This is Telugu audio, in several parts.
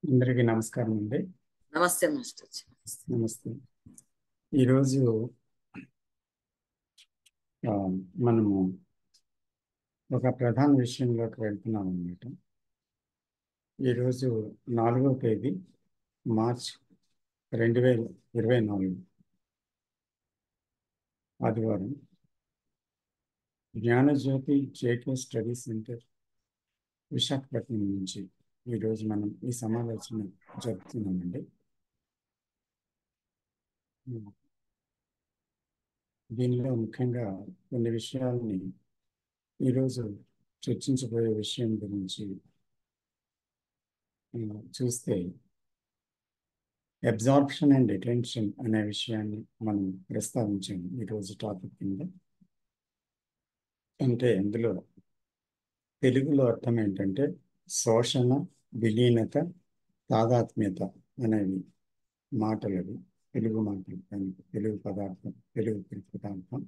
అందరికీ నమస్కారం అండి. నమస్తే మాస్టర్. నమస్తే. ఈరోజు మనము ఒక ప్రధాన విషయంలోకి వెళ్తున్నాం అన్నమాట. ఈరోజు 4వ తేదీ మార్చ్ 2024 ఆదివారం. Gnanajyothi JK study centre Visakhapatnam నుంచి ఈరోజు మనం ఈ సమావేశం జరుపుతున్నామండి. దీనిలో ముఖ్యంగా కొన్ని విషయాలని ఈరోజు చర్చించబోయే విషయం గురించి చూస్తే అబ్జార్ప్షన్ అండ్ అటెన్షన్ అనే విషయాన్ని మనం ప్రస్తావించాము ఈరోజు టాపిక్ కింద. అంటే అందులో తెలుగులో అర్థం ఏంటంటే శోషణ, విలీనత, తాదాత్మ్యత అనేవి మాటలు. అవి తెలుగు మాటలు, దానికి తెలుగు పదార్థం, తెలుగు పదార్థం,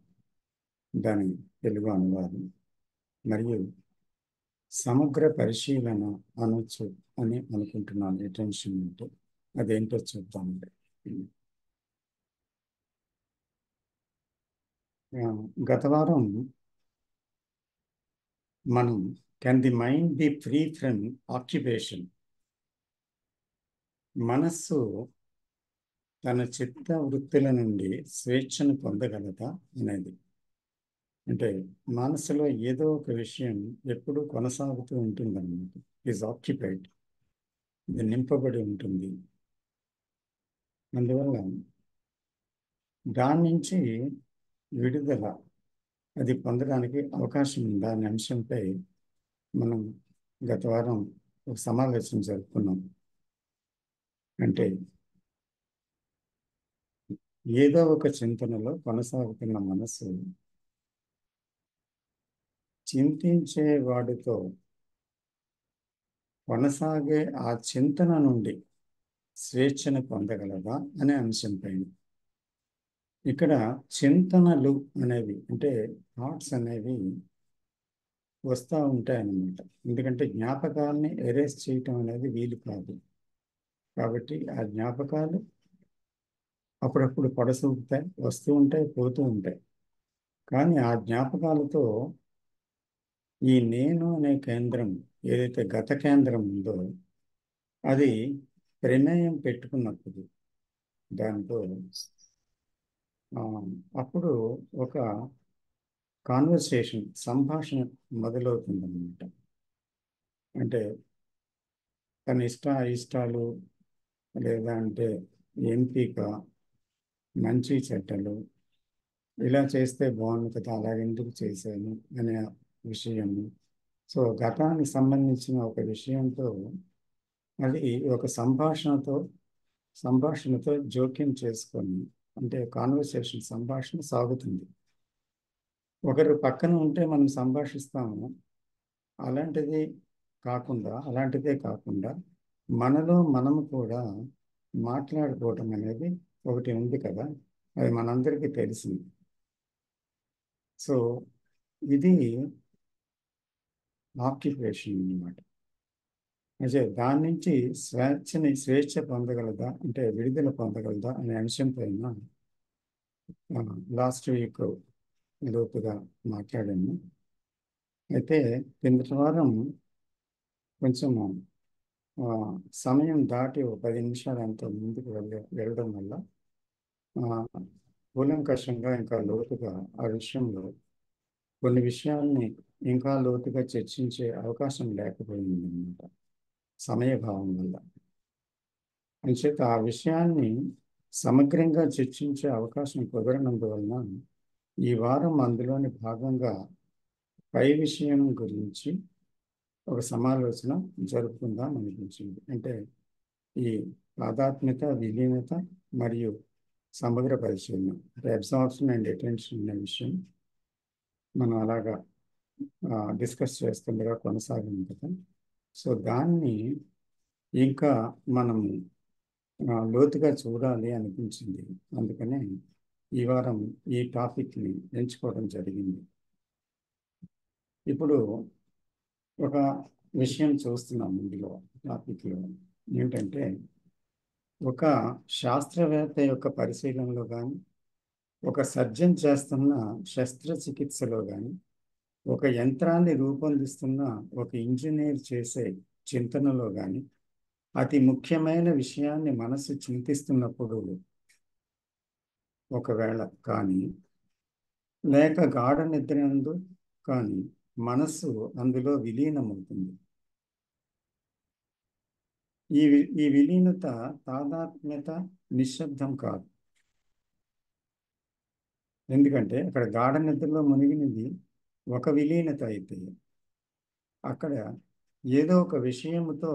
దాని తెలుగు అనువాదం. మరియు సమగ్ర పరిశీలన అనొచ్చు అని అనుకుంటున్నాను. అటెన్షన్ అంటే అదేంటో చూద్దామండి. గత వారం మనం can the mind be free from occupation, మనస్సు తన చిత్త వృత్తుల నుండి స్వేచ్ఛను పొందగలదా అనేది. అంటే మనసులో ఏదో ఒక విషయం ఎప్పుడూ కొనసాగుతూ ఉంటుందన్నమాట. ఈజ్ ఆక్యుపైడ్, ఇది నింపబడి ఉంటుంది. అందువల్ల దాని నుంచి విడుదల అది పొందడానికి అవకాశం ఉందా అనే అంశంపై మనం గత వారం ఒక సమావేశం జరుపుకున్నాం. అంటే ఏదో ఒక చింతనలో కొనసాగుతున్న మనసు చింతించే వాడితో కొనసాగే ఆ చింతన నుండి స్వేచ్ఛను పొందగలదా అనే అంశం పైన. ఇక్కడ చింతనలు అనేవి అంటే థాట్స్ అనేవి వస్తూ ఉంటాయన్నమాట. ఎందుకంటే జ్ఞాపకాలని ఎరేస్ చేయటం అనేది వీలు కాదు. కాబట్టి ఆ జ్ఞాపకాలు అప్పుడప్పుడు పొడసూపుతాయి, వస్తూ ఉంటాయి, పోతూ ఉంటాయి. కానీ ఆ జ్ఞాపకాలతో ఈ నేను అనే కేంద్రం, ఏదైతే గత కేంద్రం ఉందో అది ప్రమేయం పెట్టుకున్నప్పుడు దాంతో అప్పుడు ఒక కాన్వర్సేషన్, సంభాషణ మొదలవుతుందన్నమాట. అంటే తన ఇష్టాలు లేదా అంటే ఎంపిక, మంచి చెడ్డలు, ఇలా చేస్తే బాగుంది కదా, అలా ఎందుకు చేశాను అనే విషయము. సో గతానికి సంబంధించిన ఒక విషయంతో అది ఒక సంభాషణతో జోక్యం చేసుకొని, అంటే కాన్వర్సేషన్, సంభాషణ సాగుతుంది. ఒకరు పక్కన ఉంటే మనం సంభాషిస్తాము. అలాంటిదే కాకుండా మనలో మనము కూడా మాట్లాడుకోవటం అనేది ఒకటి ఉంది కదా, అది మనందరికీ తెలిసింది. సో ఇది ఆక్యుపేషన్ అన్నమాట. అంటే దాని నుంచి స్వేచ్ఛ పొందగలదా, అంటే విడుదల పొందగలదా అనే అంశం పైన లాస్ట్ వీక్ లోతుగా మాట్లాడాము. అయితే కిందటి వారం కొంచెం సమయం దాటి ఒక 10 నిమిషాలు అంత ముందుకు వెళ్ళడం వల్ల కూలంకషంగా ఇంకా లోతుగా ఆ విషయంలో కొన్ని విషయాల్ని ఇంకా లోతుగా చర్చించే అవకాశం లేకపోయింది అన్నమాట, సమయభావం వల్ల. అంచేత ఆ విషయాన్ని సమగ్రంగా చర్చించే అవకాశం కుదరనందువలన ఈ వారం అందులోని భాగంగా పై విషయం గురించి ఒక సమాలోచన జరుపుకుందాం అనిపించింది. అంటే ఈ తాదాత్మ్యత, విలీనత మరియు సమగ్ర పరిశీలన, అబ్సార్ప్షన్ అండ్ అటెన్షన్ అనే విషయం మనం అలాగా డిస్కస్ చేస్తుండగా కొనసాగింది కదా. సో దాన్ని ఇంకా మనము లోతుగా చూడాలి అనిపించింది. అందుకనే ఈ వారం ఈ టాపిక్ని ఎంచుకోవడం జరిగింది. ఇప్పుడు ఒక విషయం చూస్తున్నాం ఇందులో టాపిక్లో. ఏంటంటే ఒక శాస్త్రవేత్త యొక్క పరిశీలనలో కానీ, ఒక సర్జన్ చేస్తున్న శస్త్రచికిత్సలో కానీ, ఒక యంత్రాన్ని రూపొందిస్తున్న ఒక ఇంజనీర్ చేసే చింతనలో కానీ, అతి ముఖ్యమైన విషయాన్ని మనసు చింతిస్తున్నప్పుడు ఒకవేళ కానీ, లేక గాఢ నిద్రనందు కానీ మనస్సు అందులో విలీనమవుతుంది. ఈ విలీనత తాదాత్మ్యత నిశ్శబ్దం కాదు. ఎందుకంటే అక్కడ గాఢ నిద్రలో మునిగినది ఒక విలీనత అయితే, అక్కడ ఏదో ఒక విషయముతో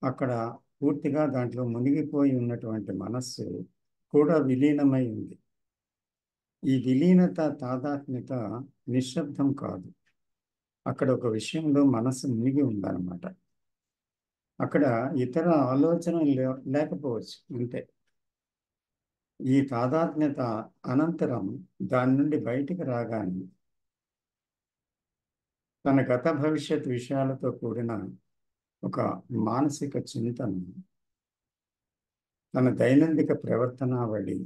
అక్కడ పూర్తిగా దాంట్లో మునిగిపోయి ఉన్నటువంటి మనస్సు కూడా విలీనమై ఉంది. ఈ విలీనత తాదాత్మ్యత నిశ్శబ్దం కాదు. అక్కడ ఒక విషయంలో మనస్సు మునిగి ఉందన్నమాట. అక్కడ ఇతర ఆలోచనలు లేకపోవచ్చు అంతే. ఈ తాదాత్మ్యత అనంతరం దాని నుండి బయటికి రాగానే తన గత భవిష్యత్ విషయాలతో కూడిన ఒక మానసిక చింతన, తన దైనందిక ప్రవర్తనావళి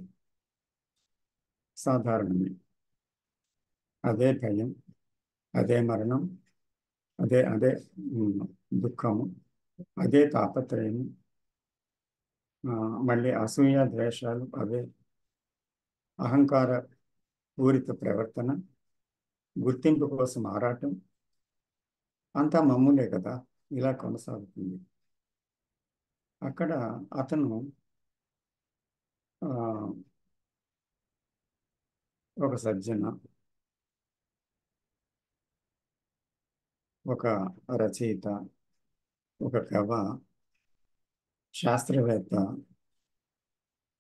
సాధారణమే. అదే భయం, అదే మరణం, అదే అదే దుఃఖము, అదే తాపత్రయము, మళ్ళీ అసూయ ద్వేషాలు, అవే అహంకార పూరిత ప్రవర్తన, గుర్తింపు కోసం ఆరాటం, అంతా మామూలే కదా. ఇలా కొనసాగుతుంది. అక్కడ అతను ఒక సజ్జన, ఒక రచయిత, ఒక కవ, శాస్త్రవేత్త,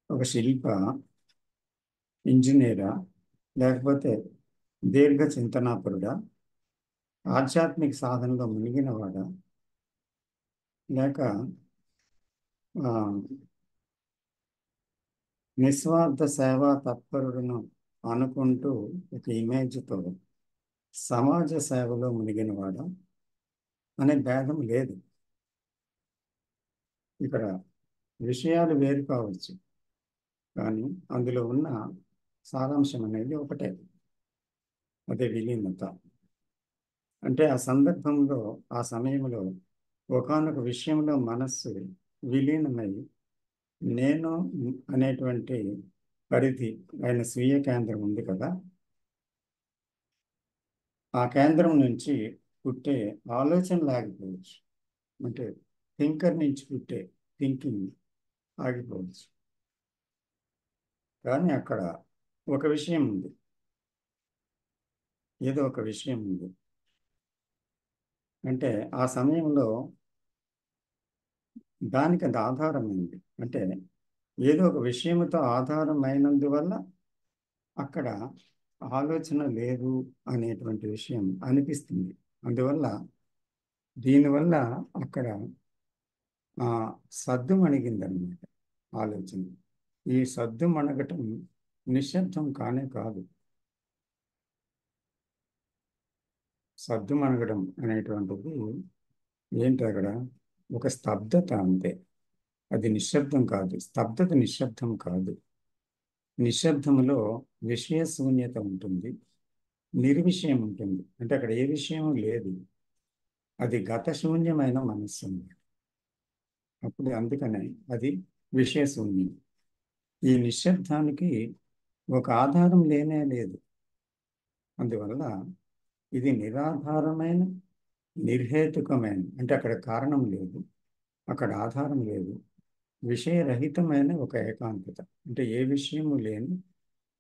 ఒక శిల్ప, ఇంజనీరా, లేకపోతే దీర్ఘ చింతనాపరుడా, ఆధ్యాత్మిక సాధనలో మునిగినవాడా, లేక నిస్వార్థ సేవా తత్పరుడును అనుకుంటూ ఒక ఇమేజ్తో సమాజ సేవలో మునిగినవాడా అనే భేదం లేదు. ఇక్కడ విషయాలు వేరు కావచ్చు, కానీ అందులో ఉన్న సారాంశం అనేది ఒకటే. అదే విలీనత. అంటే ఆ సందర్భంలో, ఆ సమయంలో ఒకానొక విషయంలో మనస్సు విలీనమై నేను అనేటువంటి పరిధి ఆయన స్వీయ కేంద్రం ఉంది కదా, ఆ కేంద్రం నుంచి పుట్టే ఆలోచనలు ఆగిపోవచ్చు. అంటే థింకర్ నుంచి పుట్టే థింకింగ్ ఆగిపోవచ్చు. కానీ అక్కడ ఒక విషయం ఉంది, ఏదో ఒక విషయం ఉంది. అంటే ఆ సమయంలో దానికి అది ఆధారమైంది. అంటే ఏదో ఒక విషయంతో ఆధారమైనందువల్ల అక్కడ ఆలోచన లేదు అనేటువంటి విషయం అనిపిస్తుంది. అందువల్ల దీనివల్ల అక్కడ సద్దు మణిగిందనమాట ఆలోచన. ఈ సద్దు మణగటం నిశ్శబ్దం కానే కాదు. సద్దు మణగడం అనేటువంటిది ఏంటి? అక్కడ ఒక స్తబ్దత అంతే. అది నిశ్శబ్దం కాదు. స్తబ్దత నిశ్శబ్దం కాదు. నిశ్శబ్దంలో విషయ శూన్యత ఉంటుంది, నిర్విషయం ఉంటుంది. అంటే అక్కడ ఏ విషయం లేదు. అది గత శూన్యమైన మనస్సు అన్నమాట. అప్పుడు అందుకనే అది విషయ శూన్యం. ఈ నిశ్శబ్దానికి ఒక ఆధారం లేనే లేదు. అందువల్ల ఇది నిరాధారమైన, నిర్హేతుకమైన, అంటే అక్కడ కారణం లేదు, అక్కడ ఆధారం లేదు, విషయరహితమైన ఒక ఏకాంతత. అంటే ఏ విషయము లేని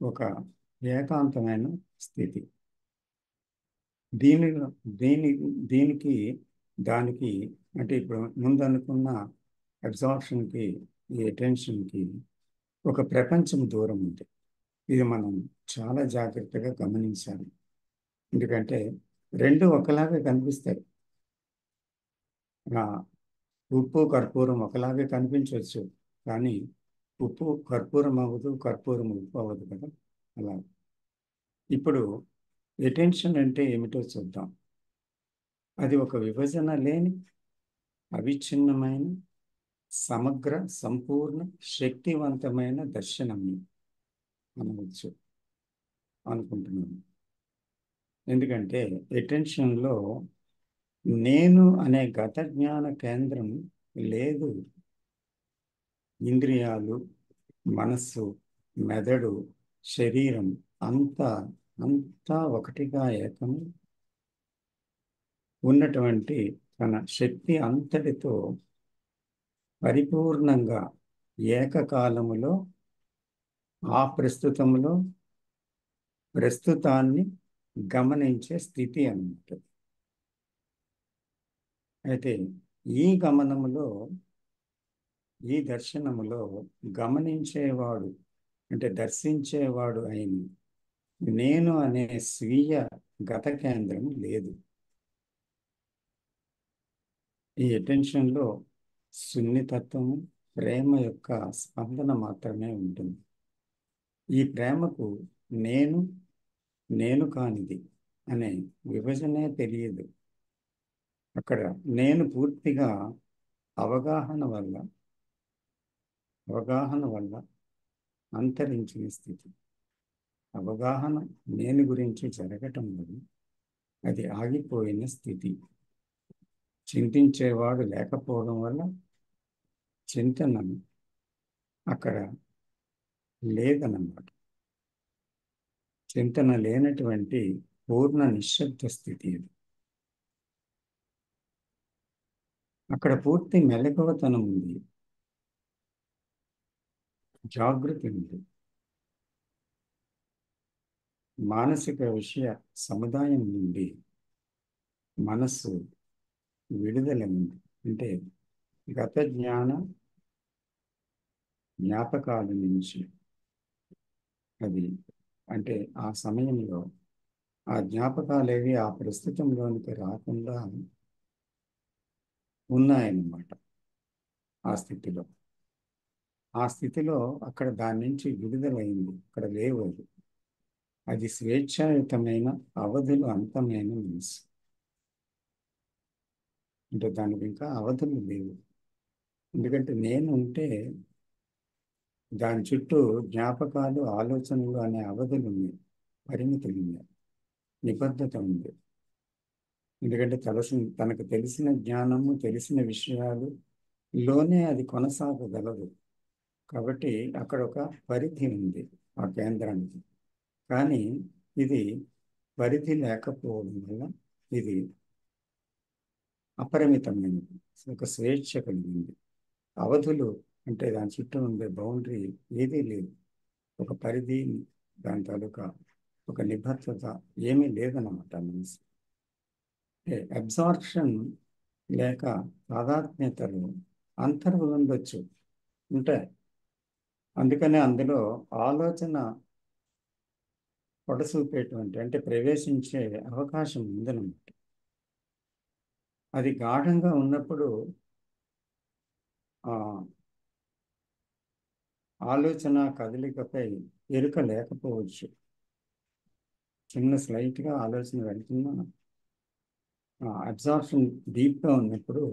ఒక ఏకాంతమైన స్థితి. దీని దీని దీనికి దానికి అంటే ఇప్పుడు ముందు అనుకున్న అబ్జార్ప్షన్కి, ఈ అటెన్షన్కి ఒక ప్రపంచం దూరం ఉంది. ఇది మనం చాలా జాగ్రత్తగా గమనించాలి. ఎందుకంటే రెండు ఒకలాగే కనిపిస్తాయి. ఉప్పు కర్పూరం ఒకలాగే కనిపించవచ్చు, కానీ ఉప్పు కర్పూరం అవ్వదు, కర్పూరం ఉప్పు అవ్వదు కదా. అలా ఇప్పుడు అటెన్షన్ అంటే ఏమిటో చూద్దాం. అది ఒక విభజన లేని, అవిచ్ఛిన్నమైన, సమగ్ర, సంపూర్ణ, శక్తివంతమైన దర్శనం అనవచ్చు అనుకుంటున్నాను. ఎందుకంటే అటెన్షన్లో నేను అనే గత జ్ఞాన కేంద్రం లేదు. ఇంద్రియాలు, మనస్సు, మెదడు, శరీరం అంతా అంతా ఒకటిగా ఏకం ఉన్నటువంటి తన శక్తి అంతటితో పరిపూర్ణంగా ఏకకాలములో ఆ ప్రస్తుతాన్ని గమనించే స్థితి అన్నమాట. అయితే ఈ గమనములో, ఈ దర్శనములో గమనించేవాడు అంటే దర్శించేవాడు అయిన నేను అనే స్వీయ గత కేంద్రం లేదు. ఈ అటెన్షన్లో సున్నితత్వము, ప్రేమ యొక్క స్పందన మాత్రమే ఉంటుంది. ఈ ప్రేమకు నేను, నేను కానిది అనే విభజనే తెలియదు. అక్కడ నేను పూర్తిగా అవగాహన వల్ల అంతరించిన స్థితి. అవగాహన నేను గురించి జరగటం వల్ల అది ఆగిపోయిన స్థితి. చింతించేవాడు లేకపోవడం వల్ల చింతన అక్కడ లేదన్నమాట. చింతన లేనటువంటి పూర్ణ నిశ్శబ్ద స్థితి అది. అక్కడ పూర్తి మెలకువతనం ఉంది, జాగృతి ఉంది. మానసిక విషయ సముదాయం నుండి మనస్సు విడుదల ఉంది. అంటే గత జ్ఞాపకాల నుంచి అది అంటే ఆ సమయంలో ఆ జ్ఞాపకాలేవి ఆ ప్రస్తుతంలోనికి రాకుండా ఉన్నాయన్నమాట. ఆ స్థితిలో అక్కడ దాని నుంచి విడుదలైంది. అక్కడ లేవు అది. అది స్వేచ్ఛాయుతమైన అవధులు అంతమైన మనసు. అంటే దానికి ఇంకా అవధులు లేవు. ఎందుకంటే నేను ఉంటే దాని చుట్టూ జ్ఞాపకాలు, ఆలోచనలు అనే అవధులు ఉన్నాయి, పరిమితులు ఉన్నాయి, నిబద్ధత ఉంది. ఎందుకంటే తనకు తెలిసిన జ్ఞానము, తెలిసిన విషయాలు లోనే అది కొనసాగగలదు. కాబట్టి అక్కడ ఒక పరిధి ఉంది ఆ కేంద్రానికి. కానీ ఇది పరిధి లేకపోవడం వల్ల ఇది అపరిమితమైనది, ఒక స్వేచ్ఛ కలిగింది. అవధులు అంటే దాని చుట్టూ ఉండే బౌండరీ ఏదీ లేదు. ఒక పరిధి, దాని తాలూకా ఒక నిబద్ధత ఏమీ లేదన్నమాట మనసు. అబ్సార్ప్షన్ లేక తాదాత్మ్యతలు అంతర్లు ఉండొచ్చు, ఉంటాయి. అందుకనే అందులో ఆలోచన పొడసూపేటువంటి అంటే ప్రవేశించే అవకాశం ఉందన్నమాట. అది గాఢంగా ఉన్నప్పుడు ఆ ఆలోచన కదలికపై ఎరుక లేకపోవచ్చు. చిన్న స్లైట్గా ఆలోచన వెళ్తున్నా అబ్సార్ప్షన్ డీప్గా ఉన్నప్పుడు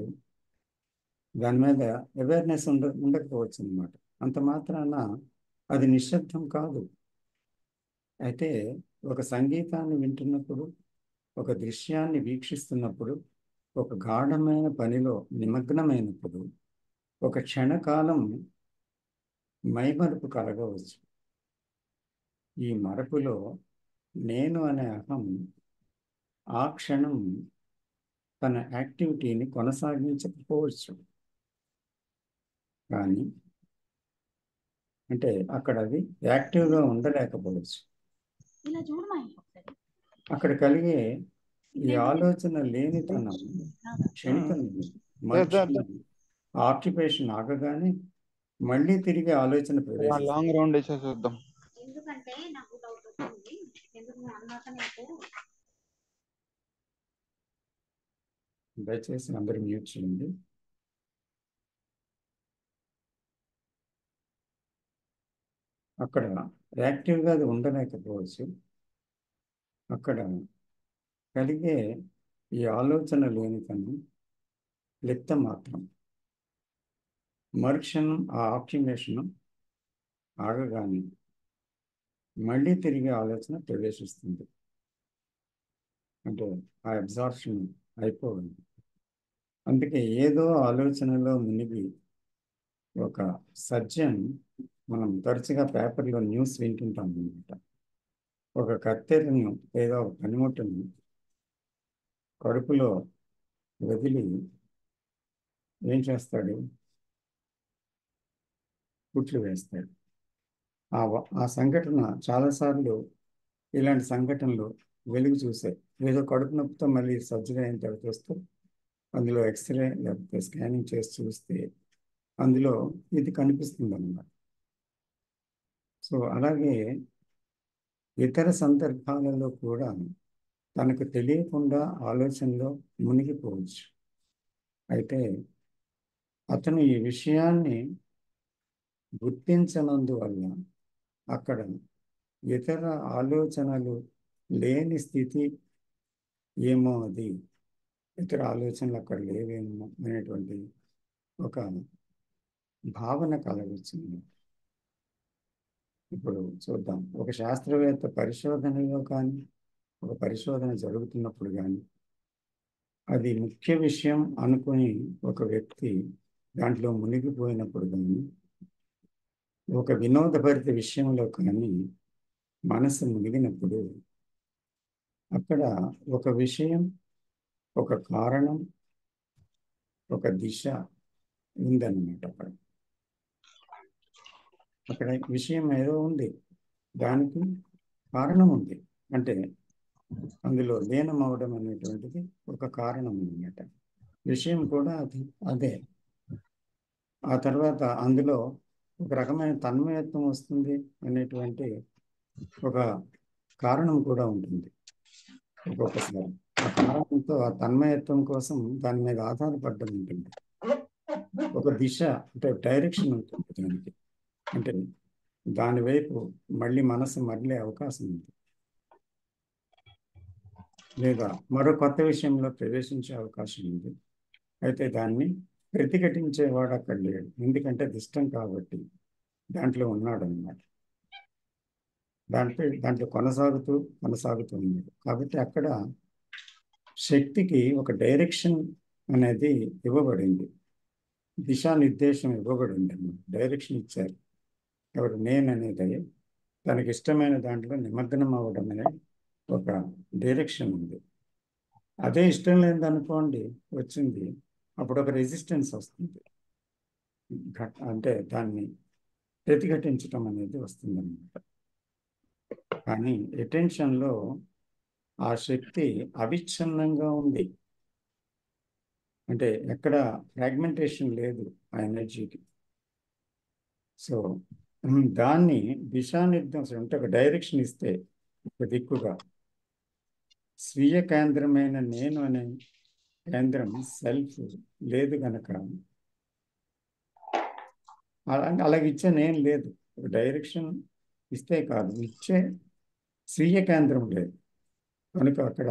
దాని మీద అవేర్నెస్ ఉండకపోవచ్చు అనమాట. అంత మాత్రాన అది నిశ్శబ్దం కాదు. అయితే ఒక సంగీతాన్ని వింటున్నప్పుడు, ఒక దృశ్యాన్ని వీక్షిస్తున్నప్పుడు, ఒక గాఢమైన పనిలో నిమగ్నమైనప్పుడు ఒక క్షణకాలం మైమరుపు కలగవచ్చు. ఈ మరపులో నేను అనే అహం ఆ క్షణం తన యాక్టివిటీని కొనసాగించకపోవచ్చు. కానీ అంటే అక్కడ అది యాక్టివ్గా ఉండలేకపోవచ్చు. అక్కడ కలిగే ఈ ఆలోచన లేనితనం క్షణికమైనది. మనిషి ఆక్యుపేషన్ ఆగగానే మళ్ళీ తిరిగి ఆలోచన ప్రవేశిస్తుంది. లాంగ్ రౌండ్ వేసేద్దాం. దయచేసి అందరూ మ్యూట్ చేయండి. అక్కడ యాక్టివ్గా అది ఉండలేకపోవచ్చు. అక్కడ కలిగే ఈ ఆలోచన లేనితనం లిప్త మాత్రం. మరుక్షణం ఆ ఆక్యుమేషన్ ఆగగానే మళ్ళీ తిరిగి ఆలోచన ప్రవేశిస్తుంది. అంటే ఆ అబ్జార్ప్షన్ అయిపోవాలి. అందుకే ఏదో ఆలోచనలో మునిగి ఒక సర్జన్, మనం తరచుగా పేపర్లో న్యూస్ వింటుంటాం అనమాట. ఒక కత్తెరను లేదా ఒక పనిముట్టును కడుపులో వదిలి ఏం చేస్తాడు? కుట్లు వేస్తాడు. ఆ సంఘటన చాలాసార్లు, ఇలాంటి సంఘటనలు వెలుగు చూసాయి. ఏదో కడుపు నొప్పితో మళ్ళీ సర్జరీ అయిన తర్వాత వస్తే అందులో ఎక్స్రే లేకపోతే స్కానింగ్ చేసి చూస్తే అందులో ఇది కనిపిస్తుంది అన్నమాట. సో అలాగే ఇతర సందర్భాలలో కూడా తనకు తెలియకుండా ఆలోచనలో మునిగిపోవచ్చు. అయితే అతను ఈ విషయాన్ని గుర్తించనందువల్ల అక్కడ ఇతర ఆలోచనలు లేని స్థితి ఏమో, అది ఇతర ఆలోచనలు అక్కడ లేవేమో అనేటువంటి ఒక భావన కలగొచ్చింది. ఇప్పుడు చూద్దాం. ఒక శాస్త్రవేత్త పరిశోధనలో కానీ, ఒక పరిశోధన జరుగుతున్నప్పుడు కానీ, అది ముఖ్య విషయం అనుకుని ఒక వ్యక్తి దాంట్లో మునిగిపోయినప్పుడు కానీ, ఒక వినోదభరిత విషయంలో కానీ మనసు మునిగినప్పుడు అక్కడ ఒక విషయం, ఒక కారణం, ఒక దిశ ఉందన్నమాట. అక్కడ విషయం ఏదో ఉంది, దానికి కారణం ఉంది. అంటే అందులో లీనం అవడం అనేటువంటిది ఒక కారణం అన్నమాట. విషయం కూడా అదే. ఆ తర్వాత అందులో ఒక రకమైన తన్మయత్వం వస్తుంది అనేటువంటి ఒక కారణం కూడా ఉంటుంది. ఒక్కొక్కసారి ఆ కారణంతో, ఆ తన్మయత్వం కోసం దాని మీద ఆధారపడడం ఉంటుంది. ఒక దిశ అంటే డైరెక్షన్ ఉంటుంది దానికి. అంటే దాని వైపు మళ్ళీ మనసు మళ్ళీ అవకాశం ఉంది, లేదా మరో కొత్త విషయంలో ప్రవేశించే అవకాశం ఉంది. అయితే దాన్ని ప్రతిఘటించేవాడు అక్కడ లేడు, ఎందుకంటే అది ఇష్టం కాబట్టి దాంట్లో ఉన్నాడు అన్నమాట. దాంట్లో కొనసాగుతూ ఉన్నాడు. కాబట్టి అక్కడ శక్తికి ఒక డైరెక్షన్ అనేది ఇవ్వబడింది, దిశానిర్దేశం ఇవ్వబడింది అన్నమాట. డైరెక్షన్ ఇచ్చారు. ఎవరు? నేను అనేది తనకి ఇష్టమైన దాంట్లో నిమగ్నం అవ్వడం అనే ఒక డైరెక్షన్ ఉంది. అదే ఇష్టం లేదనుకోండి వచ్చింది, అప్పుడు ఒక రెసిస్టెన్స్ వస్తుంది. అంటే దాన్ని ప్రతిఘటించటం అనేది వస్తుంది అన్నమాట. కానీ అటెన్షన్లో ఆ శక్తి అవిచ్ఛిన్నంగా ఉంది. అంటే ఎక్కడ ఫ్రాగ్మెంటేషన్ లేదు ఆ ఎనర్జీకి. సో దాన్ని దిశానిర్దేశం అంటే ఒక డైరెక్షన్ ఇస్తే, ఒక దిక్కుగా స్వీయ కేంద్రమైన నేను అనే కేంద్రం, సెల్ఫ్ లేదు కనుక అలాగే ఇచ్చే నేను లేదు. ఒక డైరెక్షన్ ఇస్తే కాదు, ఇచ్చే స్వీయ కేంద్రం లేదు కనుక అక్కడ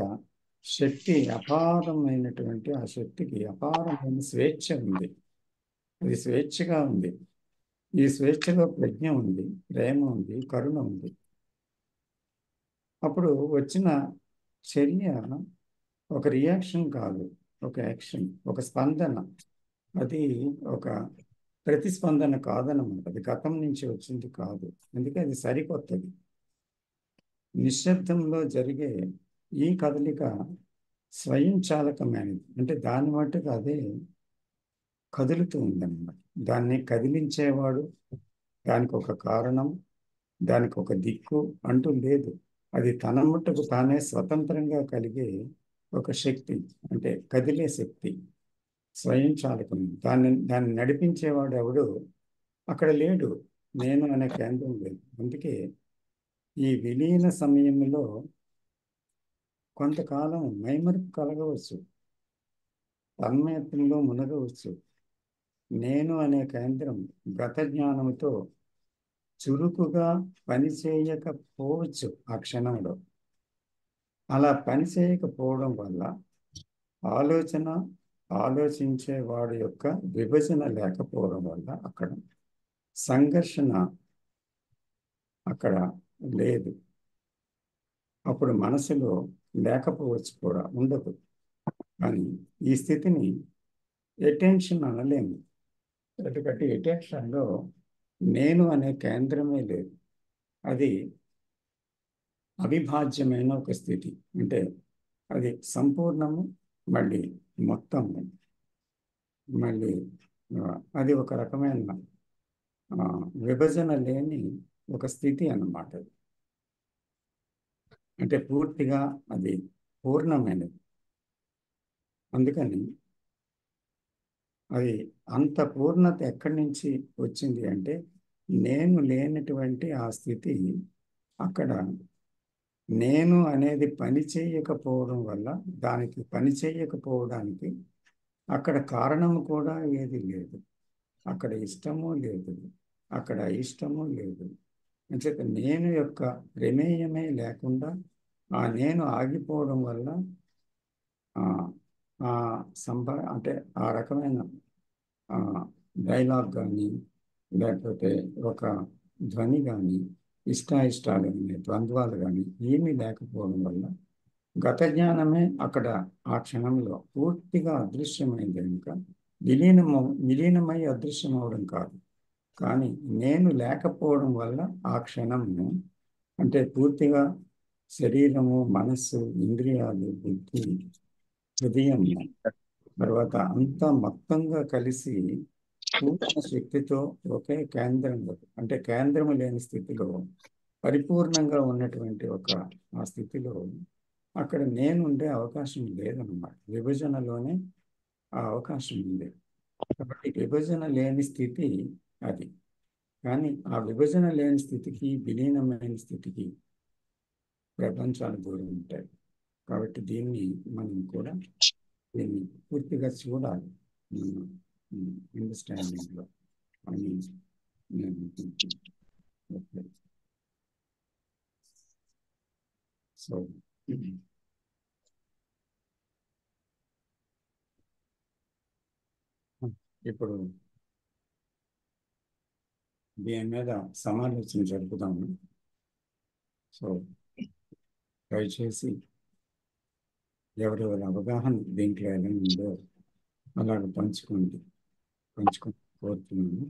శక్తి అపారమైనటువంటి, ఆ శక్తికి అపారమైన స్వేచ్ఛ ఉంది. అది స్వేచ్ఛగా ఉంది. ఈ స్వేచ్ఛలో ప్రజ్ఞ ఉంది, ప్రేమ ఉంది, కరుణ ఉంది. అప్పుడు వచ్చిన చర్య ఒక రియాక్షన్ కాదు, ఒక యాక్షన్, ఒక స్పందన. అది ఒక ప్రతిస్పందన కాదన్నమాట. అది గతం నుంచి వచ్చింది కాదు, అందుకే అది సరికొత్తది. నిశ్శబ్దంలో జరిగే ఈ కదలిక స్వయం చాలకమైనది. అంటే దాని మట్టుకు అదే కదులుతూ ఉందన్నమాట. దాన్ని కదిలించేవాడు, దానికి ఒక కారణం, దానికి ఒక దిక్కు అంటూ లేదు. అది తన మట్టుకు తానే స్వతంత్రంగా కలిగే ఒక శక్తి, అంటే కదిలే శక్తి, స్వయం చాలకం. దాన్ని నడిపించేవాడు ఎవడు అక్కడ లేడు, నేను అనే కేంద్రం లేదు. అందుకే ఈ విలీన సమయంలో కొంతకాలం మైమరుపు కలగవచ్చు, తన్మయత్వంలో మునగవచ్చు. నేను అనే కేంద్రం గత జ్ఞానంతో చురుకుగా పనిచేయకపోవచ్చు ఆ క్షణంలో. అలా పనిచేయకపోవడం వల్ల ఆలోచన, ఆలోచించే వాడి యొక్క విభజన లేకపోవడం వల్ల అక్కడ సంఘర్షణ అక్కడ లేదు. అప్పుడు మనసులో లేకపోవచ్చు, కూడా ఉండదు. కానీ ఈ స్థితిని అటెన్షన్ అనలేము. ఎందుకంటే అటెన్షన్లో నేను అనే కేంద్రమే లేదు. అది అవిభాజ్యమైన ఒక స్థితి. అంటే అది సంపూర్ణము, మళ్ళీ మొత్తము, మళ్ళీ అది ఒక రకమైన విభజన లేని ఒక స్థితి అన్నమాట. అంటే పూర్తిగా అది పూర్ణమైనది. అందుకని అది అంత పూర్ణత ఎక్కడి నుంచి వచ్చింది అంటే, నేను లేనటువంటి ఆ స్థితి అక్కడ నేను అనేది పని చేయకపోవడం వల్ల, దానికి పని చేయకపోవడానికి అక్కడ కారణము కూడా ఏది లేదు. అక్కడ ఇష్టము లేదు, అక్కడ ఇష్టము లేదు. అంచేత నేను యొక్క ప్రమేయమే లేకుండా ఆ నేను ఆగిపోవడం వల్ల ఆ అంటే ఆ రకమైన డైలాగ్ కానీ, లేకపోతే ఒక ధ్వని కానీ, ఇష్టాయిష్టాలు కానీ, ద్వంద్వాలు కానీ ఏమీ లేకపోవడం వల్ల గత జ్ఞానమే అక్కడ ఆ క్షణంలో పూర్తిగా అదృశ్యమైంది. కనుక విలీనమై అదృశ్యం అవడం కాదు, కానీ నేను లేకపోవడం వల్ల ఆ క్షణము అంటే పూర్తిగా శరీరము, మనస్సు, ఇంద్రియాలు, బుద్ధి, హృదయం, తర్వాత అంతా మొత్తంగా కలిసి పూర్ణ శక్తితో ఒకే కేంద్రంలో, అంటే కేంద్రము లేని స్థితిలో పరిపూర్ణంగా ఉన్నటువంటి ఒక ఆ స్థితిలో అక్కడ నేను ఉండే అవకాశం లేదన్నమాట. విభజనలోనే ఆ అవకాశం ఉంది. కాబట్టి విభజన లేని స్థితి అది. కానీ ఆ విభజన లేని స్థితికి, విలీనమైన స్థితికి ప్రపంచాలు దూరం ఉంటాయి. కాబట్టి దీన్ని మనం కూడా దీన్ని పూర్తిగా చూడాలి అండర్స్టాండింగ్లో అని నేను అనుకుంటున్నాను. సో ఇప్పుడు దీని మీద సమాలోచన జరుపుదాము. సో దయచేసి ఎవరెవరి అవగాహన దీంట్లో ఎలా ఉందో అలాగ పంచుకొని కోరుతున్నాను.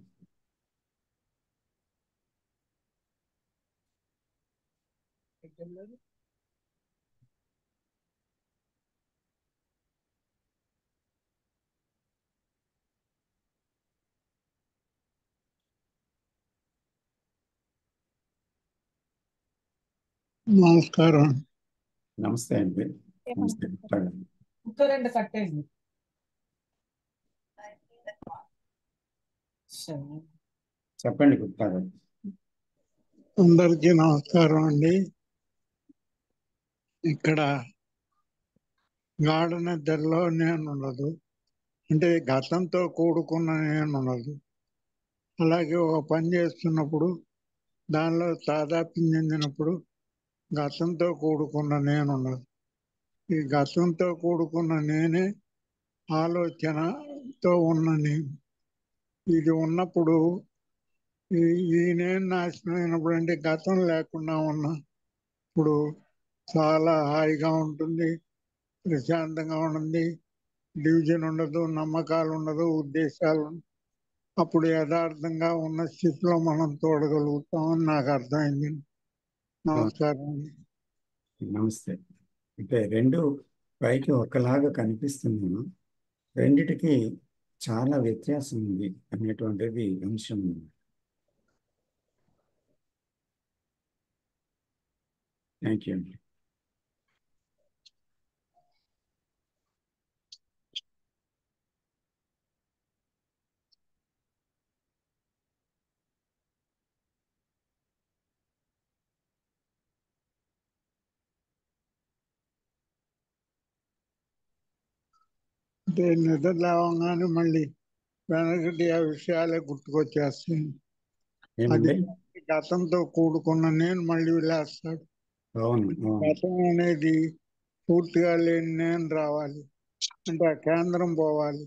నమస్కారం. నమస్తే అండి. నమస్తే. రెండు కట్టేయండి. చెప్పండి గుప్తా గారు. అందరికీ నమస్కారం అండి. ఇక్కడ గాఢ నిద్రలో నేను ఉండదు, అంటే గతంతో కూడుకున్న నేను ఉండదు. అలాగే ఒక పని చేస్తున్నప్పుడు దానిలో తాదాత్మ్యం చెందినప్పుడు గతంతో కూడుకున్న నేను ఉండదు. ఈ గతంతో కూడుకున్న నేనే ఆలోచనతో ఉన్న నేను. ఇది ఉన్నప్పుడు ఈ నేను నాశనం అయినప్పుడు, అంటే గతం లేకుండా ఉన్న ఇప్పుడు చాలా హాయిగా ఉంటుంది, ప్రశాంతంగా ఉంటుంది, డివిజన్ ఉండదు, నమ్మకాలు ఉండదు, ఉద్దేశాలు ఉండదు. అప్పుడు యథార్థంగా ఉన్న స్థితిలో మనం చూడగలుగుతామని నాకు అర్థమైంది. నమస్కారం. నమస్తే. అంటే రెండు పైకి ఒకలాగా కనిపిస్తున్నాను, రెండిటికి చాలా వ్యత్యాసం ఉంది అనేటువంటిది అంశం. Thank you. అంటే నిద్ర లేవగానే మళ్ళీ వెనకటి ఆ విషయాలే గుర్తుకొచ్చేస్తాయి. అది గతంతో కూడుకున్న నేను మళ్ళీ లేస్తాడు. అవును. గతం అనేది పూర్తిగా లేని నేను రావాలి. అంటే ఆ కేంద్రం పోవాలి.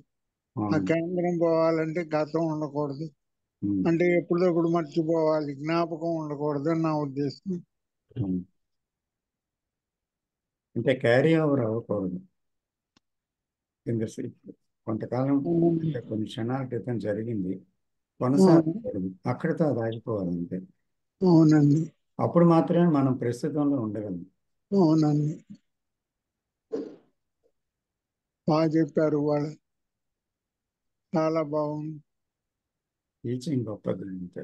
ఆ కేంద్రం పోవాలంటే గతం ఉండకూడదు. అంటే ఎప్పుడప్పుడు మర్చిపోవాలి, జ్ఞాపకం ఉండకూడదు అని నా ఉద్దేశం. అంటే క్యారీ ఓవర్ అవ్వకూడదు. కొంతకాలం అంటే కొన్ని క్షణాల క్రితం జరిగింది కొనసాగకూడదు, అక్కడితో అది ఆగిపోవాలి అంతే. అవునండి, అప్పుడు మాత్రమే మనం ప్రస్తుతంలో ఉండగలం. అవునండి, బాగా చెప్పారు వాళ్ళు, చాలా బాగుంది. టీచింగ్ గొప్పది అంతే.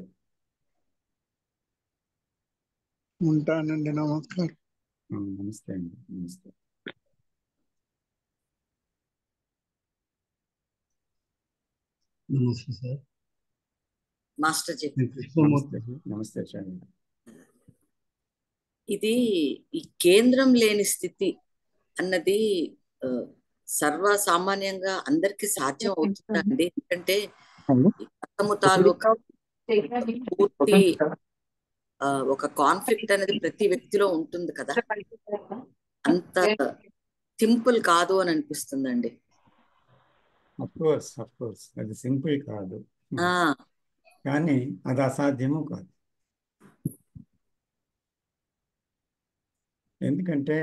ఉంటానండి, నమస్కారం. నమస్తే అండి, నమస్తే. నమస్తే సార్. మాస్టర్ చెప్పి నమస్తే, నమస్తే చాలు. ఇది ఈ కేంద్రం లేని స్థితి అన్నది సర్వసామాన్యంగా అందరికీ సాధ్యం అవుతుందండి. ఎందుకంటే ఈ గతము తాలూకా పూర్తి ఒక కాన్ఫ్లిక్ట్ అనేది ప్రతి వ్యక్తిలో ఉంటుంది కదా, అంత సింపుల్ కాదు అని అనిపిస్తుందండి. అఫ్ కోర్స్ అది సింపుల్ కాదు, ఆ కానీ అది అసాధ్యము కాదు. ఎందుకంటే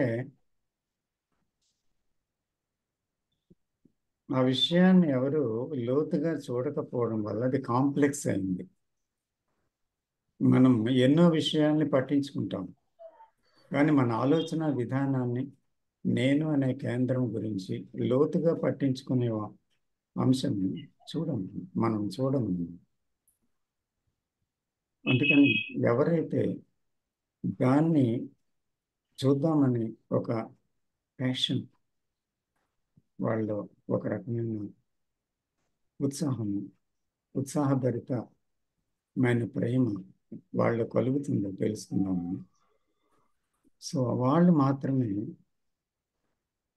ఆ విషయాన్ని ఎవరు లోతుగా చూడకపోవడం వల్ల అది కాంప్లెక్స్ అయింది. మనం ఎన్నో విషయాల్ని పట్టించుకుంటాం, కానీ మన ఆలోచన విధానాన్ని, నేను అనే కేంద్రం గురించి లోతుగా పట్టించుకునే అంశం మనం చూడము. అందుకని ఎవరైతే దాన్ని చూద్దామని ఒక ప్యాషన్, వాళ్ళు ఒక రకమైన ఉత్సాహభరితమైన ప్రేమ వాళ్ళు కలుగుతుందో తెలుసుకుందామని, సో వాళ్ళు మాత్రమే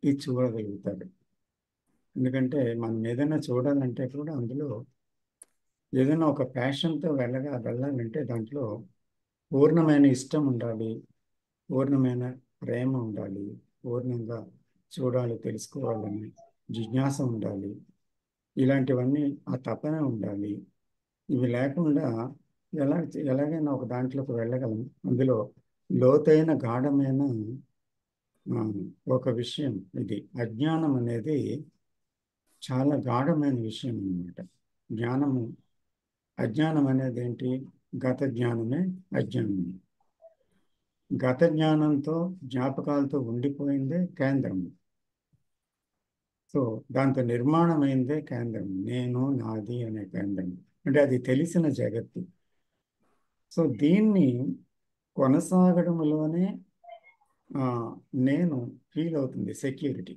ఇది చూడగలుగుతారు. ఎందుకంటే మనం ఏదైనా చూడాలంటే కూడా అందులో ఏదైనా ఒక ప్యాషన్తో వెళ్ళాలంటే దాంట్లో పూర్ణమైన ఇష్టం ఉండాలి, పూర్ణమైన ప్రేమ ఉండాలి, పూర్ణంగా చూడాలి, తెలుసుకోవాలని జిజ్ఞాస ఉండాలి, ఇలాంటివన్నీ ఆ తపన ఉండాలి. ఇవి లేకుండా ఎలాగైనా ఒక దాంట్లోకి వెళ్ళగలం. అందులో లోతైన గాఢమైన ఒక విషయం ఇది. అజ్ఞానం అనేది చాలా గాఢమైన విషయం అన్నమాట. అజ్ఞానం అనేది ఏంటి? గత జ్ఞానమే అజ్ఞానం. గత జ్ఞానంతో, జ్ఞాపకాలతో ఉండిపోయిందే కేంద్రం. సో దాంతో నిర్మాణమైందే కేంద్రం, నేను, నాది అనే కేంద్రం. అంటే అది తెలిసిన జగత్తు. సో దీన్ని కొనసాగడంలోనే నేను ఫీల్ అవుతుంది సెక్యూరిటీ,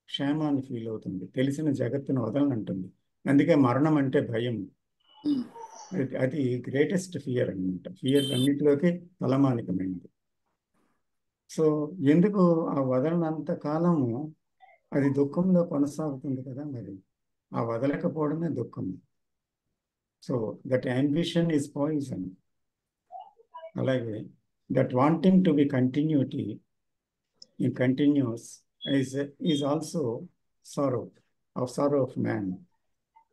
క్షేమాన్ని ఫీల్ అవుతుంది, తెలిసిన జగత్తును వదలనంటుంది. అందుకే మరణం అంటే భయం. అది గ్రేటెస్ట్ ఫియర్ అన్నమాట. ఫియర్ అన్నిటిలోకి తలమానికమైంది. సో ఎందుకు ఆ వదలనంత కాలము అది దుఃఖంలో కొనసాగుతుంది కదా, మరి ఆ వదలకపోవడమే దుఃఖం. So that ambition is poison. అలాగే that wanting to be continuity in continuous is also sorrow of man.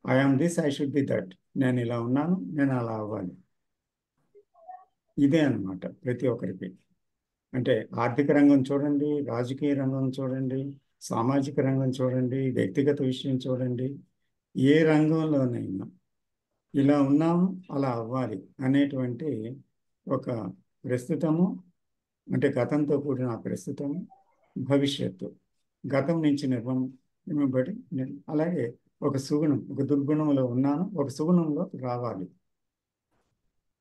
I am this, I should be that. నేను ఇలా ఉన్నాను, నేను అలా అవ్వాలి. ఇదే అన్నమాట ప్రతి ఒక్కరికి. అంటే ఆర్థిక రంగం చూడండి, రాజకీయ రంగం చూడండి, సామాజిక రంగం చూడండి, వ్యక్తిగత విషయం చూడండి, ఏ రంగంలోనైనా ఇలా ఉన్నాము, అలా అవ్వాలి అనేటువంటి ఒక ప్రస్తుతము, అంటే గతంతో కూడిన ఆ ప్రస్తుతము, భవిష్యత్తు. గతం నుంచి నిర్మబడి అలాగే ఒక సుగుణం, ఒక దుర్గుణంలో ఉన్నాను, ఒక సుగుణంలో రావాలి.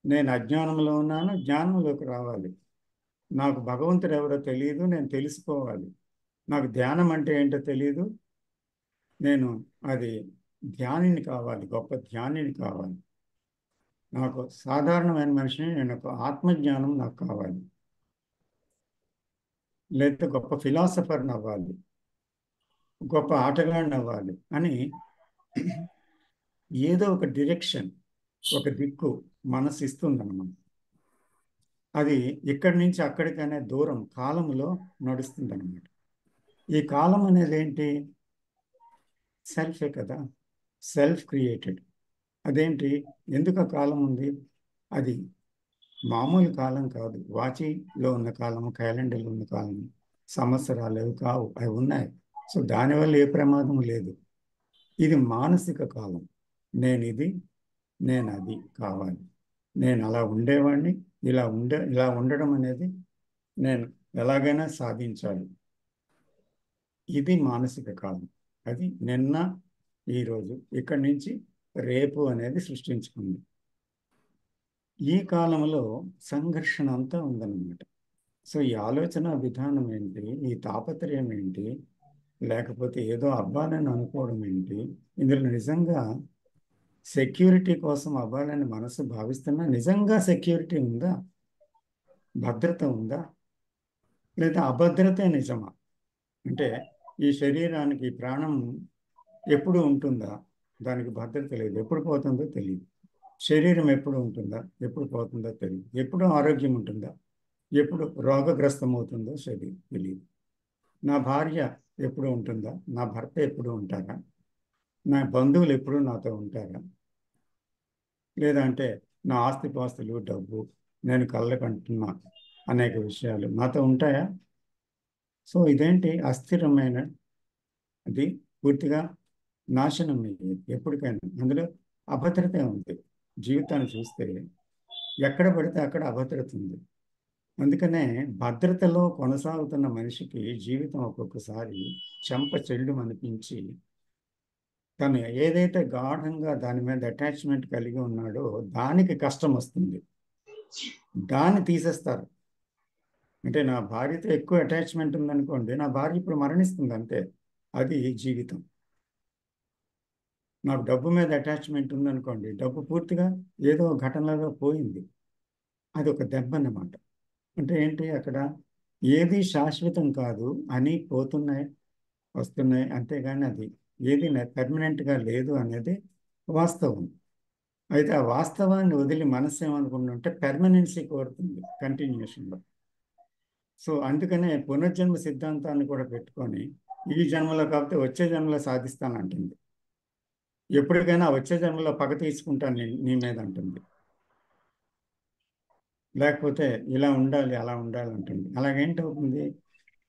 నేను అజ్ఞానంలో ఉన్నాను, జ్ఞానంలోకి రావాలి. నాకు భగవంతుడు ఎవరో తెలియదు, నేను తెలుసుకోవాలి. నాకు ధ్యానం అంటే ఏంటో తెలియదు, నేను అది ధ్యానిని కావాలి, గొప్ప ధ్యానిని కావాలి. నాకు సాధారణమైన మనిషిని, నేను ఒక ఆత్మజ్ఞానం నాకు కావాలి, లేకపోతే గొప్ప ఫిలాసఫర్ని అవ్వాలి, గొప్ప ఆటగాడిని అవ్వాలి అని ఏదో ఒక డైరెక్షన్, ఒక దిక్కు మనసు ఇస్తుందన్నమాట. అది ఇక్కడి నుంచి అక్కడికనే దూరం కాలంలో నడుస్తుందన్నమాట. ఈ కాలం అనేది ఏంటి? సెల్ఫే కదా, సెల్ఫ్ క్రియేటెడ్. అదేంటి, ఎందుకు ఆ కాలం ఉంది? అది మామూలు కాలం కాదు, వాచిలో ఉన్న కాలము, క్యాలెండర్లో ఉన్న కాలము, సంవత్సరాలు అవి కావు, అవి ఉన్నాయి. సో దానివల్ల ఏ ప్రమాదం లేదు. ఇది మానసిక కాలం. నేను ఇది, నేను అది కావాలి, నేను అలా ఉండేవాడిని, ఇలా ఉండడం అనేది నేను ఎలాగైనా సాధించాలి. ఇది మానసిక కాలం. అది నిన్న, ఈరోజు, ఇక్కడి నుంచి రేపు అనేది సృష్టించుకుంది. ఈ కాలంలో సంఘర్షణ అంతా ఉందన్నమాట. సో ఈ ఆలోచన విధానం ఏంటి, ఈ తాపత్రయం ఏంటి, లేకపోతే ఏదో అవ్వాలని అనుకోవడం ఏంటి, ఇందులో నిజంగా సెక్యూరిటీ కోసం అవ్వాలని మనసు భావిస్తున్నా నిజంగా సెక్యూరిటీ ఉందా, భద్రత ఉందా, లేదా అభద్రతే నిజమా? అంటే ఈ శరీరానికి ఈ ప్రాణం ఎప్పుడు ఉంటుందా, దానికి భద్రత లేదు, ఎప్పుడు పోతుందో తెలియదు. శరీరం ఎప్పుడు ఉంటుందా, ఎప్పుడు పోతుందో తెలియదు. ఎప్పుడు ఆరోగ్యం ఉంటుందా, ఎప్పుడు రోగగ్రస్తం అవుతుందో తెలియదు. నా భార్య ఎప్పుడు ఉంటుందా, నా భర్త ఎప్పుడు ఉంటారా, నా బంధువులు ఎప్పుడు నాతో ఉంటారా, లేదంటే నా ఆస్తిపాస్తులు, డబ్బు, నేను కళ్ళకంటున్నా అనేక విషయాలు నాతో ఉంటాయా? సో ఇదేంటి, అస్థిరమైన, అది పూర్తిగా నాశనం అయ్యేది ఎప్పటికైనా. అందులో అభద్రత ఉంది. జీవితాన్ని చూస్తే ఎక్కడ పడితే అక్కడ అభద్రత ఉంది. అందుకనే భద్రతలో కొనసాగుతున్న మనిషికి జీవితం ఒక్కొక్కసారి చెంప చెల్లు అనిపించి, తను ఏదైతే గాఢంగా దాని మీద అటాచ్మెంట్ కలిగి ఉన్నాడో దానికి కష్టం వస్తుంది, దాన్ని తీసేస్తారు. అంటే నా భార్యతో ఎక్కువ అటాచ్మెంట్ ఉందనుకోండి, నా భార్య ఇప్పుడు మరణిస్తుంది అంతే, అది జీవితం. నాకు డబ్బు మీద అటాచ్మెంట్ ఉందనుకోండి, డబ్బు పూర్తిగా ఏదో ఘటనలో పోయింది, అది ఒక దెబ్బ అన్నమాట. అంటే ఏంటి, అక్కడ ఏది శాశ్వతం కాదు అని, పోతున్నాయి వస్తున్నాయి అంతేగాని అది ఏది పెర్మనెంట్గా లేదు అనేది వాస్తవం. అయితే ఆ వాస్తవాన్ని వదిలి మనస్సు ఏమనుకుంటుంటే పెర్మనెన్సీ కోరుతుంది కంటిన్యూషన్లో. సో అందుకనే పునర్జన్మ సిద్ధాంతాన్ని కూడా పెట్టుకొని ఈ జన్మలో కాకపోతే వచ్చే జన్మలో సాధిస్తానంటుంది. ఎప్పటికైనా వచ్చే జన్మలో పగ తీసుకుంటాను నీ మీద అంటుంది. లేకపోతే ఇలా ఉండాలి, అలా ఉండాలి అంటుంది. అలాగేంటవుతుంది,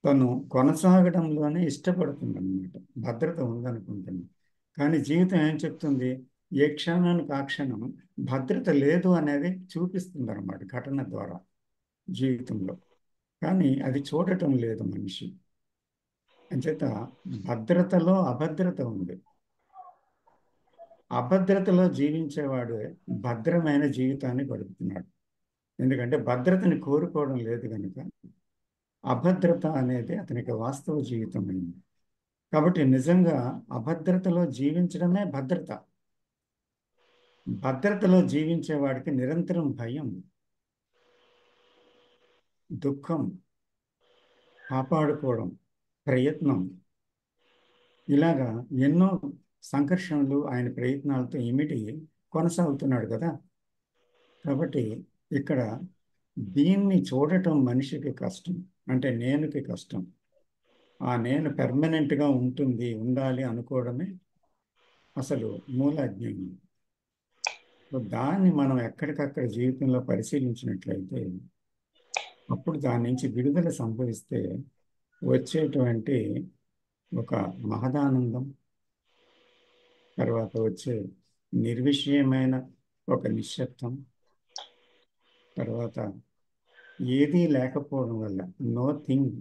తను కొనసాగడంలోనే ఇష్టపడుతుంది అన్నమాట, భద్రత ఉందనుకుంటుంది. కానీ జీవితం ఏం చెప్తుంది, ఏ క్షణానికి ఆ క్షణం భద్రత లేదు అనేది చూపిస్తుంది అన్నమాట ఘటన ద్వారా జీవితంలో. కానీ అది చూడటం లేదు మనిషి. అంచేత భద్రతలో అభద్రత ఉంది. అభద్రతలో జీవించేవాడు భద్రమైన జీవితాన్ని గడుపుతున్నాడు. ఎందుకంటే భద్రతని కోరుకోవడం లేదు కనుక అభద్రత అనేది అతనికి వాస్తవ జీవితం అయింది. కాబట్టి నిజంగా అభద్రతలో జీవించడమే భద్రత. భద్రతలో జీవించేవాడికి నిరంతరం భయం, దుఃఖం, కాపాడుకోవడం, ప్రయత్నం, ఇలాగా ఎన్నో సంఘర్షణలు ఆయన ప్రయత్నాలతో ఇమిడి కొనసాగుతున్నాడు కదా. కాబట్టి ఇక్కడ దీన్ని చూడటం మనిషికి కష్టం, అంటే నేనుకి కష్టం. ఆ నేను పెర్మనెంట్గా ఉండాలి అనుకోవడమే అసలు మూల అజ్ఞానం. దాన్ని మనం ఎక్కడికక్కడ జీవితంలో పరిశీలించినట్లయితే అప్పుడు దాని నుంచి విడుదల సంభవిస్తే వచ్చేటువంటి ఒక మహదానందం, తర్వాత వచ్చే నిర్విషయమైన ఒక నిశ్శబ్దం, తర్వాత ఏదీ లేకపోవడం వల్ల, నో థింగ్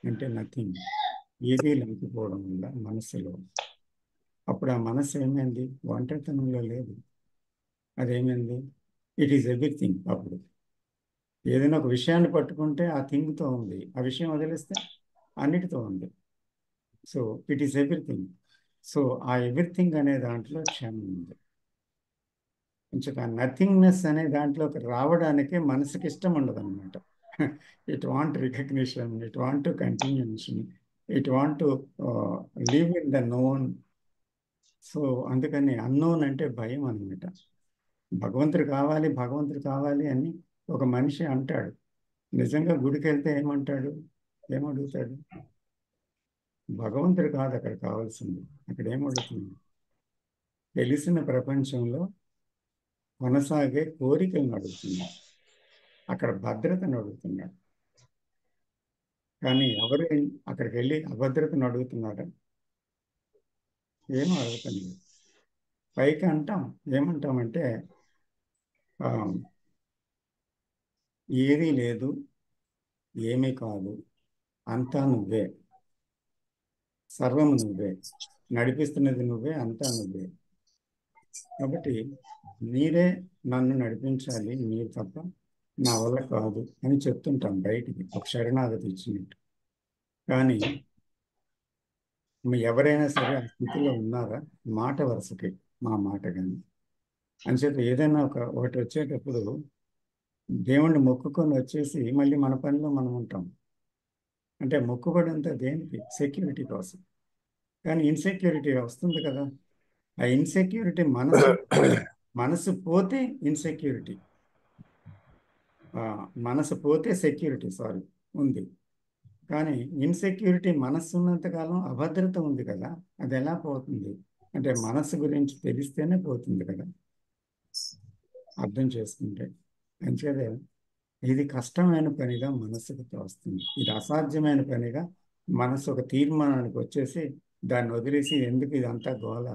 అంటే నథింగ్, ఏదీ లేకపోవడం వల్ల మనస్సులో, అప్పుడు ఆ మనస్సు ఏమైంది, ఒంటరితనంలో లేదు, అదేమైంది, ఇట్ ఈస్ ఎవ్రీథింగ్. అప్పుడు ఏదైనా ఒక విషయాన్ని పట్టుకుంటే ఆ థింగ్తో ఉంది, ఆ విషయం వదిలేస్తే అన్నిటితో ఉంది. So it is everything. So ఆ ఎవ్రీథింగ్ అనే దాంట్లో క్షేమం ఉంది. కొంచెం నథింగ్నెస్ అనే దాంట్లోకి రావడానికి మనసుకి ఇష్టం ఉండదు అనమాట. It want recognition, it want to continuation, it want to live in the known. So అందుకని అన్నోన్ అంటే భయం అనమాట. భగవంతుడు కావాలి, భగవంతుడు కావాలి అని ఒక మనిషి అంటాడు. నిజంగా గుడికి వెళ్తే ఏమంటాడు, ఏమడుగుతాడు, భగవంతుడు కాదు అక్కడ కావాల్సింది. అక్కడ ఏమడుగుతుంది? తెలిసిన ప్రపంచంలో కొనసాగే కోరికలను అడుగుతున్నాడు. అక్కడ భద్రతను అడుగుతున్నాడు. కానీ ఎవరు అక్కడికి వెళ్ళి అభద్రతను అడుగుతున్నారా? ఏమో అడుగుతుంది. పైకి అంటాం, ఏమంటామంటే ఆ, ఏదీ లేదు, ఏమీ కాదు, అంతా నువ్వే, సర్వము నువ్వే, నడిపిస్తున్నది నువ్వే, అంతా నువ్వే. కాబట్టి మీరే నన్ను నడిపించాలి, మీరు తప్ప నా వల్ల కాదు అని చెప్తుంటాం బయటికి, ఒక శరణాగతి ఇచ్చినట్టు. కానీ ఎవరైనా సరే ఆ స్థితిలో ఉన్నారా? మాట వరుసకి మా మాట కానీ అని చెప్పి ఏదైనా ఒకటి వచ్చేటప్పుడు దేవుణ్ణి మొక్కుకొని వచ్చేసి మళ్ళీ మన పనిలో మనం ఉంటాం. అంటే మొక్కుబడి అంతా దేనికి? సెక్యూరిటీ కోసం. కానీ ఇన్సెక్యూరిటీ వస్తుంది కదా. ఆ ఇన్సెక్యూరిటీ మనసు పోతే ఇన్సెక్యూరిటీ, మనసు పోతే సెక్యూరిటీ ఉంది. కానీ ఇన్సెక్యూరిటీ మనస్సు ఉన్నంతకాలం అభద్రత ఉంది కదా. అది ఎలా పోతుంది అంటే మనసు గురించి తెలిస్తేనే పోతుంది కదా, అర్థం చేసుకుంటే. అంచేదే ఇది కష్టమైన పనిగా మనసుకు తోస్తుంది. ఇది అసాధ్యమైన పనిగా మనసు ఒక తీర్మానానికి వచ్చేసి దాన్ని వదిలేసి ఎందుకు ఇదంతా గోల,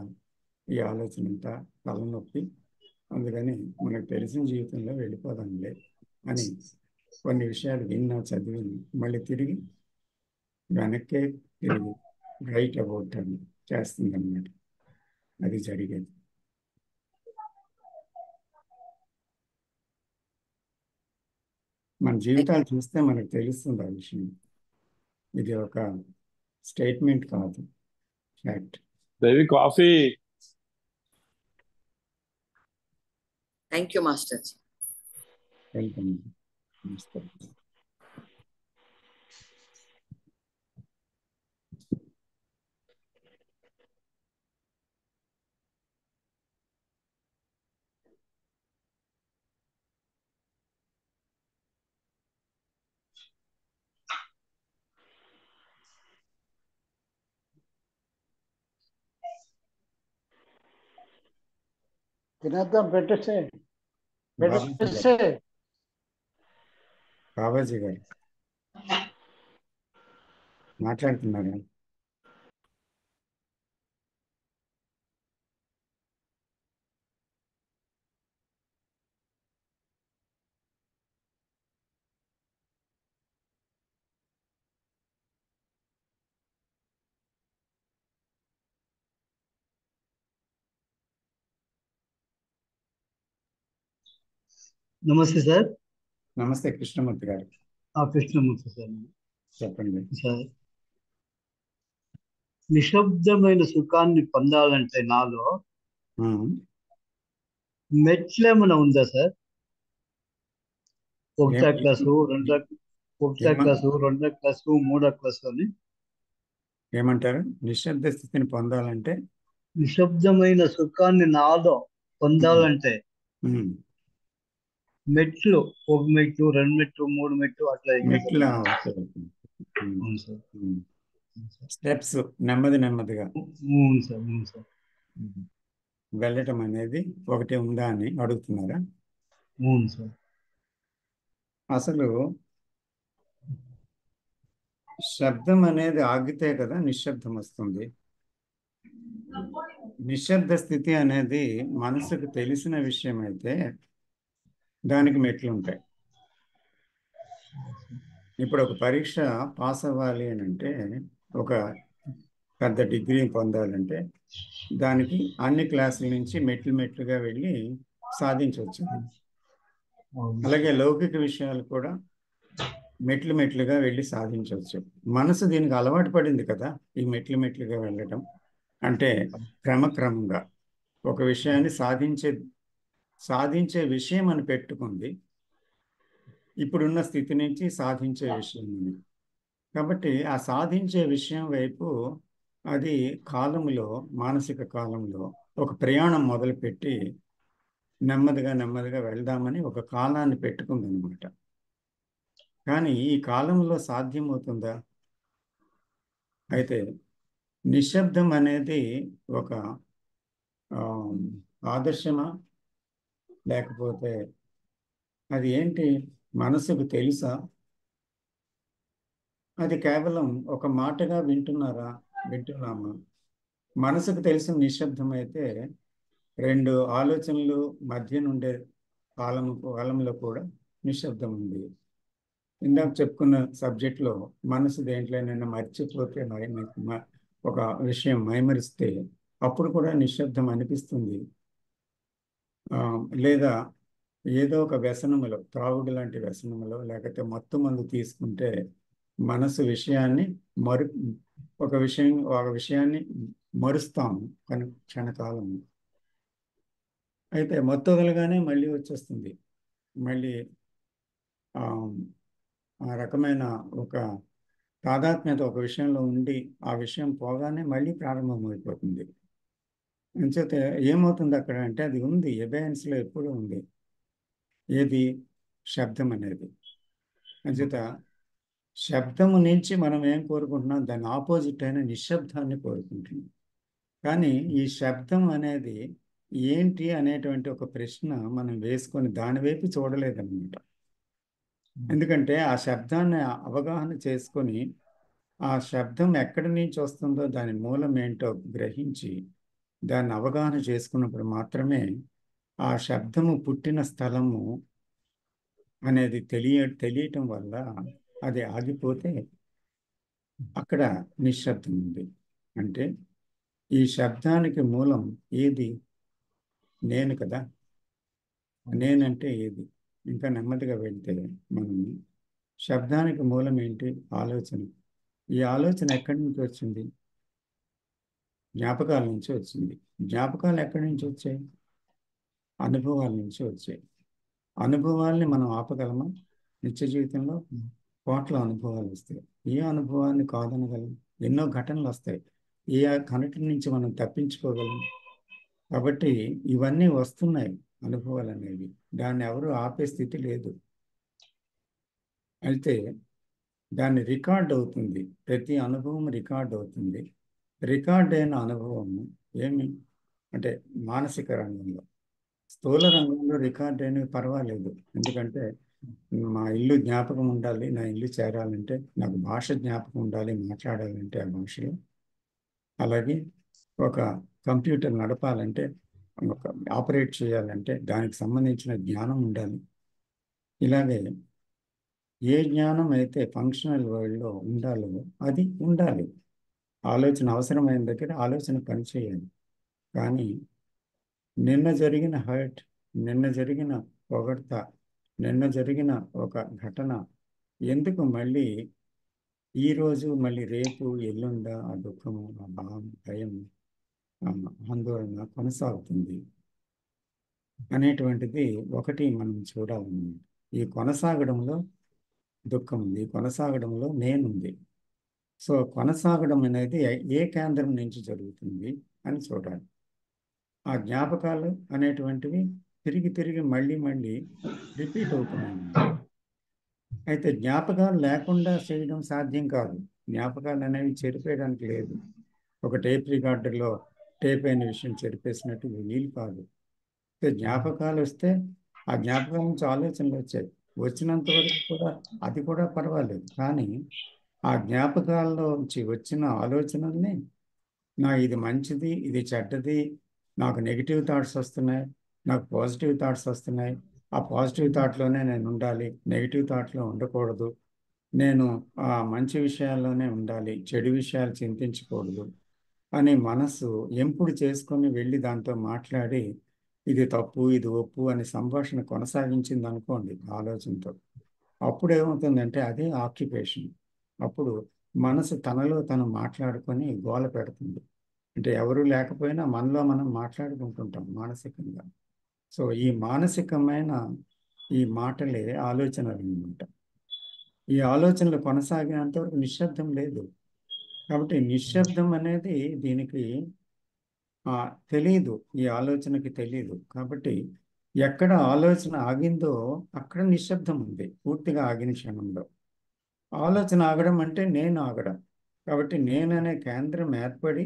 ఈ ఆలోచన అంతా తలనొప్పి, అందుకని మనకు తెలిసిన జీవితంలో వెళ్ళిపోదాంలే అని కొన్ని విషయాలు విన్నా, చదివి మళ్ళీ తిరిగి వెనక్కే తిరిగి రైట్ అబౌట్ అని చేస్తుంది అన్నమాట. అది జరిగేది. మన జీవితాలు చూస్తే మనకు తెలుస్తుంది ఆ విషయం. ఇది ఒక స్టేట్మెంట్ కాదు, fact. Devi coffee. Thank you master. Welcome. నమస్కారం. తినేద్దాం, పెట్టేసే బాబాజీ గారు మాట్లాడుతున్నారా? నమస్తే సార్. నమస్తే కృష్ణమూర్తి గారు. కృష్ణమూర్తి సార్. చెప్పండి సార్, నిశ్శబ్దమైన సుఖాన్ని పొందాలంటే నాలో మెట్లేమైనా ఉందా సార్? ఒకటో క్లాసు, ఒకటో క్లాసు, రెండో క్లాసు, మూడో క్లాసు అని. ఏమంటారు? నిశ్శబ్ద స్థితిని పొందాలంటే, నిశ్శబ్దమైన సుఖాన్ని నాలో పొందాలంటే మెట్లు, ఒక మెట్టు, రెండు మెట్లు, మూడు మెట్లు అట్లా మెట్ల స్టెప్స్ నెమ్మది నెమ్మదిగా వెళ్ళటం అనేది ఒకటి ఉందా అని అడుగుతున్నారా? అసలు శబ్దం అనేది ఆగితే కదా నిశ్శబ్దం వస్తుంది. నిశ్శబ్ద స్థితి అనేది మనసుకు తెలిసిన విషయం అయితే దానికి మెట్లు ఉంటాయి. ఇప్పుడు ఒక పరీక్ష పాస్ అవ్వాలి అని అంటే, ఒక పెద్ద డిగ్రీ పొందాలంటే దానికి అన్ని క్లాసుల నుంచి మెట్లు మెట్లుగా వెళ్ళి సాధించవచ్చు. అలాగే లౌకిక విషయాలు కూడా మెట్లు మెట్లుగా వెళ్ళి సాధించవచ్చు. మనసు దీనికి అలవాటు పడింది కదా, ఈ మెట్లు మెట్లుగా వెళ్ళడం. అంటే క్రమక్రమంగా ఒక విషయాన్ని సాధించే విషయం అని పెట్టుకుంది, ఇప్పుడున్న స్థితి నుంచి సాధించే విషయం అని. కాబట్టి ఆ సాధించే విషయం వైపు అది కాలంలో, మానసిక కాలంలో ఒక ప్రయాణం మొదలుపెట్టి నెమ్మదిగా నెమ్మదిగా వెళ్దామని ఒక కాలాన్ని పెట్టుకుందనమాట. కానీ ఈ కాలంలో సాధ్యమవుతుందా అయితే నిశ్శబ్దం అనేది ఒక ఆ, ఆదర్శమా, లేకపోతే అది ఏంటి, మనసుకు తెలుసా, అది కేవలం ఒక మాటగా వింటున్నామా? మనసుకు తెలిసిన నిశ్శబ్దం అయితే రెండు ఆలోచనలు మధ్య నుండే కాలంలో కూడా నిశ్శబ్దం ఉంది. ఇందాక చెప్పుకున్న సబ్జెక్ట్లో మనసు దేంట్లోనైనా మర్చిపోతే ఒక విషయం మైమరిస్తే అప్పుడు కూడా నిశ్శబ్దం అనిపిస్తుంది. లేదా ఏదో ఒక వ్యసనములో, త్రాగుడు లాంటి వ్యసనములో, లేకపోతే మత్తు మందు తీసుకుంటే మనసు విషయాన్ని ఒక విషయాన్ని మరుస్తాము కానీ క్షణకాలం. అయితే మత్తు వదలగానే మళ్ళీ వచ్చేస్తుంది. మళ్ళీ ఆ ఆ రకమైన ఒక తాదాత్మ్యత ఒక విషయంలో ఉండి ఆ విషయం పోగానే మళ్ళీ ప్రారంభమైపోతుంది. అంచేత ఏమవుతుంది అక్కడ అంటే అది ఉంది, ఎబియన్స్లో ఎప్పుడూ ఉంది. ఏది? శబ్దం అనేది. అంచేత శబ్దము నుంచి మనం ఏం కోరుకుంటున్నాం? దాని ఆపోజిట్ అయిన నిశ్శబ్దాన్ని కోరుకుంటున్నాం. కానీ ఈ శబ్దం అనేది ఏంటి అనేటువంటి ఒక ప్రశ్న మనం వేసుకొని దాని వైపు చూడలేదన్నమాట. ఎందుకంటే ఆ శబ్దాన్ని అవగాహన చేసుకొని ఆ శబ్దం ఎక్కడి నుంచి వస్తుందో దాని మూలం ఏంటో గ్రహించి దాన్ని అవగాహన చేసుకున్నప్పుడు మాత్రమే ఆ శబ్దము పుట్టిన స్థలము అనేది తెలియటం వల్ల అది ఆగిపోతే అక్కడ నిశ్శబ్దం ఉంది. అంటే ఈ శబ్దానికి మూలం ఏది? నేను కదా. నేనంటే ఏది? ఇంకా నెమ్మదిగా వెళ్తే మనం శబ్దానికి మూలం ఏంటి? ఆలోచన. ఈ ఆలోచన ఎక్కడి నుంచి వచ్చింది? జ్ఞాపకాల నుంచి వచ్చింది. జ్ఞాపకాలు ఎక్కడి నుంచి వచ్చాయి? అనుభవాల నుంచి వచ్చాయి. అనుభవాల్ని మనం ఆపగలమా? నిత్య జీవితంలో కోట్ల అనుభవాలు వస్తాయి. ఏ అనుభవాన్ని కాదనగలం? ఎన్నో ఘటనలు వస్తాయి. ఏ కనటి నుంచి మనం తప్పించుకోగలం? కాబట్టి ఇవన్నీ వస్తున్నాయి అనుభవాలు అనేవి. దాన్ని ఎవరు ఆపే స్థితి లేదు. అయితే దాన్ని రికార్డ్ అవుతుంది. ప్రతి అనుభవం రికార్డ్ అవుతుంది. రికార్డ్ అయిన అనుభవం ఏమి అంటే మానసిక రంగంలో, స్థూల రంగంలో రికార్డ్ అయినవి పర్వాలేదు. ఎందుకంటే మా ఇల్లు జ్ఞాపకం ఉండాలి, నా ఇల్లు చేరాలంటే నాకు భాష జ్ఞాపకం ఉండాలి, మాట్లాడాలంటే ఆ భాషలో. అలాగే ఒక కంప్యూటర్ నడపాలంటే, ఒక ఆపరేట్ చేయాలంటే దానికి సంబంధించిన జ్ఞానం ఉండాలి. ఇలాగే ఏ జ్ఞానం అయితే ఫంక్షనల్ వరల్డ్లో ఉండాలో అది ఉండాలి. ఆలోచన అవసరమైన దగ్గర ఆలోచన పనిచేయాలి. కానీ నిన్న జరిగిన హర్ట్, నిన్న జరిగిన పొగడ్త, నిన్న జరిగిన ఒక ఘటన ఎందుకు మళ్ళీ ఈరోజు, మళ్ళీ రేపు, ఎల్లుండా ఆ దుఃఖము, ఆ భావం, భయం, ఆందోళన కొనసాగుతుంది అనేటువంటిది ఒకటి మనం చూడాలన్నమాట. ఈ కొనసాగడంలో దుఃఖం ఉంది, కొనసాగడంలో నేనుంది. సో కొనసాగడం అనేది ఏ కేంద్రం నుంచి జరుగుతుంది అని చూడాలి. ఆ జ్ఞాపకాలు అనేటువంటివి తిరిగి తిరిగి మళ్ళీ రిపీట్ అవుతున్నాయి. అయితే జ్ఞాపకాలు లేకుండా చేయడం సాధ్యం కాదు. జ్ఞాపకాలు అనేవి చెరిపేయడానికి లేదు. ఒక టేప్ రికార్డర్లో టేప్ అయిన విషయం చెరిపేసినట్టు వీలు కాదు. జ్ఞాపకాలు వస్తే ఆ జ్ఞాపకాల నుంచి ఆలోచనలు వచ్చాయి. వచ్చినంత వరకు కూడా అది కూడా పర్వాలేదు. కానీ ఆ జ్ఞాపకాల్లో నుంచి వచ్చిన ఆలోచనల్ని ఇది మంచిది, ఇది చెడ్డది, నాకు నెగిటివ్ థాట్స్ వస్తున్నాయి, నాకు పాజిటివ్ థాట్స్ వస్తున్నాయి, ఆ పాజిటివ్ థాట్లోనే నేను ఉండాలి, నెగిటివ్ థాట్లో ఉండకూడదు, నేను ఆ మంచి విషయాల్లోనే ఉండాలి, చెడు విషయాలు చింతించకూడదు అని మనసు ఎంపుడు చేసుకొని వెళ్ళి దాంతో మాట్లాడి ఇది తప్పు, ఇది ఒప్పు అని సంభాషణ కొనసాగించింది అనుకోండి ఆలోచనతో. అప్పుడు ఏమవుతుందంటే అదే ఆక్యుపేషన్. అప్పుడు మనసు తనలో తను మాట్లాడుకొని గోల పెడుతుంది. అంటే ఎవరు లేకపోయినా మనలో మనం మాట్లాడుకుంటుంటాం మానసికంగా. సో ఈ మానసికమైన ఈ మాటలే ఆలోచనలు అన్నమాట. ఈ ఆలోచనలు కొనసాగినంత వరకు నిశ్శబ్దం లేదు. కాబట్టి నిశ్శబ్దం అనేది దీనికి తెలియదు, ఈ ఆలోచనకి తెలియదు. కాబట్టి ఎక్కడ ఆలోచన ఆగిందో అక్కడ నిశ్శబ్దం ఉంది. పూర్తిగా ఆగిన క్షణంలో ఆలోచన ఆగడం అంటే నేను ఆగడం. కాబట్టి నేననే కేంద్రం ఏర్పడి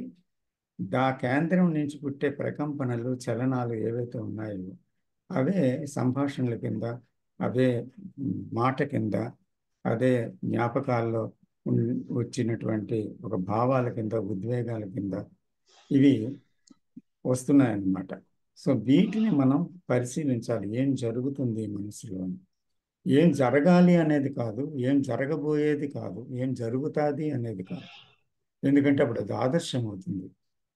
ఆ కేంద్రం నుంచి పుట్టే ప్రకంపనలు చలనాలు ఏవైతే ఉన్నాయో అవే సంభాషణల కింద, అవే మాట కింద, అదే జ్ఞాపకాల్లో వచ్చినటువంటి ఒక భావాల కింద, ఉద్వేగాల కింద ఇవి వస్తున్నాయన్నమాట. సో వీటిని మనం పరిశీలించాలి. ఏం జరుగుతుంది మనసులో అని. ఏం జరగాలి అనేది కాదు, ఏం జరగబోయేది కాదు, ఏం జరుగుతుంది అనేది కాదు. ఎందుకంటే అప్పుడు అది ఆదర్శం అవుతుంది.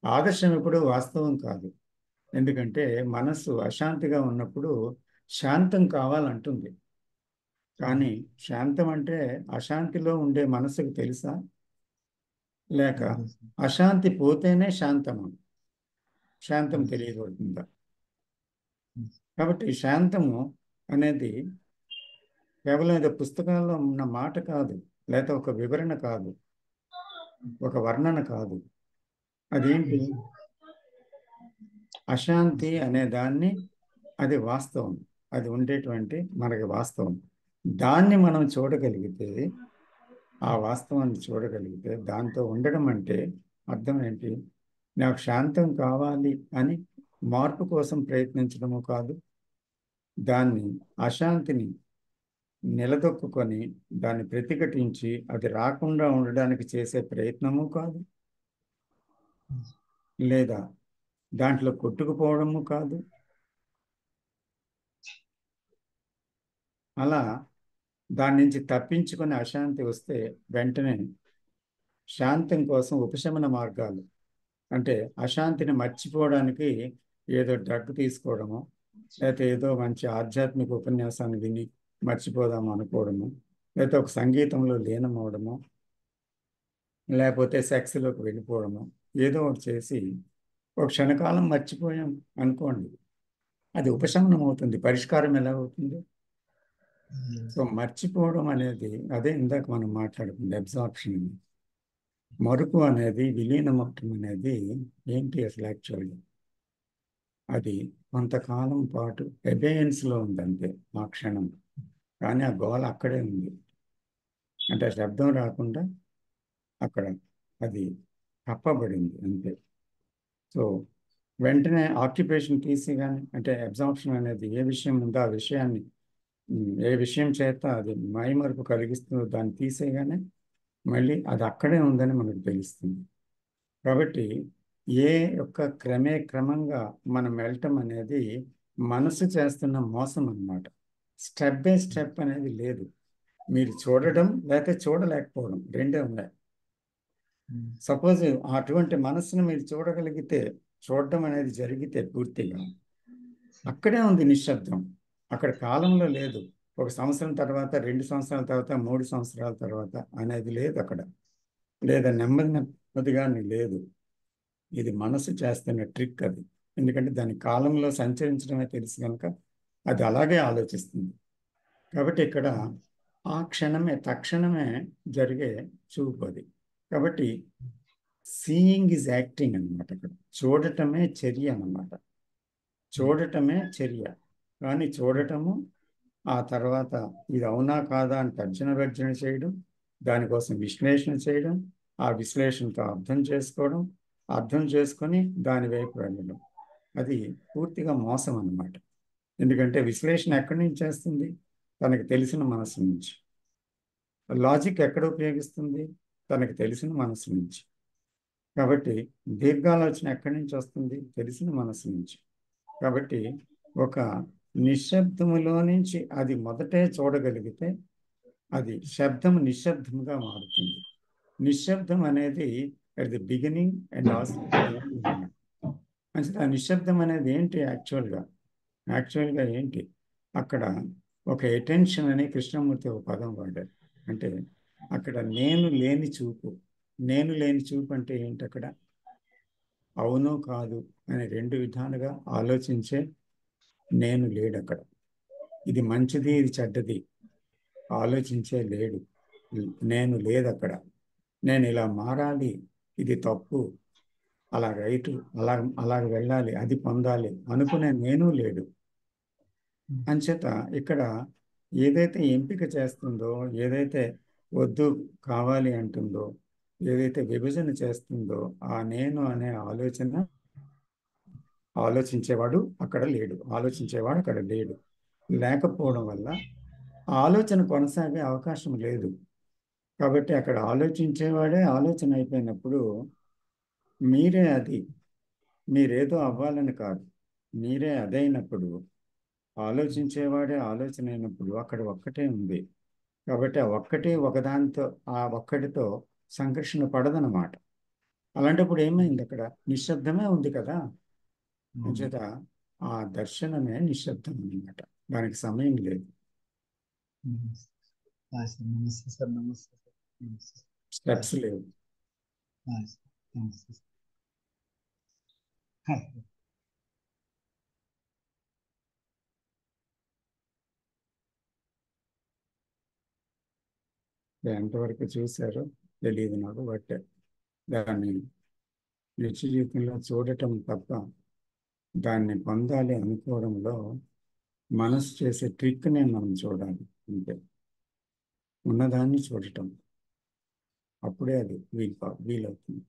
ఆదర్శం ఎప్పుడు వాస్తవం కాదు. ఎందుకంటే మనస్సు అశాంతిగా ఉన్నప్పుడు శాంతం కావాలంటుంది. కానీ శాంతం అంటే అశాంతిలో ఉండే మనసుకు తెలుసా? లేక అశాంతి పోతేనే శాంతము, శాంతం తెలియబడుతుందా? కాబట్టి శాంతము అనేది కేవలం ఏదో పుస్తకాల్లో ఉన్న మాట కాదు, లేదా ఒక వివరణ కాదు, ఒక వర్ణన కాదు. అదేంటి? అశాంతి అనే దాన్ని, అది వాస్తవం, అది ఉండేటువంటి మనకి వాస్తవం. దాన్ని మనం చూడగలిగితే, ఆ వాస్తవాన్ని చూడగలిగితే, దాంతో ఉండడం అంటే అర్థం ఏంటి? నాకు శాంతం కావాలి అని మార్పు కోసం ప్రయత్నించడము కాదు, దాన్ని అశాంతిని నిలదొక్కుని దాన్ని ప్రతిఘటించి అది రాకుండా ఉండడానికి చేసే ప్రయత్నము కాదు, లేదా దాంట్లో కొట్టుకుపోవడము కాదు. అలా దాని నుంచి తప్పించుకొని అశాంతి వస్తే వెంటనే శాంతం కోసం ఉపశమన మార్గాలు, అంటే అశాంతిని మర్చిపోవడానికి ఏదో డ్రగ్ తీసుకోవడము, లేకపోతే ఏదో మంచి ఆధ్యాత్మిక ఉపన్యాసాన్ని విని మర్చిపోదాము అనుకోవడము, లేకపోతే ఒక సంగీతంలో లీనమవడము, లేకపోతే సెక్స్లోకి వెళ్ళిపోవడము, ఏదో ఒకటి చేసి ఒక క్షణకాలం మర్చిపోయాం అనుకోండి, అది ఉపశమనం అవుతుంది. పరిష్కారం ఎలా అవుతుంది? సో మర్చిపోవడం అనేది అదే ఇందాక మనం మాట్లాడుకుంది అబ్జార్ప్షన్. మరుపు అనేది, విలీనమవటం అనేది ఏంటి అసలు? యాక్చువల్గా అది కొంతకాలం పాటు అబేయన్స్లో ఉందంతే ఆ క్షణం, కానీ ఆ గోల అక్కడే ఉంది. అంటే ఆ శబ్దం రాకుండా అక్కడ అది కప్పబడింది అంతే. సో వెంటనే ఆక్యుపేషన్ తీసి కానీ, అంటే అబ్జార్ప్షన్ అనేది ఏ విషయం ఉందో ఆ విషయాన్ని, ఏ విషయం చేత అది మైమరుపు కలిగిస్తుందో దాన్ని తీసేయగానే మళ్ళీ అది అక్కడే ఉందని మనకు తెలుస్తుంది. కాబట్టి ఏ యొక్క క్రమంగా మనం వెళ్ళటం అనేది మనసు చేస్తున్న మోసం అన్నమాట. స్టెప్ బై స్టెప్ అనేది లేదు. మీరు చూడడం లేకపోతే చూడలేకపోవడం రెండే ఉన్నాయి. సపోజ్ అటువంటి మనసును మీరు చూడగలిగితే, చూడడం అనేది జరిగితే పూర్తిగా అక్కడే ఉంది నిశ్శబ్దం. అక్కడ కాలంలో లేదు. ఒక సంవత్సరం తర్వాత, 2 సంవత్సరాల తర్వాత, 3 సంవత్సరాల తర్వాత అనేది లేదు అక్కడ, లేదా నెమ్మది నెమ్మదిగా లేదు. ఇది మనసు చేస్తున్న ట్రిక్ అది. ఎందుకంటే దాని కాలంలో సంచరించడమే తెలుసు కనుక అది అలాగే ఆలోచిస్తుంది. కాబట్టి ఇక్కడ ఆ క్షణమే, తక్షణమే జరిగే చూపు అది. కాబట్టి సీయింగ్ ఈజ్ యాక్టింగ్ అనమాట. అక్కడ చూడటమే చర్య అన్నమాట. చూడటమే చర్య. కానీ చూడటము, ఆ తర్వాత ఇది అవునా కాదా అని తర్జన భర్జన చేయడం, దానికోసం విశ్లేషణ చేయడం, ఆ విశ్లేషణతో అర్థం చేసుకోవడం, అర్థం చేసుకొని దాని వైపు వెళ్ళడం, అది పూర్తిగా మోసం అన్నమాట. ఎందుకంటే విశ్లేషణ ఎక్కడి నుంచి చేస్తుంది? తనకు తెలిసిన మనసు నుంచి. లాజిక్ ఎక్కడ ఉపయోగిస్తుంది? తనకు తెలిసిన మనసు నుంచి. కాబట్టి దీర్ఘాలోచన ఎక్కడి నుంచి వస్తుంది? తెలిసిన మనసు నుంచి. కాబట్టి ఒక నిశ్శబ్దములో నుంచి అది మొదటే చూడగలిగితే అది శబ్దం నిశ్శబ్దంగా మారుతుంది. నిశ్శబ్దం అనేది at the beginning and also అంటే ఆ నిశ్శబ్దం అనేది ఏంటి యాక్చువల్గా ఏంటి? అక్కడ ఒక అటెన్షన్ అని కృష్ణమూర్తి ఒక పదం వాడారు. అంటే అక్కడ నేను లేని చూపు. నేను లేని చూపు అంటే ఏంటి? అక్కడ అవును కాదు అని 2 విధాలుగా ఆలోచించే నేను లేడు అక్కడ. ఇది మంచిది, ఇది చెడ్డది ఆలోచించే లేడు. నేను లేదు అక్కడ. నేను ఇలా మారాలి, ఇది తప్పు, అలా రైటు, అలాగ వెళ్ళాలి, అది పొందాలి అనుకునే నేను లేడు. అంచేత ఇక్కడ ఏదైతే ఎంపిక చేస్తుందో, ఏదైతే వద్దు కావాలి అంటుందో, ఏదైతే విభజన చేస్తుందో ఆ నేను అనే ఆలోచించేవాడు అక్కడ లేడు, ఆలోచించేవాడు అక్కడ లేడు. లేకపోవడం వల్ల ఆ ఆలోచన కొనసాగే అవకాశం లేదు. కాబట్టి అక్కడ ఆలోచించేవాడే ఆలోచన అయిపోయినప్పుడు మీరే అది, మీరేదో అవ్వాలని కాదు, మీరే అదైనప్పుడు, ఆలోచించేవాడే ఆలోచన అయినప్పుడు అక్కడ ఒక్కటే ఉంది. కాబట్టి ఆ ఒక్కటే ఒకదానితో, ఆ ఒక్కటితో సంఘర్షణ పడదనమాట. అలాంటప్పుడు ఏమైంది? అక్కడ నిశ్శబ్దమే ఉంది కదా. అంచేత ఆ దర్శనమే నిశ్శబ్దం అన్నమాట. దానికి సమయం లేదు, నమస్తే సార్. నమస్తే సార్. నమస్తే స్టెప్స్ లేవు. సార్. నమస్తే సార్. ఎంతవరకు చూశారో తెలియదు నాకు. బట్ దాన్ని నిత్య జీవితంలో చూడటం తప్ప దాన్ని పొందాలి అనుకోవడంలో మనసు చేసే ట్రిక్నే మనం చూడాలి. అంతే, ఉన్నదాన్ని చూడటం, అప్పుడే అది వీలవుతుంది.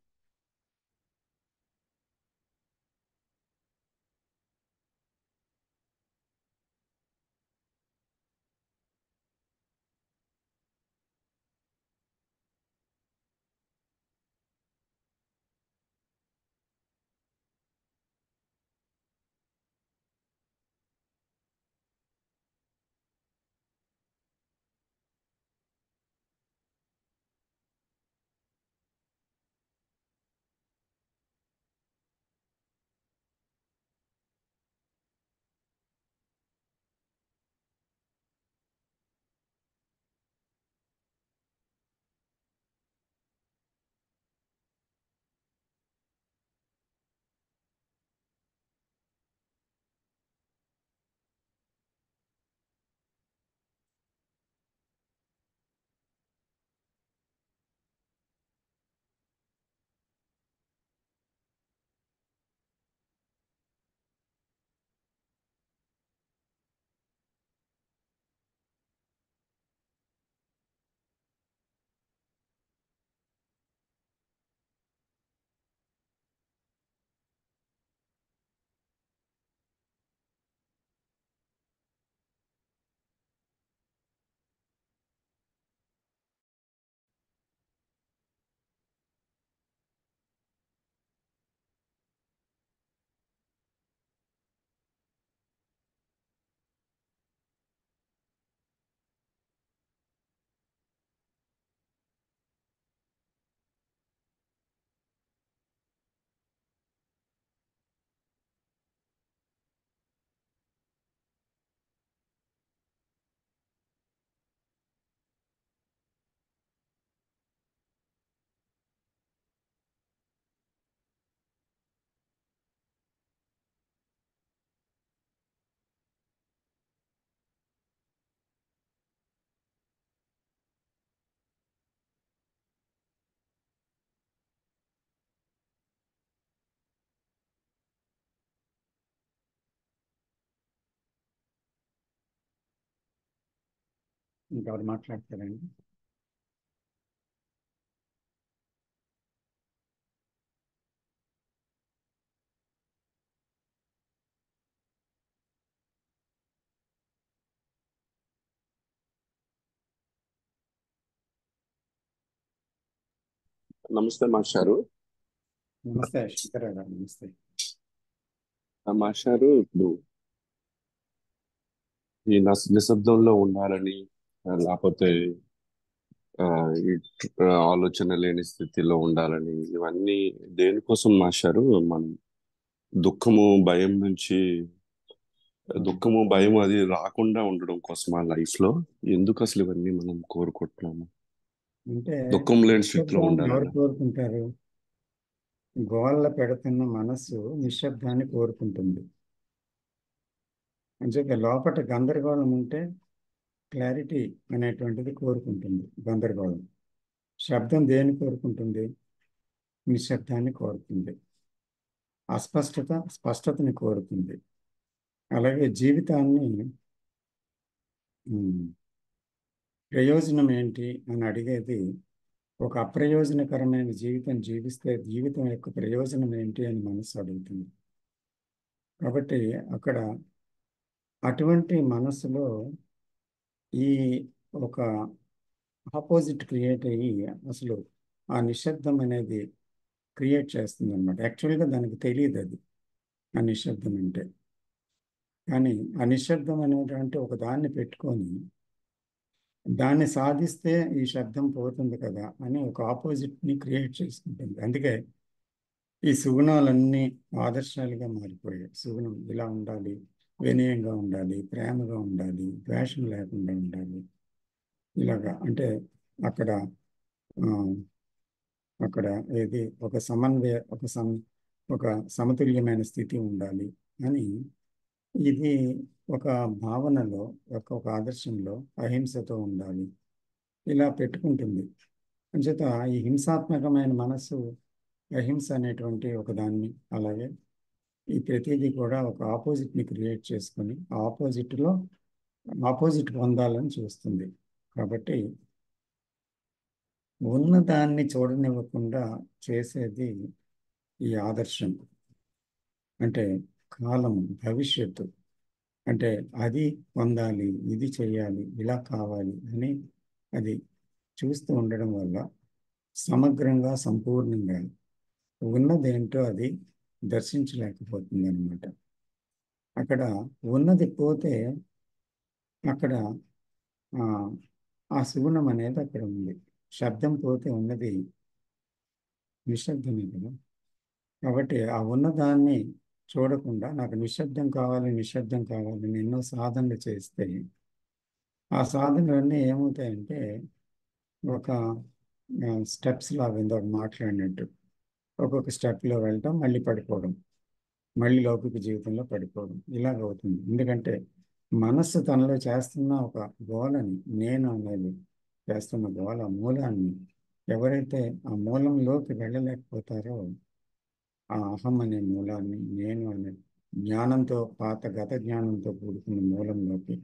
ఇంకెవరు మాట్లాడతారండి? నమస్తే మాస్టారు. నమస్తే శంకర్ గారు, నమస్తే. మాస్టారు, ఇప్పుడు ఈ నిశ్శబ్దంలో ఉండాలని, లేకపోతే ఆ, ఈ ఆలోచన లేని స్థితిలో ఉండాలని, ఇవన్నీ దేనికోసం మాస్టారు? మనం దుఃఖము భయం నుంచి, దుఃఖము భయం అది రాకుండా ఉండడం కోసం ఆ లైఫ్ లో ఎందుకు అసలు ఇవన్నీ మనం కోరుకుంటున్నాము? అంటే దుఃఖం లేని స్థితిలో నిశ్శబ్దాన్ని ఎవరు ఉండాలని. కోరుకుంటారు? గోళ్ళ పెడుతున్న మనసు నిశ్శబ్దాన్ని కోరుకుంటుంది. అంటే లోపల గందరగోళం ఉంటే క్లారిటీ అనేటువంటిది కోరుకుంటుంది. గందరగోళం, శబ్దం దేన్ని కోరుకుంటుంది? నిశ్శబ్దాన్ని కోరుతుంది. అస్పష్టత స్పష్టతని కోరుతుంది. అలాగే జీవితాన్ని ప్రయోజనం ఏంటి అని అడిగేది ఒక అప్రయోజనకరమైన జీవితం జీవిస్తే జీవితం యొక్క ప్రయోజనం ఏంటి అని మనసు అడుగుతుంది. కాబట్టి అక్కడ అటువంటి మనసులో ఈ ఒక ఆపోజిట్ క్రియేట్ అయ్యి అసలు ఆ నిశ్శబ్దం అనేది క్రియేట్ చేస్తుంది అనమాట. యాక్చువల్గా దానికి తెలియదు అది ఆ నిశ్శబ్దం అంటే. కానీ ఆ నిశ్శబ్దం అనేటువంటి ఒక దాన్ని పెట్టుకొని దాన్ని సాధిస్తే ఈ శబ్దం పోతుంది కదా అని ఒక ఆపోజిట్ని క్రియేట్ చేసుకుంటుంది. అందుకే ఈ సుగుణాలన్నీ ఆదర్శాలుగా మారిపోయాయి. సుగుణం ఇలా ఉండాలి, వినయంగా ఉండాలి, ప్రేమగా ఉండాలి, ద్వేషం లేకుండా ఉండాలి. ఇలాగా అంటే అక్కడ ఆ, అక్కడ ఏది ఒక సమన్వయ ఒక సమతుల్యమైన స్థితి ఉండాలి అని ఇది ఒక భావనలో ఒక ఆదర్శంలో అహింసతో ఉండాలి ఇలా పెట్టుకుంటుంది. అంచేత ఈ హింసాత్మకమైన మనస్సు అహింస అనేటువంటి ఒక దాన్ని, అలాగే ఈ ప్రతిదీ కూడా ఒక ఆపోజిట్ని క్రియేట్ చేసుకొని ఆపోజిట్లో ఆపోజిట్ పొందాలని చూస్తుంది. కాబట్టి ఉన్నదాన్ని చూడనివ్వకుండా చేసేది ఈ ఆదర్శం. అంటే కాలం, భవిష్యత్తు, అంటే అది పొందాలి, ఇది చేయాలి, ఇలా కావాలి అని అది చూస్తూ ఉండడం వల్ల సమగ్రంగా సంపూర్ణంగా ఉన్నదేంటో అది దర్శించలేకపోతుంది అనమాట. అక్కడ ఉన్నది పోతే అక్కడ ఆ ఆ సుగుణం అనేది అక్కడ ఉంది. శబ్దం పోతే ఉన్నది నిశ్శబ్దమే కదా. కాబట్టి ఆ ఉన్నదాన్ని చూడకుండా నాకు నిశ్శబ్దం కావాలి, నిశ్శబ్దం కావాలని ఎన్నో సాధనలు చేస్తే ఆ సాధనలన్నీ ఏమవుతాయంటే ఒక స్టెప్స్ లాగా ఇందాక మాట్లాడినట్టు ఒక్కొక్క స్టెప్లో వెళ్ళటం, మళ్ళీ పడిపోవడం, మళ్ళీ లౌకిక జీవితంలో పడిపోవడం ఇలాగ అవుతుంది. ఎందుకంటే మనస్సు తనలో చేస్తున్న ఒక గోలని, నేను అనేది చేస్తున్న గోల మూలాన్ని ఎవరైతే ఆ మూలంలోకి వెళ్ళలేకపోతారో ఆ అహం అనే మూలాన్ని, నేను అనే జ్ఞానంతో గత జ్ఞానంతో కూడుకున్న మూలంలోకి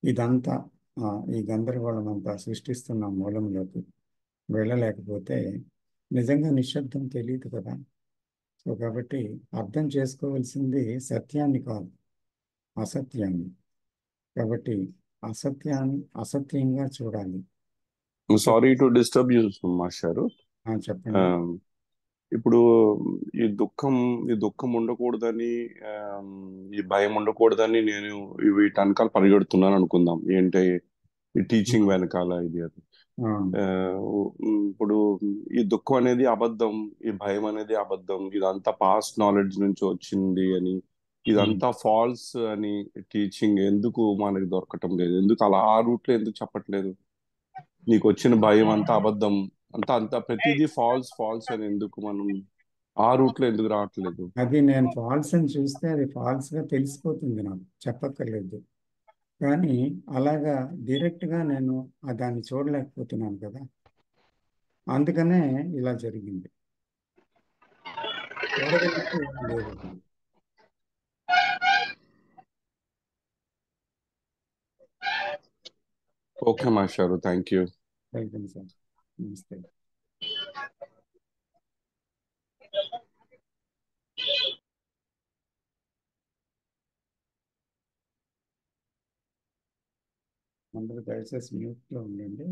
ఇదంతా ఈ గందరగోళం అంతా సృష్టిస్తున్న మూలంలోకి వెళ్ళలేకపోతే నిజంగా నిశ్శబ్దం తెలియదు కదా. సో కాబట్టి అర్థం చేసుకోవాల్సింది సత్యాన్ని కాదు, అసత్యాన్ని. కాబట్టి అసత్యంగా చూడాలి. సారీ టు డిస్టర్బ్ యూ మాస్టారు. చెప్పండి. ఇప్పుడు ఈ దుఃఖం ఉండకూడదని, ఆ, ఈ భయం ఉండకూడదని నేను వీటి వెనకాల పరిగెడుతున్నాను అనుకుందాం. ఏంటి ఈ టీచింగ్ వెనకాల ఇది అది. ఆ, ఇప్పుడు ఈ దుఃఖం అనేది అబద్ధం, ఈ భయం అనేది అబద్ధం, ఇదంతా పాస్ట్ నాలెడ్జ్ నుంచి వచ్చింది అని, ఇదంతా ఫాల్స్ అని టీచింగ్ ఎందుకు మనకి దొరకటం లేదు? ఎందుకు అలా ఆ రూట్లో ఎందుకు చెప్పట్లేదు? నీకు వచ్చిన భయం అంతా అబద్ధం, అంతా ప్రతిదీ ఫాల్స్ అని ఎందుకు మనం ఆ రూట్ లో ఎందుకు రావట్లేదు? అది నేను ఫాల్స్ అని చూస్తే అది ఫాల్స్గా తెలిసిపోతుంది, నాకు చెప్పక్కర్లేదు. కానీ అలాగా డైరెక్ట్గా నేను దాన్ని చూడలేకపోతున్నాను కదా, అందుకనే ఇలా జరిగింది. చూడగలిగితే ఏం లేదు అప్పుడు. ఓకే మాస్టారు, థ్యాంక్ యూ. వెల్కమ్ సార్, నమస్తే. అందరూ దయచేసి మ్యూట్లో ఉండండి.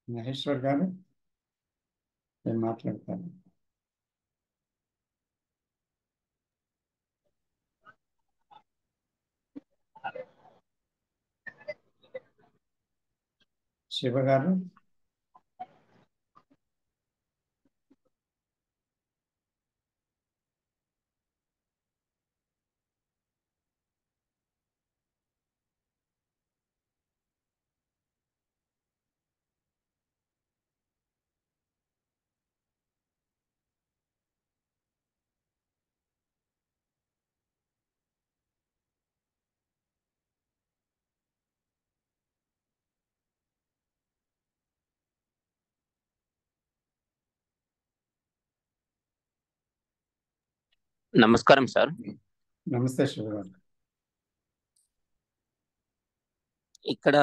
మహేశ్వర్ గారు నేను మాట్లాడతాను. శివ గారు నమస్కారం సార్. నమస్తే శివ గారు. ఇక్కడ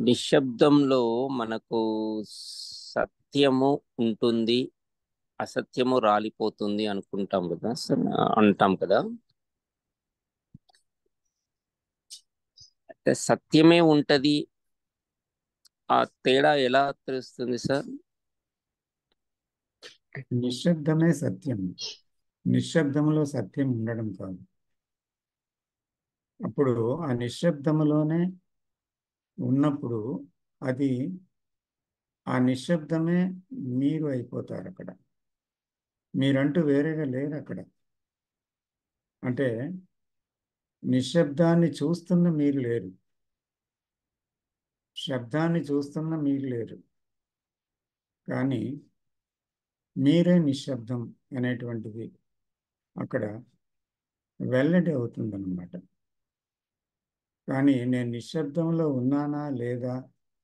నిశ్శబ్దంలో మనకు సత్యము ఉంటుంది, అసత్యము రాలిపోతుంది అనుకుంటాం కదా సార్, అంటాం కదా. అంటే సత్యమే ఉంటది, ఆ తేడా ఎలా తెలుస్తుంది సార్? నిశ్శబ్దమే సత్యం, నిశ్శబ్దంలో సత్యం ఉండడం కాదు. అప్పుడు ఆ నిశ్శబ్దములోనే ఉన్నప్పుడు అది ఆ నిశ్శబ్దమే మీరు అయిపోతారు. అక్కడ మీరంటూ వేరేగా లేరు. అక్కడ అంటే నిశ్శబ్దాన్ని చూస్తున్న మీరు లేరు, శబ్దాన్ని చూస్తున్న మీరు లేరు, కానీ మీరే నిశ్శబ్దం అనేటువంటిది అక్కడ వెల్లడి అవుతుందన్నమాట. కానీ నేను నిశ్శబ్దంలో ఉన్నానా లేదా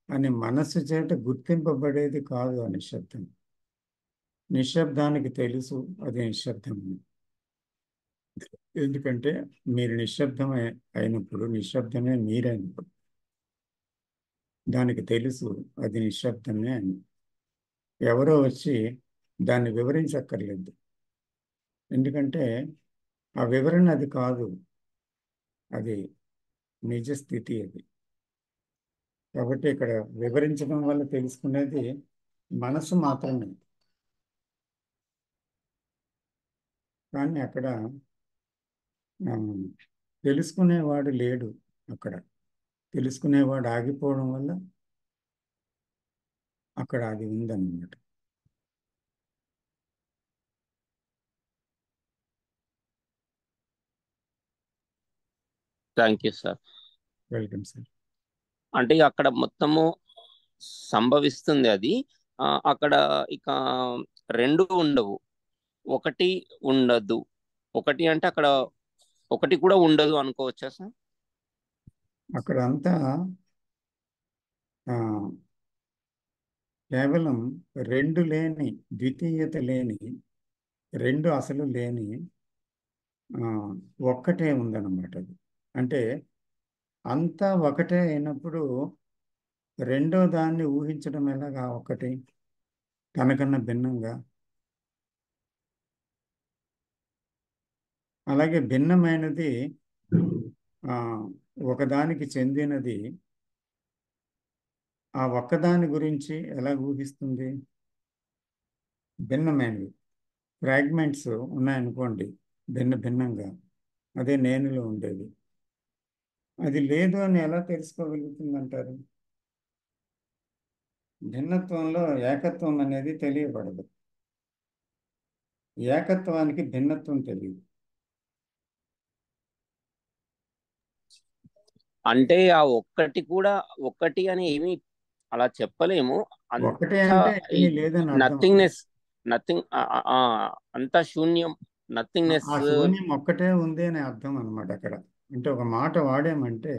అని మనస్సు చేత గుర్తింపబడేది కాదు ఆ నిశ్శబ్దం. నిశ్శబ్దానికి తెలుసు అది నిశ్శబ్దం అని. ఎందుకంటే మీరు నిశ్శబ్దమే అయినప్పుడు, నిశ్శబ్దమే మీరైనప్పుడు దానికి తెలుసు అది నిశ్శబ్దమే అని. ఎవరో వచ్చి దాన్ని వివరించక్కర్లేదు, ఎందుకంటే ఆ వివరణ అది కాదు, అది నిజ స్థితి అది. కాబట్టి ఇక్కడ వివరించడం వల్ల తెలుసుకునేది మనసు మాత్రమే. కానీ అక్కడ తెలుసుకునేవాడు లేడు. అక్కడ తెలుసుకునేవాడు ఆగిపోవడం వల్ల అక్కడ అది ఉందన్నమాట. Thank you sir. Welcome sir. అంటే అక్కడ మొత్తము సంభవిస్తుంది అది. అక్కడ ఇక రెండు ఉండవు, ఒకటి ఉండదు. ఒకటి అంటే అక్కడ ఒకటి కూడా ఉండదు అనుకోవచ్చా సార్? అక్కడ అంతా కేవలం రెండు లేని, ద్వితీయత లేని, రెండు అసలు లేని ఒక్కటే ఉందన్నమాట. అది అంటే అంతా ఒకటే అయినప్పుడు రెండో దాన్ని ఊహించడం ఎలాగా? ఒకటి తనకన్నా భిన్నంగా. అలాగే భిన్నమైనది ఒకదానికి చెందినది ఆ ఒక్కదాని గురించి ఎలా ఊహిస్తుంది? భిన్నమైనవి ఫ్రాగ్మెంట్స్ ఉన్నాయనుకోండి, భిన్నంగా, అదే నేనులో ఉండేది. అది లేదు అని ఎలా తెలుసుకోగలుగుతుందంటారు? భిన్నత్వంలో ఏకత్వం అనేది తెలియబడదు, ఏకత్వానికి భిన్నత్వం తెలియదు. అంటే ఆ ఒక్కటి కూడా ఒక్కటి అని ఏమి అలా చెప్పలేము. ఒకటే అంటే ఏమీ లేదని అర్థం. నథింగ్నెస్, నథింగ్, అంతా శూన్యం, నథింగ్నెస్. ఆ శూన్యం ఒక్కటే ఉంది అని అర్థం అన్నమాట. అక్కడ అంటే ఒక మాట వాడామంటే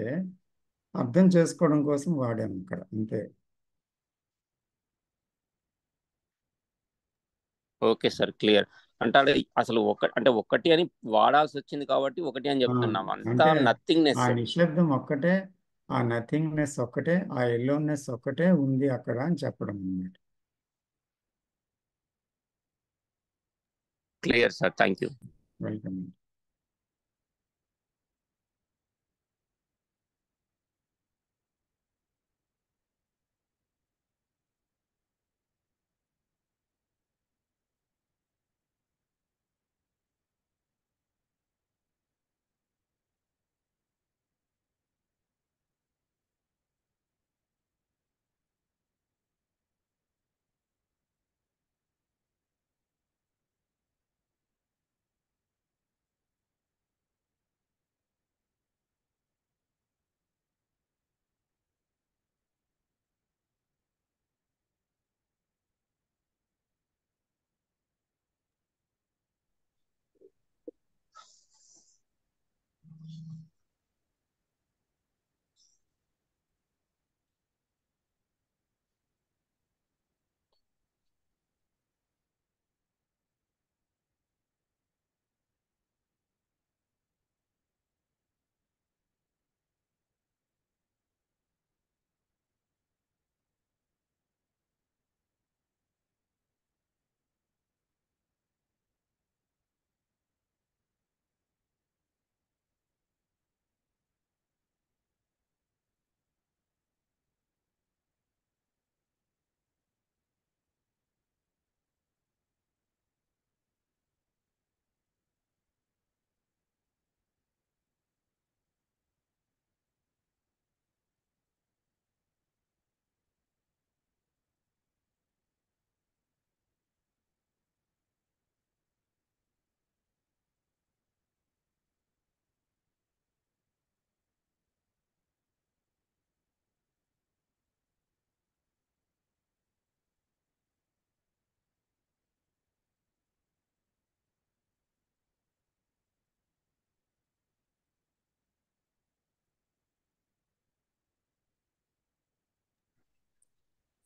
అర్థం చేసుకోవడం కోసం వాడాము అక్కడ, అంతే. Okay sir, clear. అంటే అసలు అంటే ఒకటి అని వాడాల్సి వచ్చింది కాబట్టి ఒకటి అని చెప్తున్నాం. అంతా అంటే నథింగ్నెస్. ఆ నిశ్శబ్దం ఒక్కటే, ఆ నథింగ్నెస్ ఒక్కటే, ఆ ఎల్లోనెస్ ఒక్కటే ఉంది అక్కడ అని చెప్పడం అన్నమాట. Clear sir, thank you. Welcome.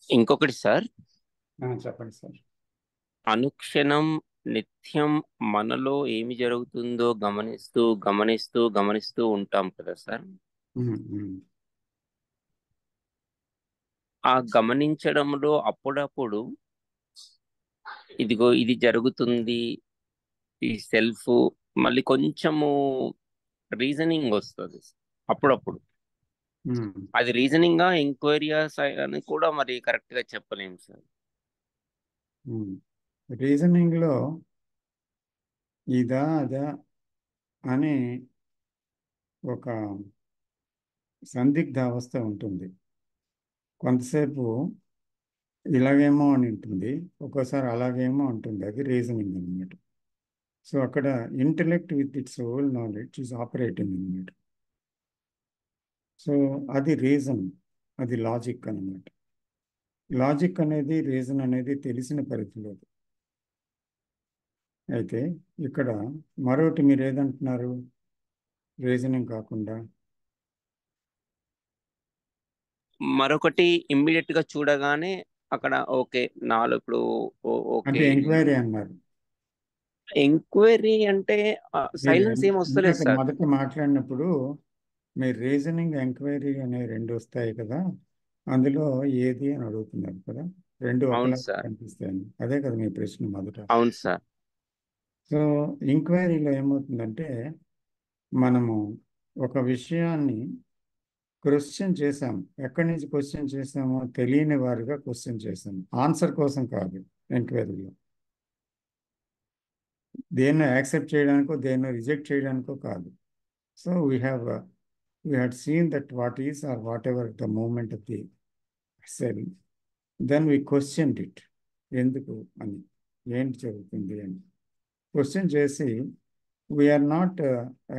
ఇంకొకటి సార్, చెప్పండి సార్. అనుక్షణం నిత్యం మనలో ఏమి జరుగుతుందో గమనిస్తూ గమనిస్తూ గమనిస్తూ ఉంటాం కదా సార్. ఆ గమనించడంలో అప్పుడప్పుడు ఇదిగో ఇది జరుగుతుంది, ఈ సెల్ఫ్ మళ్ళీ కొంచెము రీజనింగ్ వస్తుంది అప్పుడప్పుడు. అది రీజనింగ్ గా ఎంక్వైరీస్ అని కూడా మరి కరెక్ట్ గా చెప్పలేము సార్. రీజనింగ్ లో ఇదా అదా అని ఒక సందిగ్ధ అవస్థ ఉంటుంది. కొంతసేపు ఇలాగేమో అని ఉంటుంది, ఒక్కోసారి అలాగేమో ఉంటుంది. అది రీజనింగ్ అన్నమాట. సో అక్కడ intellect with its whole knowledge is operating అన్నమాట. సో అది రీజన్, అది లాజిక్ అన్నమాట. లాజిక్ అనేది రీజన్ అనేది తెలిసిన పరిధిలో. అయితే ఇక్కడ మరొకటి మీరు ఏదంటున్నారు, రీజనింగ్ కాకుండా మరొకటి ఇమ్మీడియట్ గా చూడగానే అక్కడ ఓకే నాలో ఇప్పుడు ఓకే అంటే ఎంక్వైరీ అన్నారు. ఎంక్వైరీ అంటే సైలెన్స్ ఏం వస్తలేదు సార్. మొదట మాట్లాడినప్పుడు మీరు రీజనింగ్, ఎంక్వైరీ అనే రెండు వస్తాయి కదా, అందులో ఏది అని అడుగుతున్నారు కదా. రెండు అవును ఒకలా సార్. కనిపిస్తాయని, అదే కదా మీ ప్రశ్న మొదట. అవును సార్. సో ఎంక్వైరీలో ఏమవుతుందంటే, మనము ఒక విషయాన్ని క్వశ్చన్ చేసాం. ఎక్కడి నుంచి క్వశ్చన్ చేసామో తెలియని వారిగా క్వశ్చన్ చేసాం, ఆన్సర్ కోసం కాదు. ఎంక్వైరీలో దేన్ని యాక్సెప్ట్ చేయడానికో దేన్ని రిజెక్ట్ చేయడానికో కాదు. So we had seen that what is or whatever the movement of the cell, then we questioned it. ఎందుకు అని, ఏంటి జరుగుతుంది అని క్వశ్చన్ చేసి we are not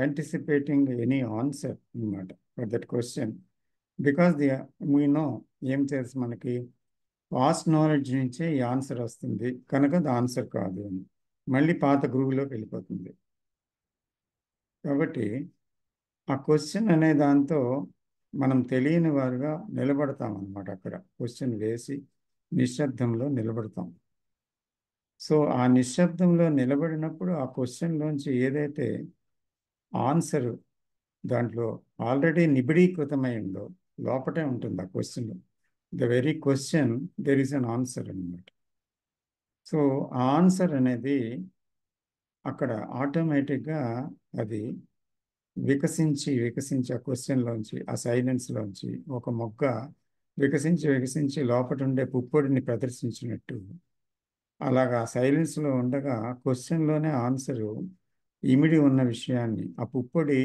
anticipating any answer అన్నమాట for that question. Because we know ఏం తెలుసు మనకి, పాస్ట్ నాలెడ్జ్ నుంచే ఈ ఆన్సర్ వస్తుంది కనుక అది ఆన్సర్ కాదు అని మళ్ళీ పాత గ్రూవ్లోకి వెళ్ళిపోతుంది. కాబట్టి ఆ క్వశ్చన్ అనే దాంతో మనం తెలియని వారుగా నిలబడతాం అన్నమాట. అక్కడ క్వశ్చన్ వేసి నిశ్శబ్దంలో నిలబడతాం. సో ఆ నిశ్శబ్దంలో నిలబడినప్పుడు ఆ క్వశ్చన్లోంచి ఏదైతే ఆన్సర్ దాంట్లో ఆల్రెడీ నిబిడీకృతమై ఉందో, లోపటే ఉంటుంది ఆ క్వశ్చన్లో. The very question there is an answer అన్నమాట. సో ఆ ఆన్సర్ అనేది అక్కడ ఆటోమేటిక్గా అది వికసించి ఆ క్వశ్చన్లోంచి, ఆ సైలెన్స్లోంచి ఒక మొగ్గ వికసించి లోపట ఉండే పుప్పొడిని ప్రదర్శించినట్టు, అలాగా సైలెన్స్లో ఉండగా క్వశ్చన్లోనే ఆన్సరు ఇమిడి ఉన్న విషయాన్ని ఆ పుప్పొడి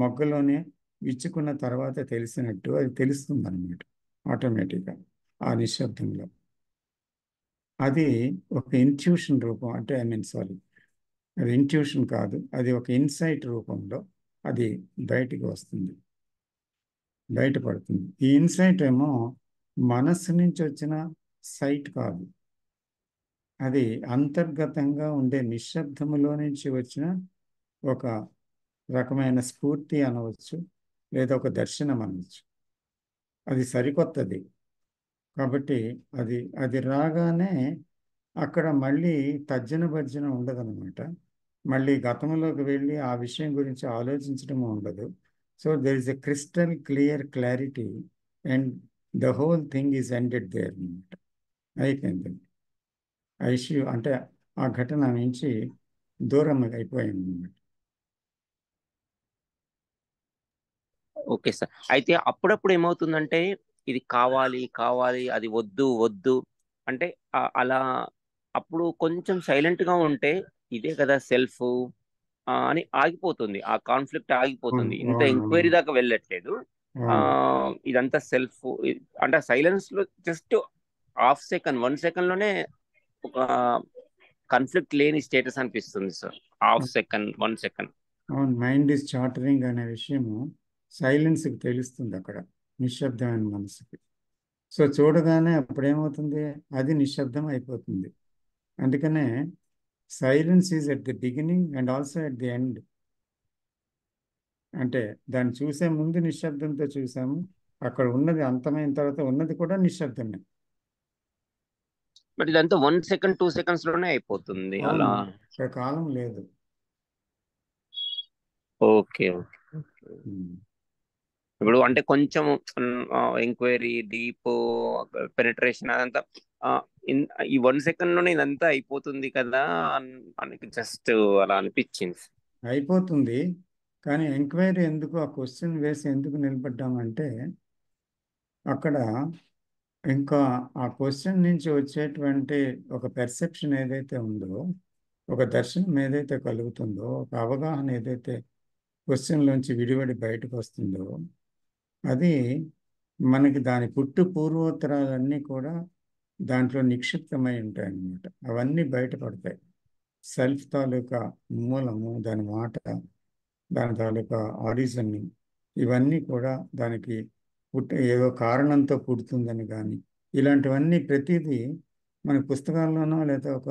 మొగ్గలోనే విచ్చుకున్న తర్వాత తెలిసినట్టు అది తెలుస్తుంది అన్నమాట ఆటోమేటిక్గా ఆ నిశ్శబ్దంలో. అది ఒక ఇంట్యూషన్ రూపం, అంటే అది ఇంట్యూషన్ కాదు, అది ఒక ఇన్సైట్ రూపంలో అది బయటికి వస్తుంది, బయటపడుతుంది. ఈ ఇన్సైట్ ఏమో మనస్సు నుంచి వచ్చిన సైట్ కాదు, అది అంతర్గతంగా ఉండే నిశ్శబ్దములో నుంచి వచ్చిన ఒక రకమైన స్ఫూర్తి అనవచ్చు, లేదా ఒక దర్శనం అనవచ్చు. అది సరికొత్తది. కాబట్టి అది అది రాగానే అక్కడ మళ్ళీ తర్జన భర్జన ఉండదన్నమాట. మళ్ళీ గతంలోకి వెళ్ళి ఆ విషయం గురించి ఆలోచించడం ఉండదు. So there is a crystal clear clarity and the whole thing is ended there అనమాట. అయిపోయిందండి. ఆ ఇష్యూ అంటే ఆ ఘటన నుంచి దూరం అయిపోయింది అనమాట. Okay sir. అయితే అప్పుడప్పుడు ఏమవుతుందంటే ఇది కావాలి కావాలి, అది వద్దు వద్దు అంటే అలా అప్పుడు కొంచెం సైలెంట్ గా ఉంటే ఇదే కదా సెల్ఫ్ అని ఆగిపోతుంది. ఆ కాన్ఫ్లిక్ట్ ఆగిపోతుంది. ఇంత అవును, ఎంక్వైరీ దాకా వెళ్ళట్లేదు. ఆ అవును. ఇదంతా సెల్ఫ్ అంటే సైలెన్స్ లో జస్ట్ హాఫ్ సెకండ్ 1 సెకండ్ లోనే ఒక కాన్ఫ్లిక్ట్ లేని స్టేటస్ అనిపిస్తుంది సార్. Half second 1 second. అవును, మైండ్ ఈజ్ చార్టరింగ్ అనే విషయము సైలెన్స్కి తెలుస్తుంది అక్కడ, నిశ్శబ్దమైన మనసుకి. సో చూడగానే అప్పుడు ఏమవుతుంది, అది నిశ్శబ్దం అయిపోతుంది. అందుకనే silence is at the beginning and also at the end. అంటే దాన్ని చూసే ముందు నిశ్శబ్దంతో చూసాము, అక్కడ ఉన్నది అంతమైన తర్వాత ఉన్నది కూడా నిశ్శబ్దమే. బట్ ఇదంతా 1 సెకండ్ 2 సెకండ్స్ లోనే అయిపోతుంది అలా. అవును, ఇక్కడ కాలం లేదు. Okay okay. ఇప్పుడు అంటే కొంచెం ఎంక్వైరీ డీప్ పెనిట్రేషన్ అదంతా ఆ, ఈ 1 సెకండ్ లోనే ఇదంతా అయిపోతుంది కదా అని జస్ట్ అలా అనిపించింది. అయిపోతుంది, కానీ ఎంక్వైరీ ఎందుకు, ఆ క్వశ్చన్ వేసి ఎందుకు నిలబడ్డామంటే అక్కడ ఇంకా ఆ క్వశ్చన్ నుంచి వచ్చేటువంటి ఒక పెర్సెప్షన్ ఏదైతే ఉందో, ఒక దర్శనం ఏదైతే కలుగుతుందో, ఒక అవగాహన ఏదైతే క్వశ్చన్లోంచి విడివడి బయటకు వస్తుందో, అది మనకి దాని పుట్టు పూర్వోత్తరాలన్నీ కూడా దాంట్లో నిక్షిప్తమై ఉంటాయి అన్నమాట. అవన్నీ బయటపడతాయి. సెల్ఫ్ తాలూకా మూలము, దాని మాట, దాని తాలూకా ఆరిజిన్, ఇవన్నీ కూడా దానికి ఏదో కారణంతో పుడుతుందని కానీ, ఇలాంటివన్నీ ప్రతిదీ మన పుస్తకాల్లోనో లేదా ఒక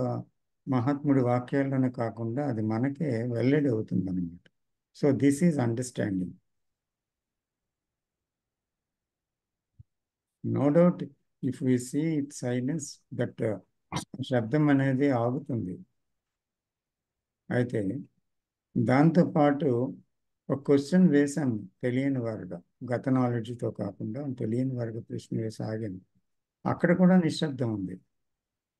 మహాత్ముడి వాక్యాల్లోనే కాకుండా అది మనకే వెల్లడి అవుతుంది అనమాట. So this is understanding. No doubt if we see it silence, that శబ్దం అనేది ఆగుతుంది. అయితే దాంతోపాటు ఒక క్వశ్చన్ వేశాను తెలియని వారుగా, గత నాలెడ్జ్తో కాకుండా తెలియని వారుగా ప్రశ్న వేసి ఆగాను. అక్కడ కూడా నిశ్శబ్దం ఉంది.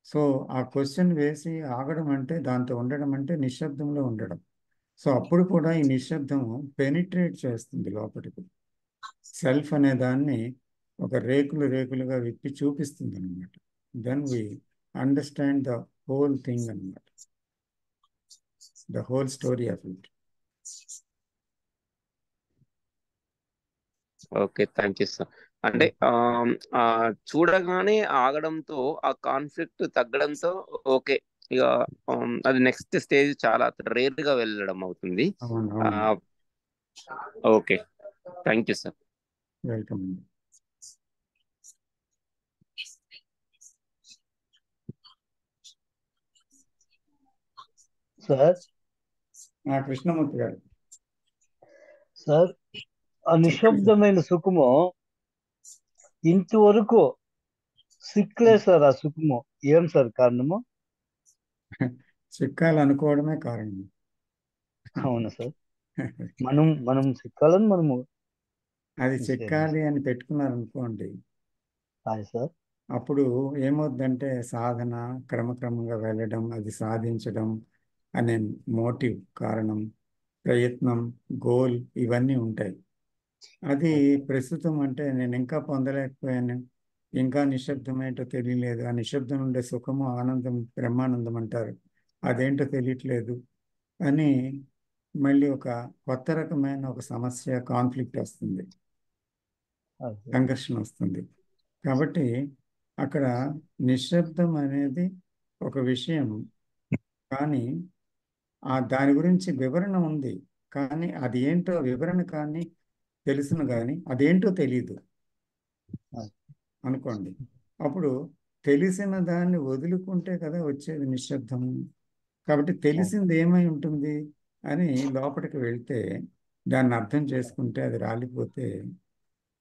సో ఆ క్వశ్చన్ వేసి ఆగడం అంటే, దాంతో ఉండడం అంటే నిశ్శబ్దంలో ఉండడం. సో అప్పుడు కూడా ఈ నిశ్శబ్దం పెనిట్రేట్ చేస్తుంది లోపలికి. సెల్ఫ్ అనే దాన్ని ఒక రేకులు రేకులుగా విప్పి చూపిస్తుంది అనమాట. Then we understand the whole thing అనమాట, the whole story of it. Okay, thank you sir. అంటే చూడగానే ఆగడంతో ఆ కాన్ఫ్లిక్ట్ తగ్గడంతో ఓకే, ఇక అది నెక్స్ట్ స్టేజ్ చాలా రేర్ గా వెళ్ళడం అవుతుంది. అవును, అవును. Okay, thank you sir. Welcome. Sir Krishnamurthy గారు. సార్ ఆ నిశ్శబ్దమైన సుఖము ఇంతవరకు సిక్కలే సార్. ఆ సుఖము ఏం సార్ కారణము? చిక్కాలనుకోవడమే కారణం. అవునా సార్? మనం సిక్కాలని మనము అది చిక్కాలి అని పెట్టుకున్నారనుకోండి, హాయ్ సార్. అప్పుడు ఏమవుతుందంటే సాధన క్రమక్రమంగా వెళ్ళడం, అది సాధించడం అనే మోటివ్, కారణం, ప్రయత్నం, గోల్, ఇవన్నీ ఉంటాయి. అది ప్రస్తుతం అంటే నేను ఇంకా పొందలేకపోయాను, ఇంకా నిశ్శబ్దం ఏంటో తెలియలేదు, ఆ నిశ్శబ్దం ఉండే సుఖము, ఆనందం, బ్రహ్మానందం అంటారు, అదేంటో తెలియట్లేదు అని మళ్ళీ ఒక కొత్త రకమైన ఒక సమస్య, కాన్ఫ్లిక్ట్ వస్తుంది, సంఘర్షణ వస్తుంది. కాబట్టి అక్కడ నిశ్శబ్దం అనేది ఒక విషయం, కానీ దాని గురించి వివరణ ఉంది, కానీ అది ఏంటో వివరణ కానీ తెలుసును, కానీ అదేంటో తెలియదు అనుకోండి. అప్పుడు తెలిసిన దాన్ని వదులుకుంటే కదా వచ్చేది నిశ్శబ్దము. కాబట్టి తెలిసింది ఏమై ఉంటుంది, అని లోపలికి వెళ్తే దాన్ని అర్థం చేసుకుంటే అది రాలిపోతే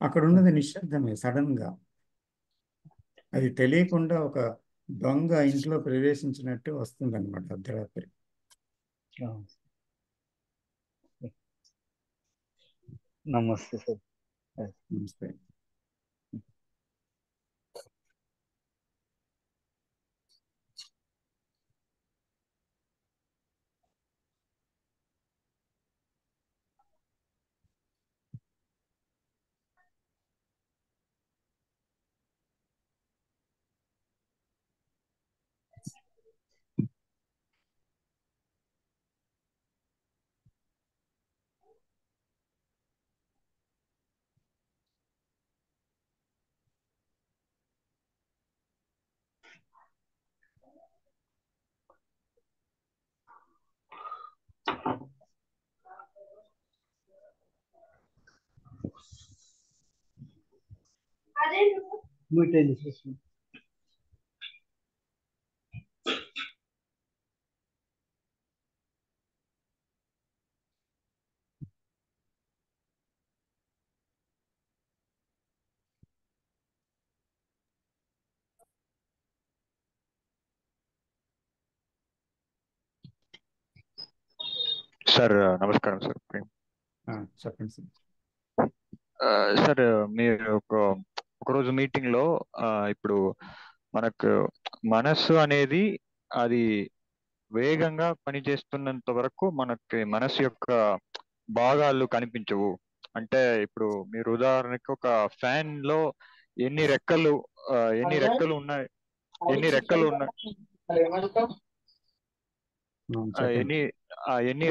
అక్కడ ఉన్నది నిశ్శబ్దమే. సడన్గా అది తెలియకుండా ఒక దొంగ ఇంట్లో ప్రవేశించినట్టు వస్తుందన్నమాట అర్ధరాత్రి. నమస్తే సార్. నమస్తే. మీట్ అయింది సార్. సార్ నమస్కారం సార్. చెప్పండి సార్. సార్ మీరు ఒకరోజు మీటింగ్ లో ఇప్పుడు మనకు మనస్సు అనేది అది వేగంగా పనిచేస్తున్నంత వరకు మనకి మనస్సు యొక్క భాగాలు కనిపించవు. అంటే ఇప్పుడు మీరు ఉదాహరణకి ఒక ఫ్యాన్ లో ఎన్ని రెక్కలు ఉన్నాయి ఎన్ని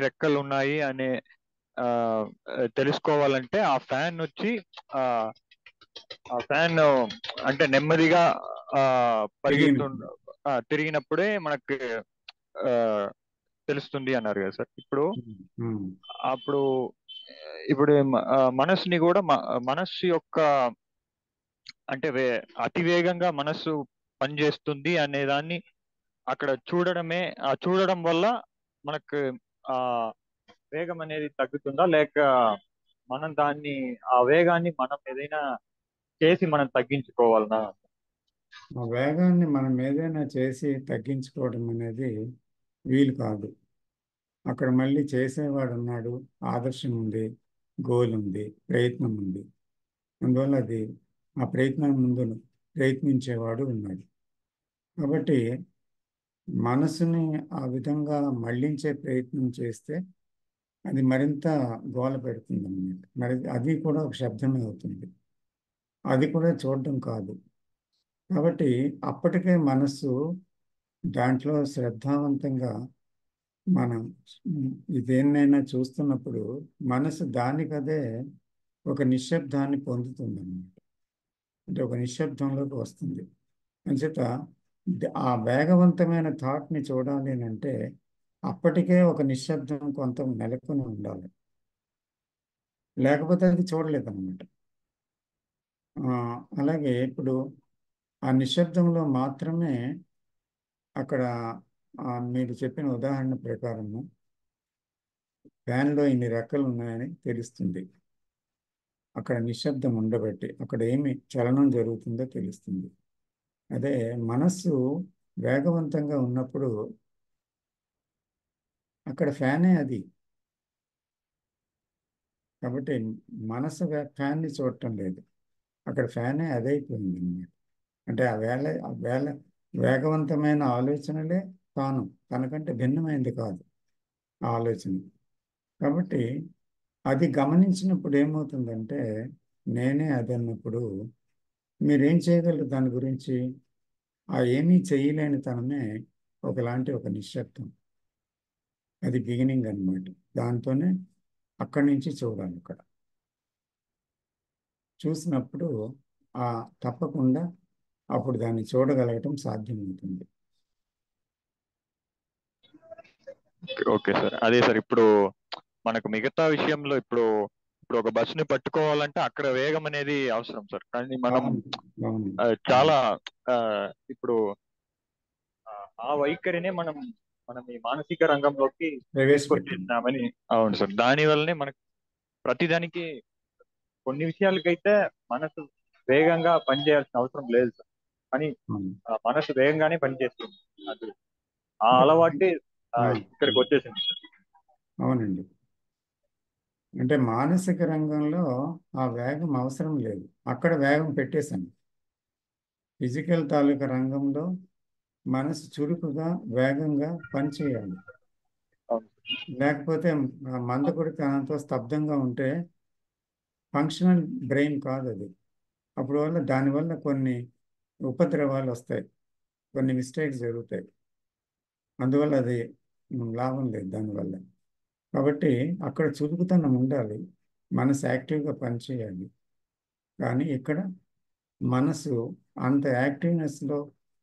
రెక్కలు ఉన్నాయి అనే తెలుసుకోవాలంటే ఆ ఫ్యాన్ వచ్చి ఆ ఫ్యాన్ అంటే నెమ్మదిగా తిరిగినప్పుడే మనకి తెలుస్తుంది అన్నారు కదా సార్. ఇప్పుడు మనస్సుని కూడా మనస్సు యొక్క అంటే అతి వేగంగా మనస్సు పనిచేస్తుంది అనే దాన్ని అక్కడ చూడడం వల్ల మనకు ఆ వేగం అనేది తగ్గుతుందా, లేక మనం ఆ వేగాన్ని మనం ఏదైనా చేసి మనం తగ్గించుకోవాలనా? ఆ వేగాన్ని మనం ఏదైనా చేసి తగ్గించుకోవడం అనేది వీలు కాదు. అక్కడ మళ్ళీ చేసేవాడు ఉన్నాడు, ఆదర్శం ఉంది, గోల్ ఉంది, ప్రయత్నం ఉంది. అందువల్ల ఆ ప్రయత్నం ముందు ప్రయత్నించేవాడు ఉన్నాడు. కాబట్టి మనసుని ఆ విధంగా మళ్ళించే ప్రయత్నం చేస్తే అది మరింత గోల పెడుతుంది అన్నమాట. మరి అది కూడా ఒక శబ్దమే అవుతుంది. అది కూడా చూడడం కాదు. కాబట్టి అప్పటికే మనస్సు దాంట్లో శ్రద్ధావంతంగా మనం ఇదేనైనా చూస్తున్నప్పుడు మనసు దానికదే ఒక నిశ్శబ్దాన్ని పొందుతుంది అన్నమాట. అంటే ఒక నిశ్శబ్దంలోకి వస్తుంది. అంచేత ఆ వేగవంతమైన థాట్ని చూడాలి అని అంటే అప్పటికే ఒక నిశ్శబ్దం కొంత నెలకొని ఉండాలి, లేకపోతే అది చూడలేదన్నమాట. అలాగే ఇప్పుడు ఆ నిశ్శబ్దంలో మాత్రమే అక్కడ మీరు చెప్పిన ఉదాహరణ ప్రకారము ఫ్యాన్లో ఇన్ని రెక్కలు ఉన్నాయని తెలుస్తుంది. అక్కడ నిశ్శబ్దం ఉండబట్టి అక్కడ ఏమి చలనం జరుగుతుందో తెలుస్తుంది. అదే మనస్సు వేగవంతంగా ఉన్నప్పుడు అక్కడ ఫ్యానే అది. కాబట్టి మనసు ఫ్యాన్ని చూడటం లేదు, అక్కడ ఫ్యానే అదైపోయింది అన్నమాట. అంటే ఆ వేగవంతమైన ఆలోచనలే తనకంటే భిన్నమైనది కాదు ఆ ఆలోచన. కాబట్టి అది గమనించినప్పుడు ఏమవుతుందంటే నేనే అది అన్నప్పుడు మీరేం చేయగలరు దాని గురించి? ఆ ఏమీ చేయలేని తనమే ఒక నిశ్శబ్దం. అది బిగినింగ్ అన్నమాట. దాంతోనే అక్కడి నుంచి చూడాలి. అక్కడ చూసినప్పుడు తప్పకుండా అప్పుడు దాన్ని చూడగలగటం సాధ్యమవుతుంది. Okay sir. అదే సార్, ఇప్పుడు మనకు మిగతా విషయంలో ఇప్పుడు ఒక బస్సుని పట్టుకోవాలంటే అక్కడ వేగం అనేది అవసరం సార్. కానీ మనం చాలా ఇప్పుడు ఆ వైఖరినే మనం మనం ఈ మానసిక రంగంలోకి ప్రవేశపెట్టింది. తీసుకొచ్చేసినామని. అవును సార్, దాని వల్లనే మనకు ప్రతిదానికి కొన్ని విషయాలకైతే మనసు వేగంగా పనిచేయాల్సిన అవసరం లేదు సార్, కానీ అవును. మనసు వేగంగానే పనిచేస్తుంది. అది ఆ అంటే అలవాటే ఆ, ఇక్కడికి వచ్చేసింది సార్. అవునండి. అంటే మానసిక రంగంలో ఆ వేగం అవసరం లేదు, అక్కడ వేగం పెట్టేశాను. ఫిజికల్ తాలూకా రంగంలో మనసు చురుకుగా వేగంగా పనిచేయాలి. అవును లేకపోతే మందకొడితనంతో స్తబ్దంగా ఉంటే ఫంక్షనల్ బ్రెయిన్ కాదు అది. అప్పుడు వల్ల దానివల్ల కొన్ని ఉపద్రవాలు వస్తాయి, కొన్ని మిస్టేక్స్ జరుగుతాయి. అందువల్ల అది లాభం లేదు దానివల్ల. కాబట్టి అక్కడ చురుకుతనం ఉండాలి, మనసు యాక్టివ్గా పనిచేయాలి. కానీ ఇక్కడ మనసు అంత యాక్టివ్నెస్లో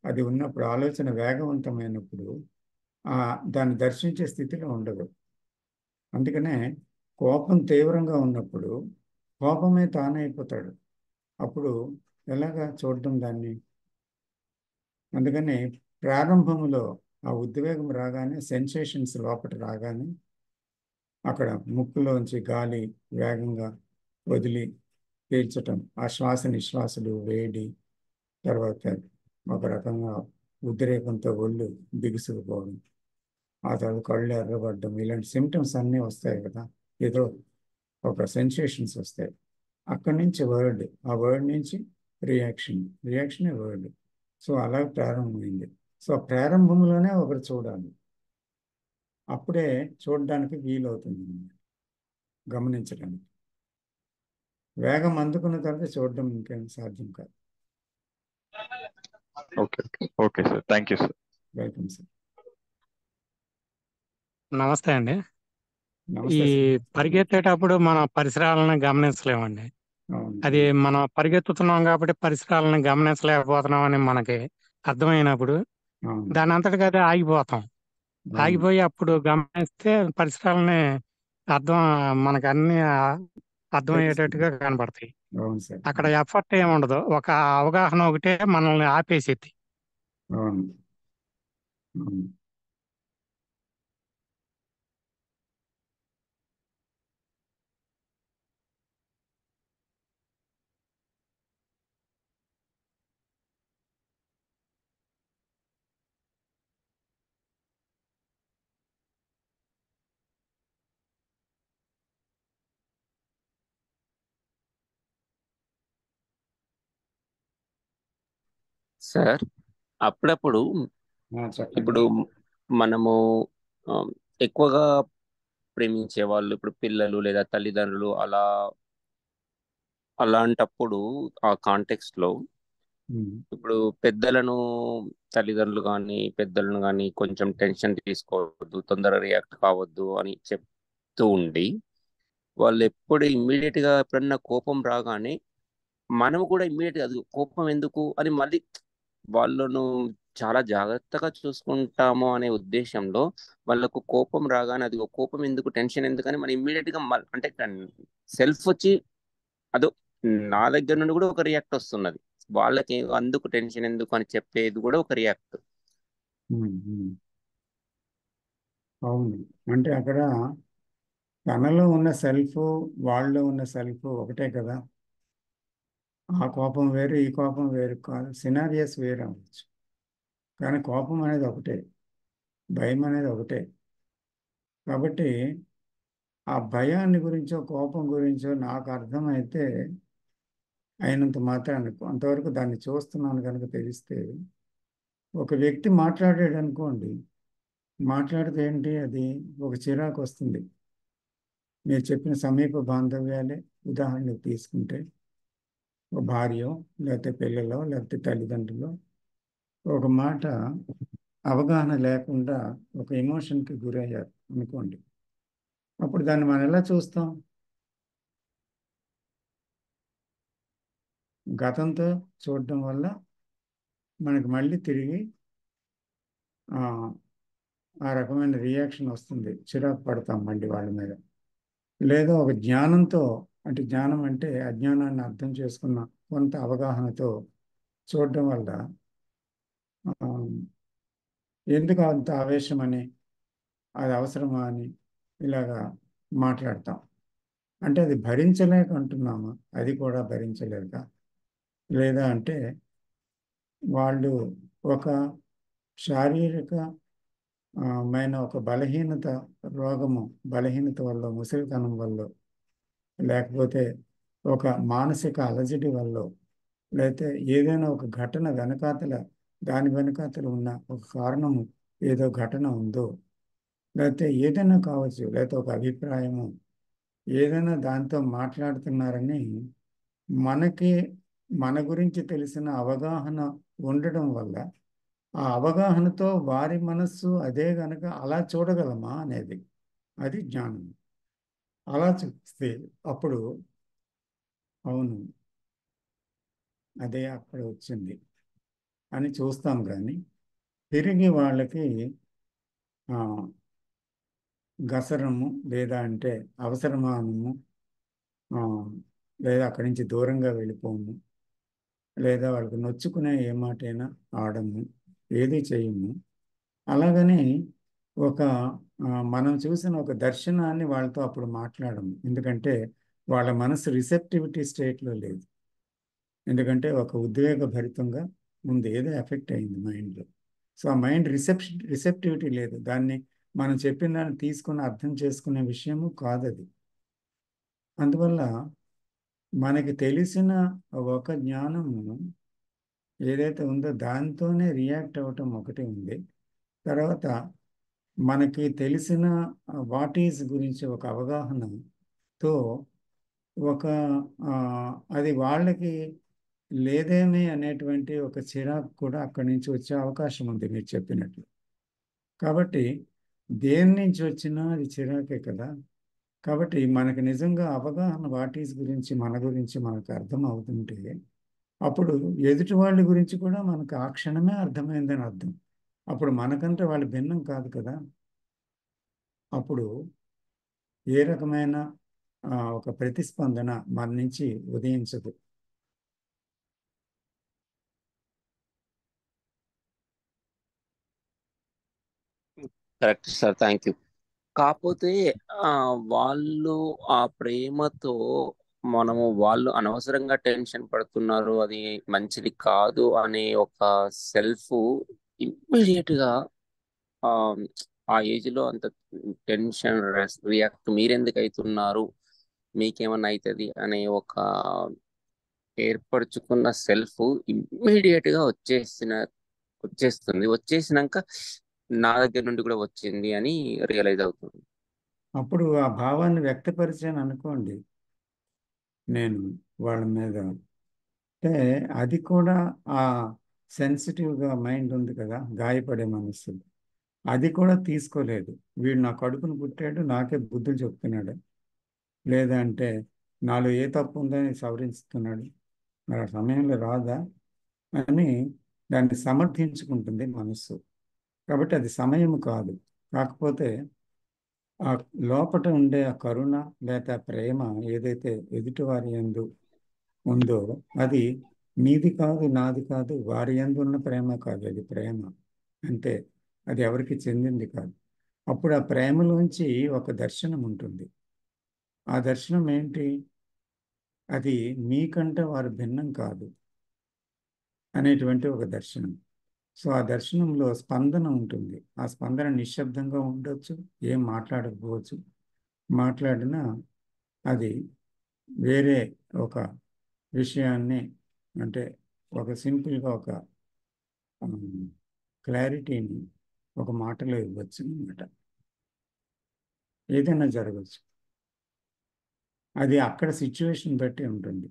అది ఉన్నప్పుడు, ఆలోచన వేగవంతమైనప్పుడు దాన్ని దర్శించే స్థితిలో ఉండదు. అందుకనే కోపం తీవ్రంగా ఉన్నప్పుడు కోపమే తానైపోతాడు. అప్పుడు ఎలాగా చూడడం దాన్ని? అందుకని ప్రారంభంలో ఆ ఉద్వేగం రాగానే, సెన్సేషన్స్ లోపల రాగానే అక్కడ ముక్కులోంచి గాలి వేగంగా వదిలి పీల్చటం, ఆ శ్వాస నిశ్వాసలు, వేడి, తర్వాత ఒక రకంగా ఉద్రేకంతో ఒళ్ళు బిగుసుకుపోవడం, ఆ తర్వాత కళ్ళు ఎర్రబడడం, ఇలాంటి సిమ్టమ్స్ అన్నీ వస్తాయి కదా. ఏదో ఒక సెన్సేషన్స్ వస్తాయి. అక్కడి నుంచి వర్డ్, ఆ వర్డ్ నుంచి రియాక్షన్, రియాక్షనే వర్డ్. సో అలా ప్రారంభమైంది. సో ప్రారంభంలోనే ఒకరు చూడాలి, అప్పుడే చూడడానికి వీలవుతుంది, గమనించడానికి. వేగం అందుకున్న తర్వాత చూడడం ఇంకేం సాధ్యం కాదు. Okay okay sir, thank you sir. Welcome sir. నమస్తే అండి. ఈ నమస్తే సార్. పరిగెత్తేటప్పుడు మన పరిసరాలను గమనించలేమండి. అవును. అది మనం పరిగెత్తుతున్నాం కాబట్టి పరిసరాలను గమనించలేకపోతున్నాం అని మనకి అర్థమైనప్పుడు అవును. దాని అంతటికి అదే ఆగిపోతాం. అవును. ఆగిపోయి అప్పుడు గమనిస్తే పరిసరాలని మనకు అన్ని అర్థమయ్యేటట్టుగా కనబడతాయి. అవును సార్. అక్కడ ఎఫర్ట్ ఏమి ఉండదు, ఒక అవగాహన ఒకటే మనల్ని ఆపేసేది. అవును. అవును. సార్, అప్పుడప్పుడు చెప్పండి. ఇప్పుడు మనము ఆ, ఎక్కువగా ప్రేమించే వాళ్ళు, ఇప్పుడు పిల్లలు లేదా తల్లిదండ్రులు, అలాంటప్పుడు ఆ కాంటెక్స్ట్ లో ఉమ్. ఇప్పుడు పెద్దలను, తల్లిదండ్రులు కానీ పెద్దలను కానీ కొంచెం టెన్షన్ తీసుకోవద్దు, తొందర రియాక్ట్ కావద్దు అని చెప్తూ ఉండి, వాళ్ళు ఎప్పుడు ఇమ్మీడియట్ గా ఎప్పుడన్నా కోపం రాగానే మనము కూడా ఇమ్మీడియట్ గా అది కోపం ఎందుకు అని మళ్ళీ వాళ్ళను చాలా జాగ్రత్తగా చూసుకుంటాము అనే ఉద్దేశంలో వాళ్ళకు కోపం రాగానే అది కోపం ఎందుకు, టెన్షన్ ఎందుకు అని మనం ఇమ్మీడియట్ గా అంటే సెల్ఫ్ వచ్చి అదో నా దగ్గర నుండి కూడా ఒక రియాక్ట్ వస్తున్నది, వాళ్ళకి అందుకు టెన్షన్ ఎందుకు అని చెప్పేది కూడా ఒక రియాక్ట్. ఉమ్. ఉమ్. అవును. అంటే అక్కడ తనలో ఉన్న సెల్ఫ్, వాళ్ళలో ఉన్న సెల్ఫ్ ఒకటే కదా. ఆ కోపం వేరు, ఈ కోపం వేరు కాదు, సినారియస్ వేరు అవ్వచ్చు, కానీ కోపం అనేది ఒకటే, భయం అనేది ఒకటే. కాబట్టి ఆ భయాన్ని గురించో కోపం గురించో నాకు అర్థమైతే అయినంత మాత్రాన్ని అంతవరకు దాన్ని చూస్తున్నాను కనుక తెలిస్తే, ఒక వ్యక్తి మాట్లాడాడు అనుకోండి, మాట్లాడితే ఏంటి, అది ఒక చిరాకు వస్తుంది. మీరు చెప్పిన సమీప బాంధవ్యాలే ఉదాహరణకు తీసుకుంటే, ఒక భార్యో లేకపోతే పిల్లలో లేకపోతే తల్లిదండ్రులు ఒక మాట అవగాహన లేకుండా ఒక ఎమోషన్కి గురయ్యారు అనుకోండి, అప్పుడు దాన్ని మనం ఎలా చూస్తాం? గతంతో చూడడం వల్ల మనకి మళ్ళీ తిరిగి ఆ ఆ రకమైన రియాక్షన్ వస్తుంది, చిరాకు పడతాం మళ్ళీ వాళ్ళ మీద. లేదా ఒక జ్ఞానంతో, అంటే జ్ఞానం అంటే అజ్ఞానాన్ని అర్థం చేసుకున్న కొంత అవగాహనతో చూడడం వల్ల ఎందుకు అంత ఆవేశం అని, అది అవసరమా అని ఇలాగా మాట్లాడతాం. అంటే అది భరించలేక అంటున్నామా? అది కూడా భరించలేక, లేదా అంటే వాళ్ళు ఒక శారీరక మైన ఒక బలహీనత, రోగము, బలహీనత వల్ల, ముసలితనం వల్ల, లేకపోతే ఒక మానసిక అలజడి వల్ల, లేకపోతే ఏదైనా ఒక ఘటన వెనకాతల, దాని వెనకాతల ఉన్న ఒక కారణము, ఏదో ఘటన ఉందో, లేకపోతే ఏదైనా కావచ్చు, లేకపోతే ఒక అభిప్రాయము, ఏదైనా దాంతో మాట్లాడుతున్నారని మనకి మన గురించి తెలిసిన అవగాహన ఉండడం వల్ల, ఆ అవగాహనతో వారి మనస్సు అదే గనక అలా చూడగలమా అనేది, అది జ్ఞానం. అలా చూస్తే అప్పుడు అవును, అదే అక్కడ వచ్చింది అని చూస్తాం. కానీ తిరిగి వాళ్ళకి ఆ, గసరము, లేదా అంటే అవసరమానము, ఆ, లేదా అక్కడి నుంచి దూరంగా వెళ్ళిపోము, లేదా వాళ్ళకి నొచ్చుకునే ఏ మాటైనా ఆడము, ఏది చేయము. అలాగని ఒక మనం చూసిన ఒక దర్శనాన్ని వాళ్ళతో అప్పుడు మాట్లాడము, ఎందుకంటే వాళ్ళ మనసు రిసెప్టివిటీ స్టేట్లో లేదు. ఎందుకంటే ఒక ఉద్వేగ భరితంగా ఉంది, ఏదో ఎఫెక్ట్ అయింది మైండ్లో. సో ఆ మైండ్ రిసెప్టివిటీ లేదు, దాన్ని మనం చెప్పిన దాన్ని తీసుకుని అర్థం చేసుకునే విషయము కాదు అది. అందువల్ల మనకి తెలిసిన ఒక జ్ఞానము ఏదైతే ఉందో దాంతోనే రియాక్ట్ అవ్వటం ఒకటి ఉంది. తర్వాత మనకి తెలిసిన వాట్ ఈజ్ గురించి ఒక అవగాహనతో ఒక ఆ, అది వాళ్ళకి లేదేమి అనేటువంటి ఒక చిరాకు కూడా అక్కడి నుంచి వచ్చే అవకాశం ఉంది మీరు చెప్పినట్లు. కాబట్టి దేని నుంచి వచ్చినా అది చిరాకే కదా. కాబట్టి మనకి నిజంగా అవగాహన వాట్ ఈజ్ గురించి, మన గురించి మనకు అర్థం అవుతుంటే అప్పుడు ఎదుటి వాళ్ళ గురించి కూడా మనకు ఆ క్షణమే అర్థమైందని అర్థం. అప్పుడు మనకంటే వాళ్ళు భిన్నం కాదు కదా. అప్పుడు ఏ రకమైన ఒక ప్రతిస్పందన మన నుంచి ఉదయించదు. Correct sir, thank you. కాకపోతే ఆ వాళ్ళు ఆ ప్రేమతో వాళ్ళు అనవసరంగా టెన్షన్ పడుతున్నారు, అది మంచిది కాదు అనే ఒక సెల్ఫ్ ఇమ్మీడియట్ గా ఆ ఆ ఏజ్ లో అంత టెన్షన్ రియాక్ట్ మీరెందుకు అవుతున్నారు, మీకేమన్నా అవుతుంది అనే ఒక ఏర్పరచుకున్న సెల్ఫ్ ఇమ్మీడియట్ గా వచ్చేస్తుంది. వచ్చేసినాక నా దగ్గర నుండి కూడా వచ్చింది అని రియలైజ్ అవుతుంది. అప్పుడు ఆ భావాన్ని వ్యక్తపరిచాను అనుకోండి నేను వాళ్ళ మీద, అంటే అది కూడా ఆ సెన్సిటివ్గా మైండ్ ఉంది కదా, గాయపడే మనస్సు, అది కూడా తీసుకోలేదు. వీడు నా కడుపును పుట్టాడు, నాకే బుద్ధులు చెప్తున్నాడు, లేదా అంటే నాలో ఏ తప్పు ఉందని సవరిస్తున్నాడు, మరి ఆ సమయంలో రాదా అని దాన్ని సమర్థించుకుంటుంది మనస్సు. కాబట్టి అది సమయం కాదు. కాకపోతే ఆ లోపట ఉండే ఆ కరుణ లేదా ప్రేమ ఏదైతే ఎదుటివారి యందు ఉందో, అది నీది కాదు, నాది కాదు, వారి యందు ఉన్న ప్రేమ కాదు, అది ప్రేమ అంతే. అది ఎవరికి చెందింది కాదు. అప్పుడు ఆ ప్రేమలోంచి ఒక దర్శనం ఉంటుంది. ఆ దర్శనం ఏంటి? అది మీకంటే వారు భిన్నం కాదు అనేటువంటి ఒక దర్శనం. సో ఆ దర్శనంలో స్పందన ఉంటుంది. ఆ స్పందన నిశ్శబ్దంగా ఉండొచ్చు, ఏం మాట్లాడకపోవచ్చు, మాట్లాడినా అది వేరే ఒక విషయాన్ని, అంటే ఒక సింపుల్గా ఒక క్లారిటీని ఒక మాటలో ఇవ్వచ్చు అనమాట. ఏదైనా జరగచ్చు. అది అక్కడ సిచ్యువేషన్ బట్టి ఉంటుంది.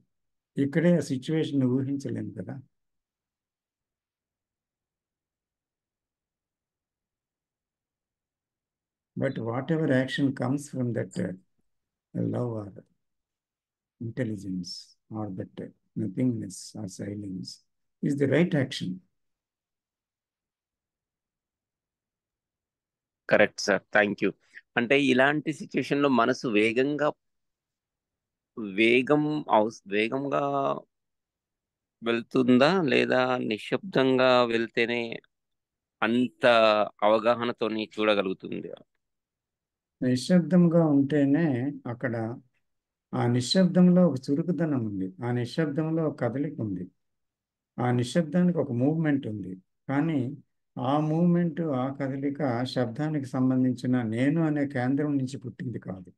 ఇక్కడే ఆ సిచ్యువేషన్ ఊహించలేము కదా. But whatever action comes from that love or intelligence or that nothingness or silence is the right action. Correct sir, thank you. అంటే ఇలాంటి సిచ్యుయేషన్ లో మనసు వేగంగా వెళ్తుందా, లేదా నిశ్శబ్దంగా వెళ్తేనే అంత అవగాహనతోని చూడగలుగుతుంది. నిశ్శబ్దంగా ఉంటేనే అక్కడ ఆ నిశ్శబ్దంలో ఒక చురుకుదనం ఉంది, ఆ నిశ్శబ్దంలో ఒక కదలిక ఉంది, ఆ నిశ్శబ్దానికి ఒక మూవ్మెంట్ ఉంది. కానీ ఆ మూవ్మెంట్, ఆ కదలిక శబ్దానికి సంబంధించిన నేను అనే కేంద్రం నుంచి పుట్టింది కాదు.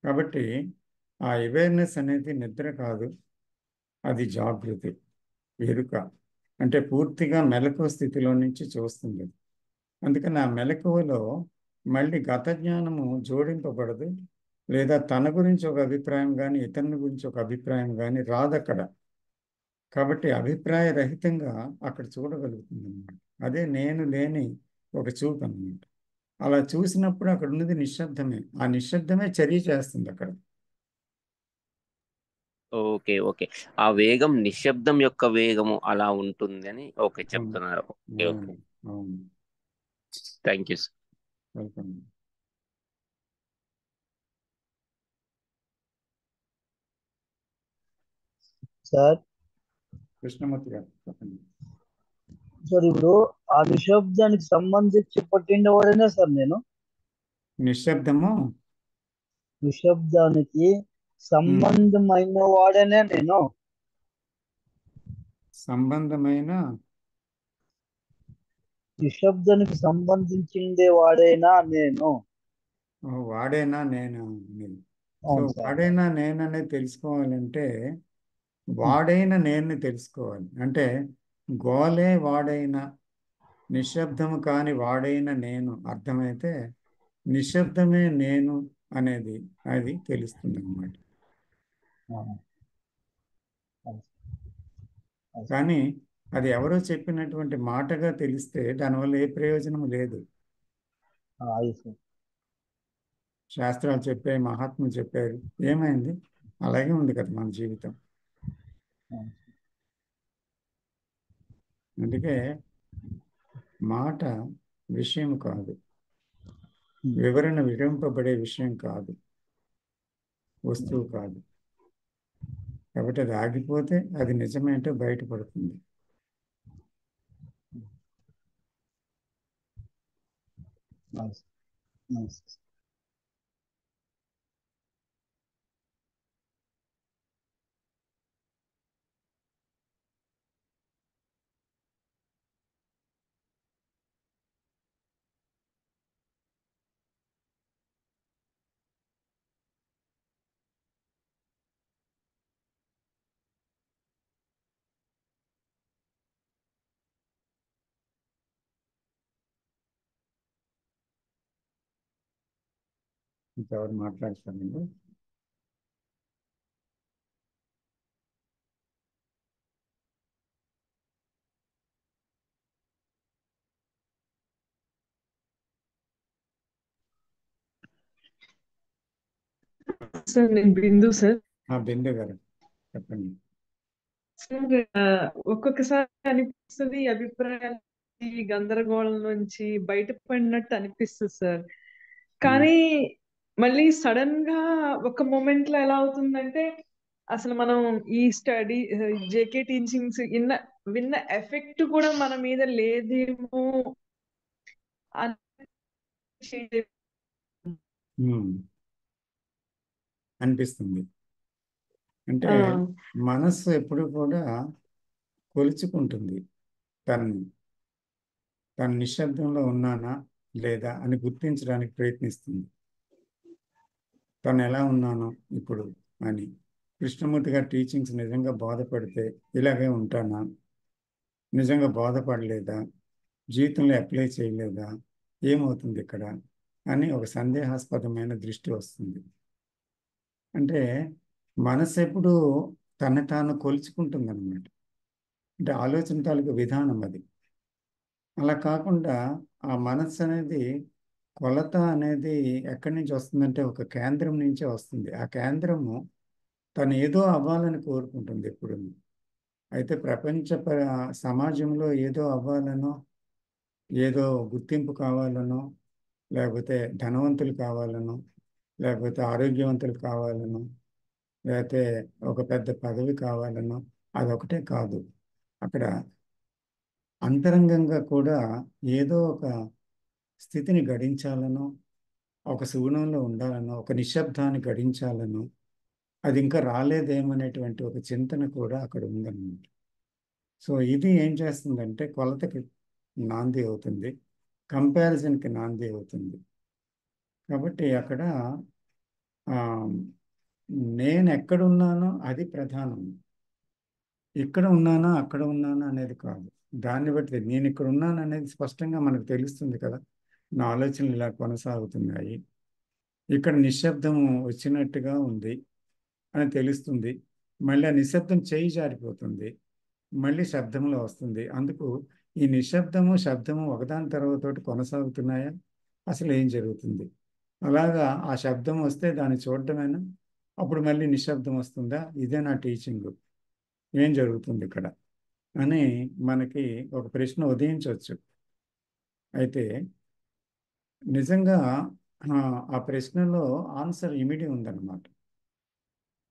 కాబట్టి ఆ అవేర్నెస్ అనేది నిద్ర కాదు, అది జాగృతి, ఎరుక. అంటే పూర్తిగా మెలకువ స్థితిలో నుంచి చూస్తుంది. అందుకని ఆ మెలకువలో మళ్ళీ గత జ్ఞానము జోడింపబడదు, లేదా తన గురించి ఒక అభిప్రాయం కానీ ఇతరుని గురించి ఒక అభిప్రాయం కానీ రాదు అక్కడ. కాబట్టి అభిప్రాయ రహితంగా అక్కడ చూడగలుగుతుంది అన్నమాట. అదే నేను లేని ఒక చూపు అన్నమాట. అలా చూసినప్పుడు అక్కడ ఉన్నది నిశ్శబ్దమే, ఆ నిశ్శబ్దమే చర్య చేస్తుంది అక్కడ. Okay, okay. ఆ వేగం నిశ్శబ్దం యొక్క వేగము అలా ఉంటుంది అని ఓకే అవును, చెప్తున్నారు. Okay, okay. అవును, అవును. Thank you. Welcome. Sir Krishnamurthy గారు చెప్పండి. సార్ ఇప్పుడు ఆ నిశ్శబ్దానికి సంబంధించి పుట్టినవాడనే సార్ నేను. నిశ్శబ్దము నిశ్శబ్దానికి సంబంధమైన వాడనే నేను. సంబంధమైన నిశ్శబ్దానికి సంబంధించిందే వాడైనా నేను. వాడేనా నేను అనేది. సో అవును సార్. వాడైనా నేను అనేది తెలుసుకోవాలంటే వాడైన నేను తెలుసుకోవాలి. అంటే గోలే వాడైన, నిశ్శబ్దము కాని వాడైన నేను అర్థమైతే నిశ్శబ్దమే నేను అనేది అది తెలుస్తుంది అన్నమాట. అవును. అవును. అవును. కానీ అది ఎవరో చెప్పినటువంటి మాటగా తెలిస్తే దానివల్ల ఏ ప్రయోజనం లేదు. అది సార్. శాస్త్రాలు చెప్పాయి, మహాత్ములు చెప్పారు, ఏమైంది? అలాగే ఉంది కదా మన జీవితం. అవును. అందుకే మాట విషయం కాదు, వివరణ వివరింపబడే విషయం కాదు, వస్తువు కాదు. కాబట్టి అది ఆగిపోతే అది నిజమేంటో బయటపడుతుంది. అవును సార్. అవును సార్. ఇంకెవరు మాట్లాడతారండి? సార్ నేను బిందు సార్. బిందు గారు చెప్పండి. సార్ ఒక్కొక్కసారి అనిపిస్తుంది అభిప్రాయాలు ఈ గందరగోళం నుంచి బయటపడినట్టు అనిపిస్తుంది సార్. కానీ మళ్ళీ సడన్ గా ఒక మూమెంట్ లో ఎలా అవుతుందంటే అసలు మనం ఈ స్టడీ జేకే టీచింగ్స్ విన్న ఎఫెక్ట్ కూడా మన మీద లేదేమో అని అనిపిస్తుంది. అంటే మనస్సు ఎప్పుడు కూడా కొలుచుకుంటుంది తనని, తన నిశ్శబ్దంలో ఉన్నానా లేదా అని గుర్తించడానికి ప్రయత్నిస్తుంది. తను ఎలా ఉన్నాను ఇప్పుడు అని. కృష్ణమూర్తి గారి టీచింగ్స్ నిజంగా బోధపడితే ఇలాగే ఉంటానా, నిజంగా బోధపడలేదా, జీవితంలో అప్లై చేయలేదా, ఏమవుతుంది ఇక్కడ అని ఒక సందేహాస్పదమైన దృష్టి వస్తుంది. అంటే మనసు ఎప్పుడు తను తాను కొలుచుకుంటుంది అన్నమాట. అంటే ఆలోచన తాలూకు విధానం అది. అలా కాకుండా ఆ మనస్సు అనేది, కొలత అనేది ఎక్కడి నుంచి వస్తుందంటే ఒక కేంద్రం నుంచే వస్తుంది. ఆ కేంద్రము తను ఏదో అవ్వాలని కోరుకుంటుంది ఎప్పుడు. అయితే సమాజంలో ఏదో అవ్వాలనో, ఏదో గుర్తింపు కావాలనో, లేకపోతే ధనవంతులు కావాలనో, లేకపోతే ఆరోగ్యవంతులు కావాలనో, లేకపోతే ఒక పెద్ద పదవి కావాలనో అదొకటే కాదు. అక్కడ అంతరంగంగా కూడా ఏదో ఒక స్థితిని గడించాలనో, ఒక సుగుణంలో ఉండాలనో, ఒక నిశ్శబ్దాన్ని గడించాలనో, అది ఇంకా రాలేదేమనేటువంటి ఒక చింతన కూడా అక్కడ ఉందన్నమాట. సో ఇది ఏం చేస్తుందంటే కొలతకి నాంది అవుతుంది, కంపారిజన్కి నాంది అవుతుంది. కాబట్టి అక్కడ నేను ఎక్కడున్నానో అది ప్రధానం. ఇక్కడ ఉన్నానా అక్కడ ఉన్నానా అనేది కాదు. దాన్ని బట్టి నేను ఇక్కడ ఉన్నాను అనేది స్పష్టంగా మనకు తెలుస్తుంది కదా. నా ఆలోచనలు ఇలా కొనసాగుతున్నాయి, ఇక్కడ నిశ్శబ్దం వచ్చినట్టుగా ఉంది అని తెలుస్తుంది. మళ్ళీ ఆ నిశ్శబ్దం చేయి జారిపోతుంది, మళ్ళీ శబ్దంలో వస్తుంది. అందుకు ఈ నిశ్శబ్దము శబ్దము ఒకదాని తర్వాత ఒకటి కొనసాగుతున్నాయా, అసలు ఏం జరుగుతుంది? అలాగా ఆ శబ్దం వస్తే దాన్ని చూడటమేనా, అప్పుడు మళ్ళీ నిశ్శబ్దం వస్తుందా? ఇదే నా టీచింగ్. ఏం జరుగుతుంది ఇక్కడ అని మనకి ఒక ప్రశ్న ఉదయించవచ్చు. అయితే నిజంగా ఆ ప్రశ్నలో ఆన్సర్ ఇమిడి ఉందన్నమాట.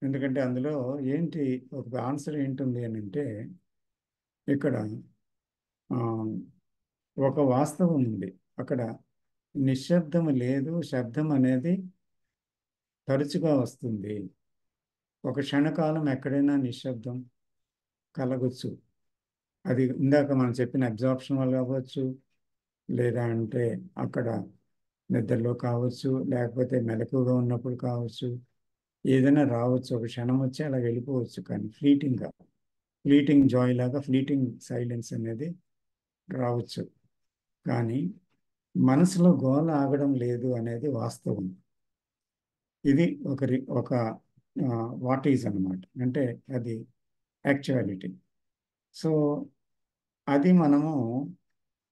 ఎందుకంటే అందులో ఏంటి ఒక ఆన్సర్ ఏంటుంది అని అంటే, ఇక్కడ ఒక వాస్తవం ఉంది. అక్కడ నిశ్శబ్దం లేదు, శబ్దం అనేది తరచుగా వస్తుంది. ఒక క్షణకాలం ఎక్కడైనా నిశ్శబ్దం కలగొచ్చు. అది ఇందాక మనం చెప్పిన అబ్జార్ప్షన్ వల్ల అవ్వచ్చు, లేదా అంటే అక్కడ నిద్రలో కావచ్చు, లేకపోతే మెలకుగా ఉన్నప్పుడు కావచ్చు, ఏదైనా రావచ్చు. ఒక క్షణం వచ్చి అలా వెళ్ళిపోవచ్చు. కానీ ఫ్లీటింగ్ జాయ్ లాగా ఫ్లీటింగ్ సైలెన్స్ అనేది రావచ్చు. కానీ మనసులో గోల ఆగడం లేదు అనేది వాస్తవం. ఇది ఒక వాట్ ఈజ్ అన్నమాట. అంటే అది యాక్చువాలిటీ. సో అది మనము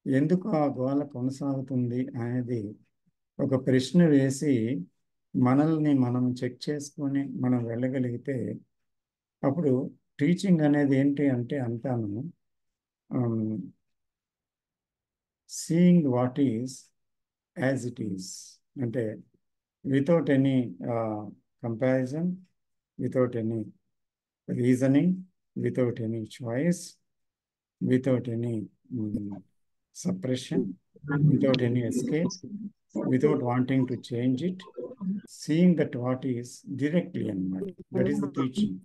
ఎందుకు ఆ గోల కొనసాగుతుంది అనేది ఒక ప్రశ్న వేసి మనల్ని మనం చెక్ చేసుకొని మనం వెళ్ళగలిగితే, అప్పుడు టీచింగ్ అనేది ఏంటి అంటే అంతాను seeing what is as it is. అంటే without any comparison, without any reasoning, without any choice, without any suppression, without any escape, without wanting to change it, seeing that what is directly అన్నమాట. That is the teaching.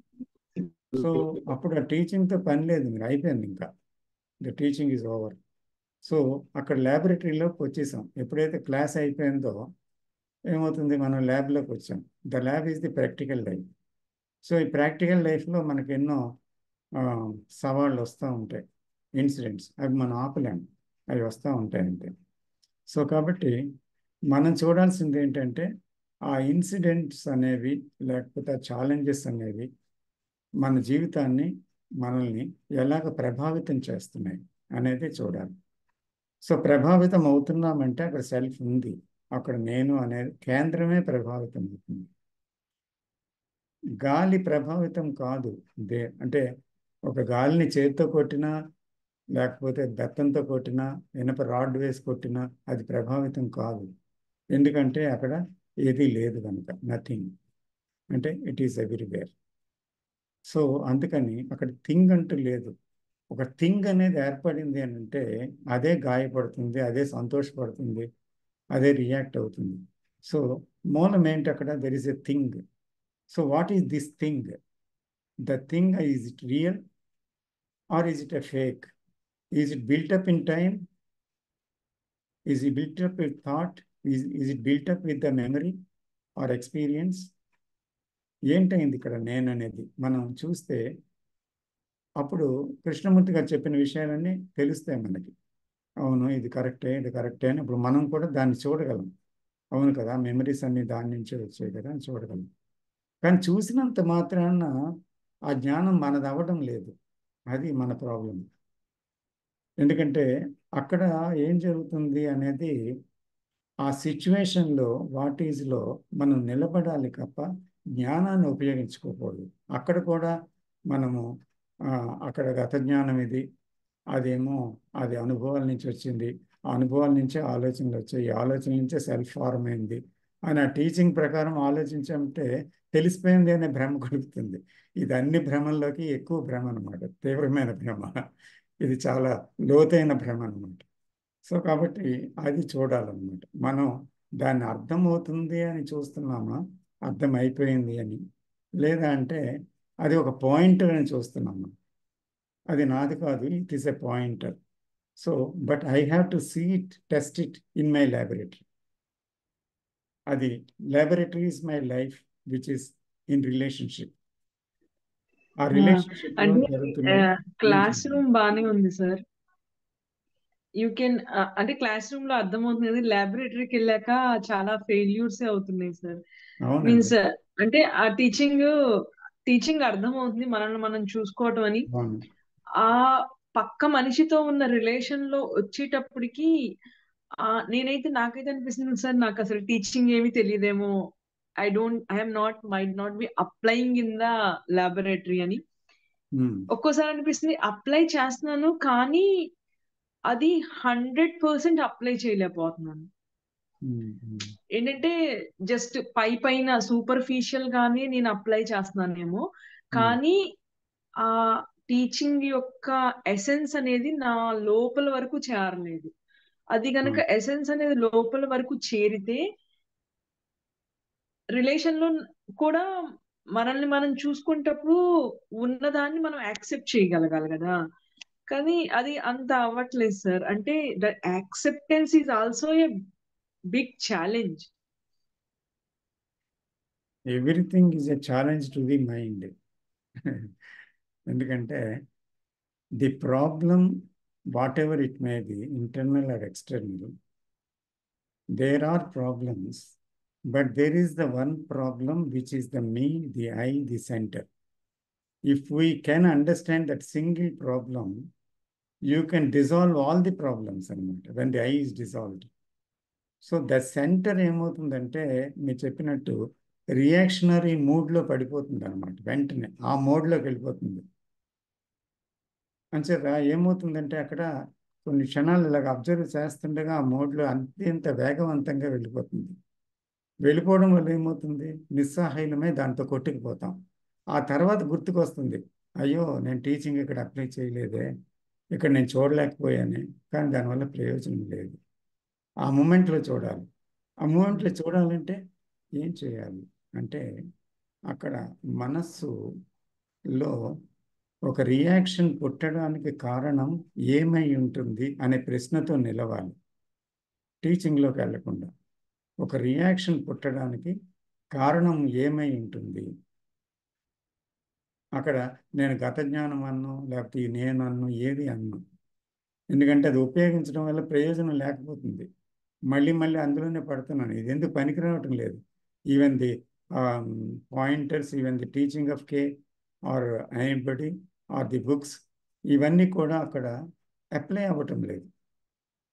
So అప్పుడు ఆ టీచింగ్తో పని లేదు, మీరు అయిపోయింది, ఇంకా the teaching is over. So అక్కడ ల్యాబొరేటరీలోకి వచ్చేసాం. ఎప్పుడైతే క్లాస్ అయిపోయిందో ఏమవుతుంది, మనం ల్యాబ్లోకి వచ్చాం. The lab is the practical life. So ఈ ప్రాక్టికల్ లైఫ్లో మనకు ఎన్నో సవాళ్ళు వస్తూ ఉంటాయి, ఇన్సిడెంట్స్. అవి మనం ఆపలేము, అవి వస్తూ ఉంటాయి అంతే. సో కాబట్టి మనం చూడాల్సింది ఏంటంటే ఆ ఇన్సిడెంట్స్ అనేవి, లేకపోతే ఆ ఛాలెంజెస్ అనేవి మన జీవితాన్ని, మనల్ని ఎలాగ ప్రభావితం చేస్తున్నాయి అనేది చూడాలి. సో ప్రభావితం అవుతున్నామంటే అక్కడ సెల్ఫ్ ఉంది, అక్కడ నేను అనేది కేంద్రమే ప్రభావితం అవుతుంది. గాలి ప్రభావితం కాదు. అంటే ఒక గాలిని చేతితో కొట్టినా, లేకపోతే బెత్తంతో కొట్టినా, ఇనప రాడ్ వేసి కొట్టినా అది ప్రభావితం కాదు. ఎందుకంటే అక్కడ ఏదీ లేదు కనుక, నథింగ్. అంటే ఇట్ ఈస్ ఎవ్రీవేర్. సో అందుకని అక్కడ థింగ్ అంటూ లేదు. ఒక థింగ్ అనేది ఏర్పడింది అని అంటే అదే గాయపడుతుంది, అదే సంతోషపడుతుంది, అదే రియాక్ట్ అవుతుంది. సో మూలం ఏంటి అక్కడ? There is a thing. So what is this thing? The thing, is it real or is it a fake? Is it built up in time? Is it built up with thought? Is it built up with the memory or experience? ఏంటైంది ఇక్కడ నేను అనేది మనం చూస్తే అప్పుడు కృష్ణమూర్తి గారు చెప్పిన విషయాలన్నీ తెలుస్తాయి మనకి. అవును, ఇది కరెక్టే, ఇది కరెక్టే అని ఇప్పుడు మనం కూడా దాన్ని చూడగలం. అవును కదా, మెమరీస్ అన్నీ దాని నుంచే వచ్చాయి కదా అని చూడగలం. కానీ చూసినంత మాత్రాన ఆ జ్ఞానం మనది అవ్వడం లేదు. అది మన ప్రాబ్లం. ఎందుకంటే అక్కడ ఏం జరుగుతుంది అనేది ఆ సిచ్యువేషన్లో, వాట్ ఈజ్లో మనం నిలబడాలి తప్ప జ్ఞానాన్ని ఉపయోగించుకోకూడదు. అక్కడ కూడా మనము అక్కడ గత జ్ఞానం ఇది, అదేమో అది అనుభవాల నుంచి వచ్చింది, ఆ అనుభవాల నుంచే ఆలోచనలు వచ్చాయి, ఈ ఆలోచనల నుంచే సెల్ఫ్ ఫార్మ్ అయింది అని ఆ టీచింగ్ ప్రకారం ఆలోచించంటే తెలిసిపోయింది అనే భ్రమ కలుగుతుంది. ఇది అన్ని భ్రమల్లోకి ఎక్కువ భ్రమ అనమాట, తీవ్రమైన భ్రమ. ఇది చాలా లోతైన భ్రమ అనమాట. సో కాబట్టి అది చూడాలన్నమాట. మనం దాన్ని అర్థమవుతుంది అని చూస్తున్నామా, అర్థం అయిపోయింది అని, లేదా అంటే అది ఒక పాయింటర్ అని చూస్తున్నామా. అది నాది కాదు, it is a pointer. So but I have to see it, test it in my laboratory. అది laboratory is my life which is in relationship. ఆ రిలేషన్షిప్ లో అంటే జరుగుతున్న క్లాస్ రూమ్ బానే ఉంది సార్. యూ కెన్ అంటే క్లాస్ రూమ్ లో అర్థమవుతుంది, ల్యాబొరేటరీకి వెళ్ళాక చాలా ఫెయిల్యూర్స్ అవుతున్నాయి సార్. అవునండి. మీన్స్ అంటే ఆ టీచింగ్ అర్థమవుతుంది, మనల్ని మనం చూసుకోవటం అని. అవును. ఆ పక్క మనిషితో ఉన్న రిలేషన్ లో వచ్చేటప్పటికి నేనైతే నాకైతే అనిపిస్తుంది సార్, నాకు అసలు టీచింగ్ ఏమీ తెలియదేమో, might not be applying in the laboratory అని ఒక్కోసారి అనిపిస్తుంది. అప్లై చేస్తున్నాను కానీ అది 100% అప్లై చేయలేకపోతున్నాను. ఏంటంటే జస్ట్ పైన సూపర్ఫిషియల్ గానే నేను అప్లై చేస్తున్నానేమో, కానీ ఆ టీచింగ్ యొక్క ఎసెన్స్ అనేది నా లోపల వరకు చేరలేదు. అది గనక ఎసెన్స్ అనేది లోపల వరకు చేరితే రిలేషన్ లో కూడా మనల్ని మనం చూసుకుంటప్పుడు ఉన్నదాన్ని మనం యాక్సెప్ట్ చేయగలగాలి కదా. కానీ అది అంత అవ్వట్లేదు సార్. అంటే the acceptance is also a big challenge. Everything is a challenge to the mind. ఎందుకంటే the problem whatever it may be, internal or external, there are problems, but there is the one problem which is the me, the I, the center. If we can understand that single problem, you can dissolve all the problems when the I is dissolved. So the center ఏమవుతుందంటే మీరు చెప్పినట్టు రియాక్షనరీ మూడ్లో పడిపోతుంది అనమాట. వెంటనే ఆ మోడ్లోకి వెళ్ళిపోతుంది. అంచేత ఏమవుతుందంటే అక్కడ కొన్ని క్షణాలు ఇలాగ అబ్జర్వ్ చేస్తుండగా ఆ మోడ్లో అత్యంత వేగవంతంగా వెళ్ళిపోతుంది. వెళ్ళిపోవడం వల్ల ఏమవుతుంది, నిస్సహాయమే, దాంతో కొట్టుకుపోతాం. ఆ తర్వాత గుర్తుకొస్తుంది, అయ్యో నేను టీచింగ్ ఇక్కడ అప్లై చేయలేదే, ఇక్కడ నేను చూడలేకపోయానే, కానీ దానివల్ల ప్రయోజనం లేదు. ఆ మూమెంట్లో చూడాలి. ఆ మూమెంట్లో చూడాలంటే ఏం చేయాలి అంటే అక్కడ మనస్సులో ఒక రియాక్షన్ పుట్టడానికి కారణం ఏమై ఉంటుంది అనే ప్రశ్నతో నిలవాలి. టీచింగ్లోకి వెళ్లకుండా ఒక రియాక్షన్ పుట్టడానికి కారణం ఏమై ఉంటుంది. అక్కడ నేను గత జ్ఞానం అన్ను, లేకపోతే నేను అన్ను, ఏది అన్ను. ఎందుకంటే అది ఉపయోగించడం వల్ల ప్రయోజనం లేకపోతుంది. మళ్ళీ మళ్ళీ అందులోనే పడుతున్నాను. ఇది ఎందుకు పనికి రావటం లేదు. Even the pointers, even the teaching of K or anybody or the books, ఇవన్నీ కూడా అక్కడ అప్లై అవ్వటం లేదు.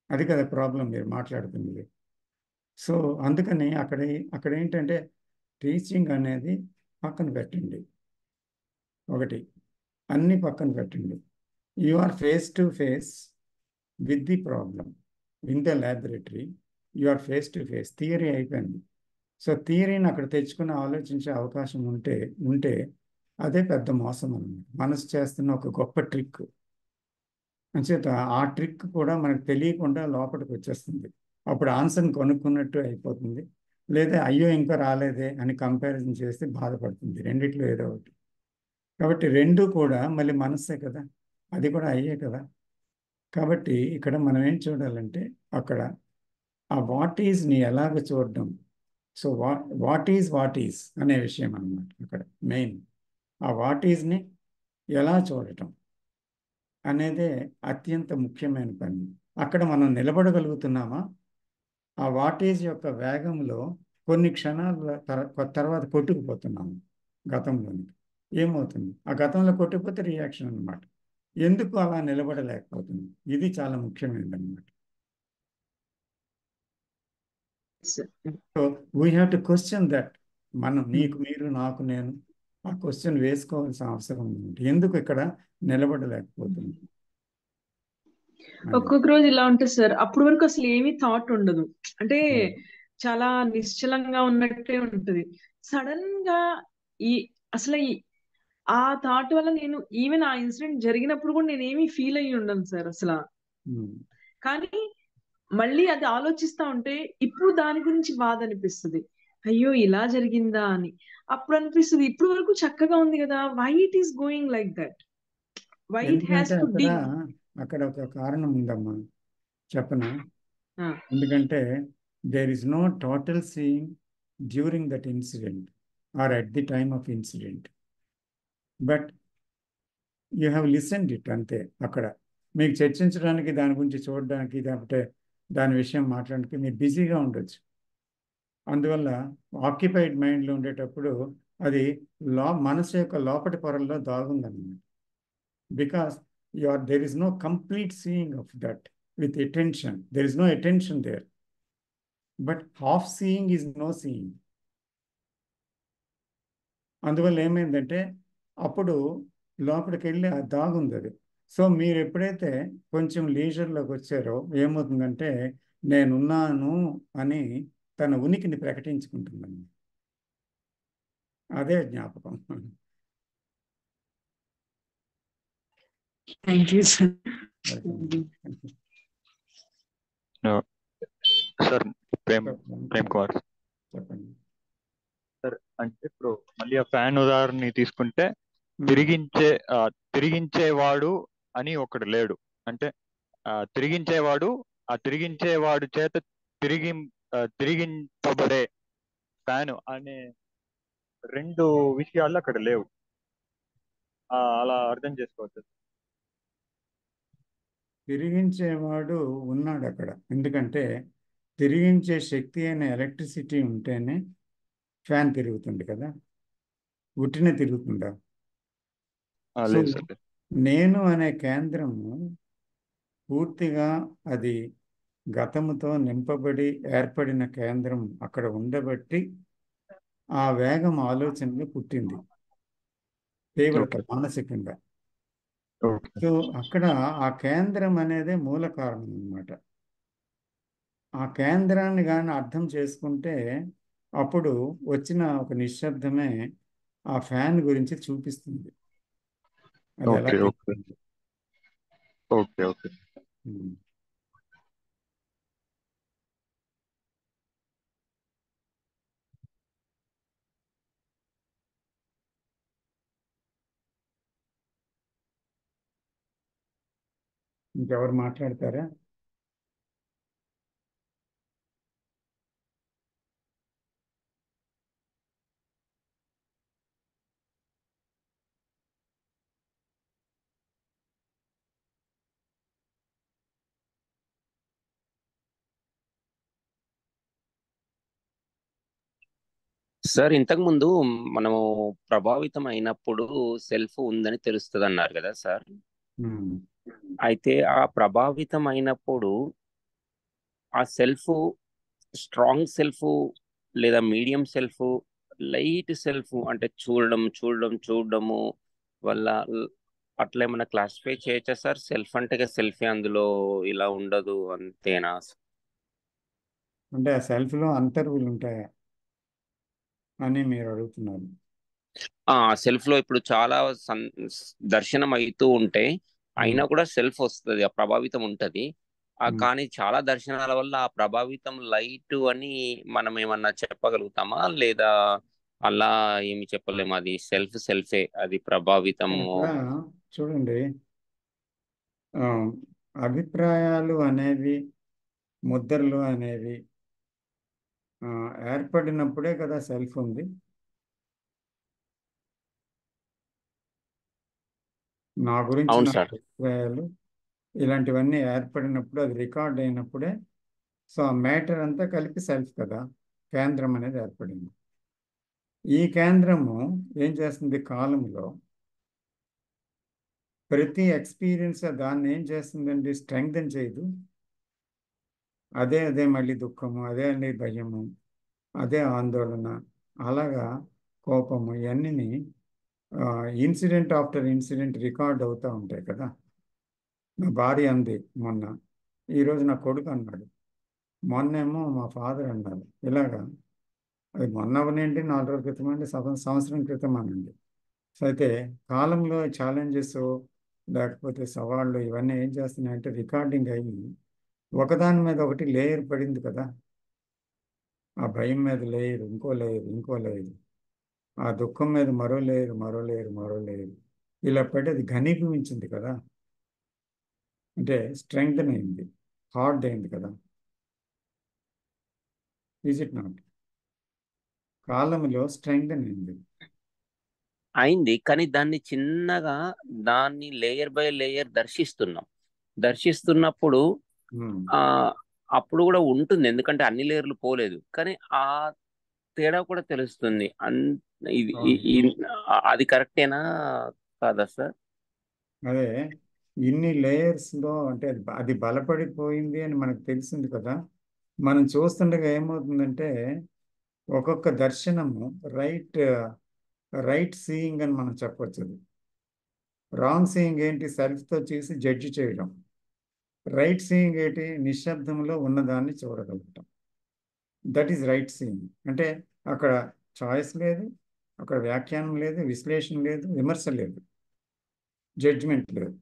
అది కదా ప్రాబ్లం మీరు మాట్లాడుతుంది. సో అందుకని అక్కడ ఏంటంటే టీచింగ్ అనేది పక్కన పెట్టండి. ఒకటి అన్ని పక్కన పెట్టండి. You are face to face with the problem in the laboratory. You are face to face. Theory అయిపోయింది. సో థియరీని అక్కడ తెచ్చుకుని ఆలోచించే అవకాశం ఉంటే అదే పెద్ద మోసం అన్నమాట. మనసు చేస్తున్న ఒక గొప్ప ట్రిక్. అంచేత ఆ ట్రిక్ కూడా మనకు తెలియకుండా లోపలికి వచ్చేస్తుంది. అప్పుడు ఆన్సర్ని కొనుక్కున్నట్టు అయిపోతుంది. లేదా అయ్యో ఇంకా రాలేదే అని కంపారిజన్ చేస్తే బాధపడుతుంది. రెండిట్లో ఏదో ఒకటి. కాబట్టి రెండు కూడా మళ్ళీ మనస్సే కదా, అది కూడా అయ్యే కదా. కాబట్టి ఇక్కడ మనం ఏం చూడాలంటే అక్కడ ఆ వాట్ ఈజ్ని ఎలాగ చూడడం. సో వాట్ ఈజ్ అనే విషయం అన్నమాట అక్కడ మెయిన్. ఆ వాట్ ఈజ్ని ఎలా చూడటం అనేదే అత్యంత ముఖ్యమైన పని. అక్కడ మనం నిలబడగలుగుతున్నామా? ఆ వాటేజ్ యొక్క వేగంలో కొన్ని క్షణాల తర్వాత కొట్టుకుపోతున్నాము గతంలోనికి. ఏమవుతుంది, ఆ గతంలో కొట్టుకుపోతే రియాక్షన్ అన్నమాట. ఎందుకు అలా నిలబడలేకపోతుంది, ఇది చాలా ముఖ్యమైనది అన్నమాట. So we have to question that. మనం నీకు మీరు, నాకు నేను, ఆ క్వశ్చన్ వేసుకోవాల్సిన అవసరం ఉంది. ఎందుకు ఇక్కడ నిలబడలేకపోతుంది? ఒక్కొక్క రోజు ఇలా ఉంటుంది సార్. అప్పటి వరకు అసలు ఏమీ థాట్ ఉండదు. అంటే చాలా నిశ్చలంగా ఉన్నట్టే ఉంటుంది. సడన్ గా అసలు ఆ థాట్ వల్ల నేను ఈవెన్ ఆ ఇన్సిడెంట్ జరిగినప్పుడు కూడా నేను ఏమీ ఫీల్ అయ్యి ఉండను సార్ అసలు. కానీ మళ్ళీ అది ఆలోచిస్తా ఉంటే ఇప్పుడు దాని గురించి బాధ అనిపిస్తుంది. అయ్యో ఇలా జరిగిందా అని. అప్పుడు అనిపిస్తుంది ఇప్పుడు వరకు చక్కగా ఉంది కదా, why it is going like that, why it has ఎందుకంటే టు అక్కడ dig. అక్కడ ఒక కారణం ఉందమ్మా, చెప్పనా? ఎందుకంటే there is no total seeing during that incident or at the time of incident, but you have listened it అంతే. అక్కడ మీకు చర్చించడానికి, దాని గురించి చూడడానికి, లేకపోతే దాని విషయం మాట్లాడడానికి మీరు బిజీగా ఉండొచ్చు. అందువల్ల ఆక్యుపైడ్ మైండ్లో ఉండేటప్పుడు అది మనసు యొక్క లోపటి పొరల్లో దాగుందన్నమాట. Because there is no complete seeing of that with attention. There is no attention there. But half seeing is no seeing. అందువల్ల ఏమైందంటే అప్పుడు లోపలికి వెళ్ళి ఆ దాగుంది అది. సో మీరు ఎప్పుడైతే కొంచెం లీజర్లోకి వచ్చారో ఏమవుతుందంటే నేనున్నాను అని తన ఉనికిని ప్రకటించుకుంటుందండి. అదే జ్ఞాపకం. Thank you sir. Sir Prem Kumar చెప్పండి సార్. అంటే ఇప్పుడు మళ్ళీ ఆ ఫ్యాన్ ఉదాహరణ తీసుకుంటే తిరిగించేవాడు అని ఒకడు లేడు. అంటే తిరిగించేవాడు చేత తిరిగింపబడే ఫ్యాన్ అనే రెండు విషయాలు అక్కడ లేవు. అలా అర్థం చేసుకోవచ్చు. తిరిగించేవాడు ఉన్నాడు అక్కడ. ఎందుకంటే తిరిగించే శక్తి అయిన ఎలక్ట్రిసిటీ ఉంటేనే ఫ్యాన్ తిరుగుతుంది కదా, ఉట్టినే తిరుగుతుందా? సో నేను అనే కేంద్రము పూర్తిగా అది గతముతో నింపబడి ఏర్పడిన కేంద్రం అక్కడ ఉండబట్టి ఆ వేగం ఆలోచనగా పుట్టింది, తీవ్రత మానసికంగా. సో అక్కడ ఆ కేంద్రం అనేదే మూల కారణం అన్నమాట. ఆ కేంద్రాన్ని కానీ అర్థం చేసుకుంటే అప్పుడు వచ్చిన ఒక నిశ్శబ్దమే ఆ ఫ్యాన్ గురించి చూపిస్తుంది. అది ఎలా తిరుగుతుంది. ఇంకెవరు మాట్లాడతారా? సార్ ఇంతకు ముందు మనము ప్రభావితం అయినప్పుడు సెల్ఫ్ ఉందని తెలుస్తుంది అన్నారు కదా సార్. అయితే ఆ ప్రభావితం అయినప్పుడు ఆ సెల్ఫ్ స్ట్రాంగ్ సెల్ఫ్ లేదా మీడియం సెల్ఫ్, లైట్ సెల్ఫ్ అంటే చూడడము వల్ల అట్లా ఏమైనా క్లాసిఫై చేయొచ్చా సార్? సెల్ఫ్ అంటే సెల్ఫే, అందులో ఇలా ఉండదు అంతేనా? అంటే ఆ సెల్ఫ్లో అంతర్వులు ఉంటాయా అని మీరు అడుగుతున్నారు. సెల్ఫ్ లో ఇప్పుడు చాలా దర్శనం అవుతూ ఉంటే అయినా కూడా సెల్ఫ్ వస్తుంది, ఆ ప్రభావితం ఉంటది. కానీ చాలా దర్శనాల వల్ల ఆ ప్రభావితం లైట్ అని మనం ఏమన్నా చెప్పగలుగుతామా, లేదా అలా ఏమి చెప్పలేము? అది సెల్ఫే, అది ప్రభావితం. చూడండి, అభిప్రాయాలు అనేవి, ముద్రలు అనేవి ఏర్పడినప్పుడే కదా సెల్ఫ్ ఉంది. నా గురించి నా అభిప్రాయాలు ఇలాంటివన్నీ ఏర్పడినప్పుడు, అది రికార్డ్ అయినప్పుడే సో ఆ మ్యాటర్ అంతా కలిపి సెల్ఫ్ కదా, కేంద్రం అనేది ఏర్పడింది. ఈ కేంద్రము ఏం చేస్తుంది? కాలంలో ప్రతి ఎక్స్పీరియన్స్ దాన్ని ఏం చేస్తుందండి? స్ట్రెంగ్థెన్ చేయదు. అదే మళ్ళీ దుఃఖము, అదే అండి భయము, అదే ఆందోళన, అలాగా కోపము, ఇవన్నీ ఇన్సిడెంట్ ఆఫ్టర్ ఇన్సిడెంట్ రికార్డ్ అవుతూ ఉంటాయి కదా. నా భార్య అంది మొన్న, ఈరోజు నా కొడుకు అన్నాడు, మొన్నేమో మా ఫాదర్ అన్నారు. ఇలాగా అది మొన్న అవనండి, 4 రోజుల క్రితం అండి, సంవత్సరం క్రితం అనండి. సో అయితే కాలంలో ఛాలెంజెస్ లేకపోతే సవాళ్ళు ఇవన్నీ ఏం చేస్తున్నాయంటే రికార్డింగ్ అయ్యి ఒకదాని మీద ఒకటి లేయర్ పడింది కదా. ఆ భయం మీద లేయర్, ఇంకో లేయర్, ఇంకో లేయర్, ఆ దుఃఖం మీద మరో లేయర్, మరో లేయర్, మరో లేయర్, ఇలా పడి అది ఘనీభవించింది కదా. అంటే స్ట్రెంగ్త్ అయింది, హార్డ్ అయింది కదా. Is it not? కాలంలో స్ట్రెంగ్త్ అయింది. అయింది, కానీ దాన్ని చిన్నగా దాన్ని లేయర్ బై లేయర్ దర్శిస్తున్నప్పుడు ఆ అప్పుడు కూడా ఉంటుంది, ఎందుకంటే అన్ని లేయర్లు పోలేదు, కానీ ఆ తేడా కూడా తెలుస్తుంది. ఇది అది కరెక్టేనా కాదా సార్? అదే ఇన్ని లేయర్స్లో అంటే అది బలపడిపోయింది అని మనకు తెలిసింది కదా. మనం చూస్తుండగా ఏమవుతుందంటే ఒక్కొక్క దర్శనము రైట్ సీయింగ్ అని మనం చెప్పొచ్చు. అది రాంగ్ సీయింగ్ ఏంటి? సెల్ఫ్తో చూసి జడ్జి చేయడం. రైట్ సీయింగ్ ఏంటి? నిశ్శబ్దంలో ఉన్నదాన్ని చూడగలగటం. That is right seeing. అంటే అక్కడ చాయిస్ లేదు, అక్కడ వ్యాఖ్యానం లేదు, విశ్లేషణ లేదు, విమర్శ లేదు, జడ్జ్మెంట్ లేదు.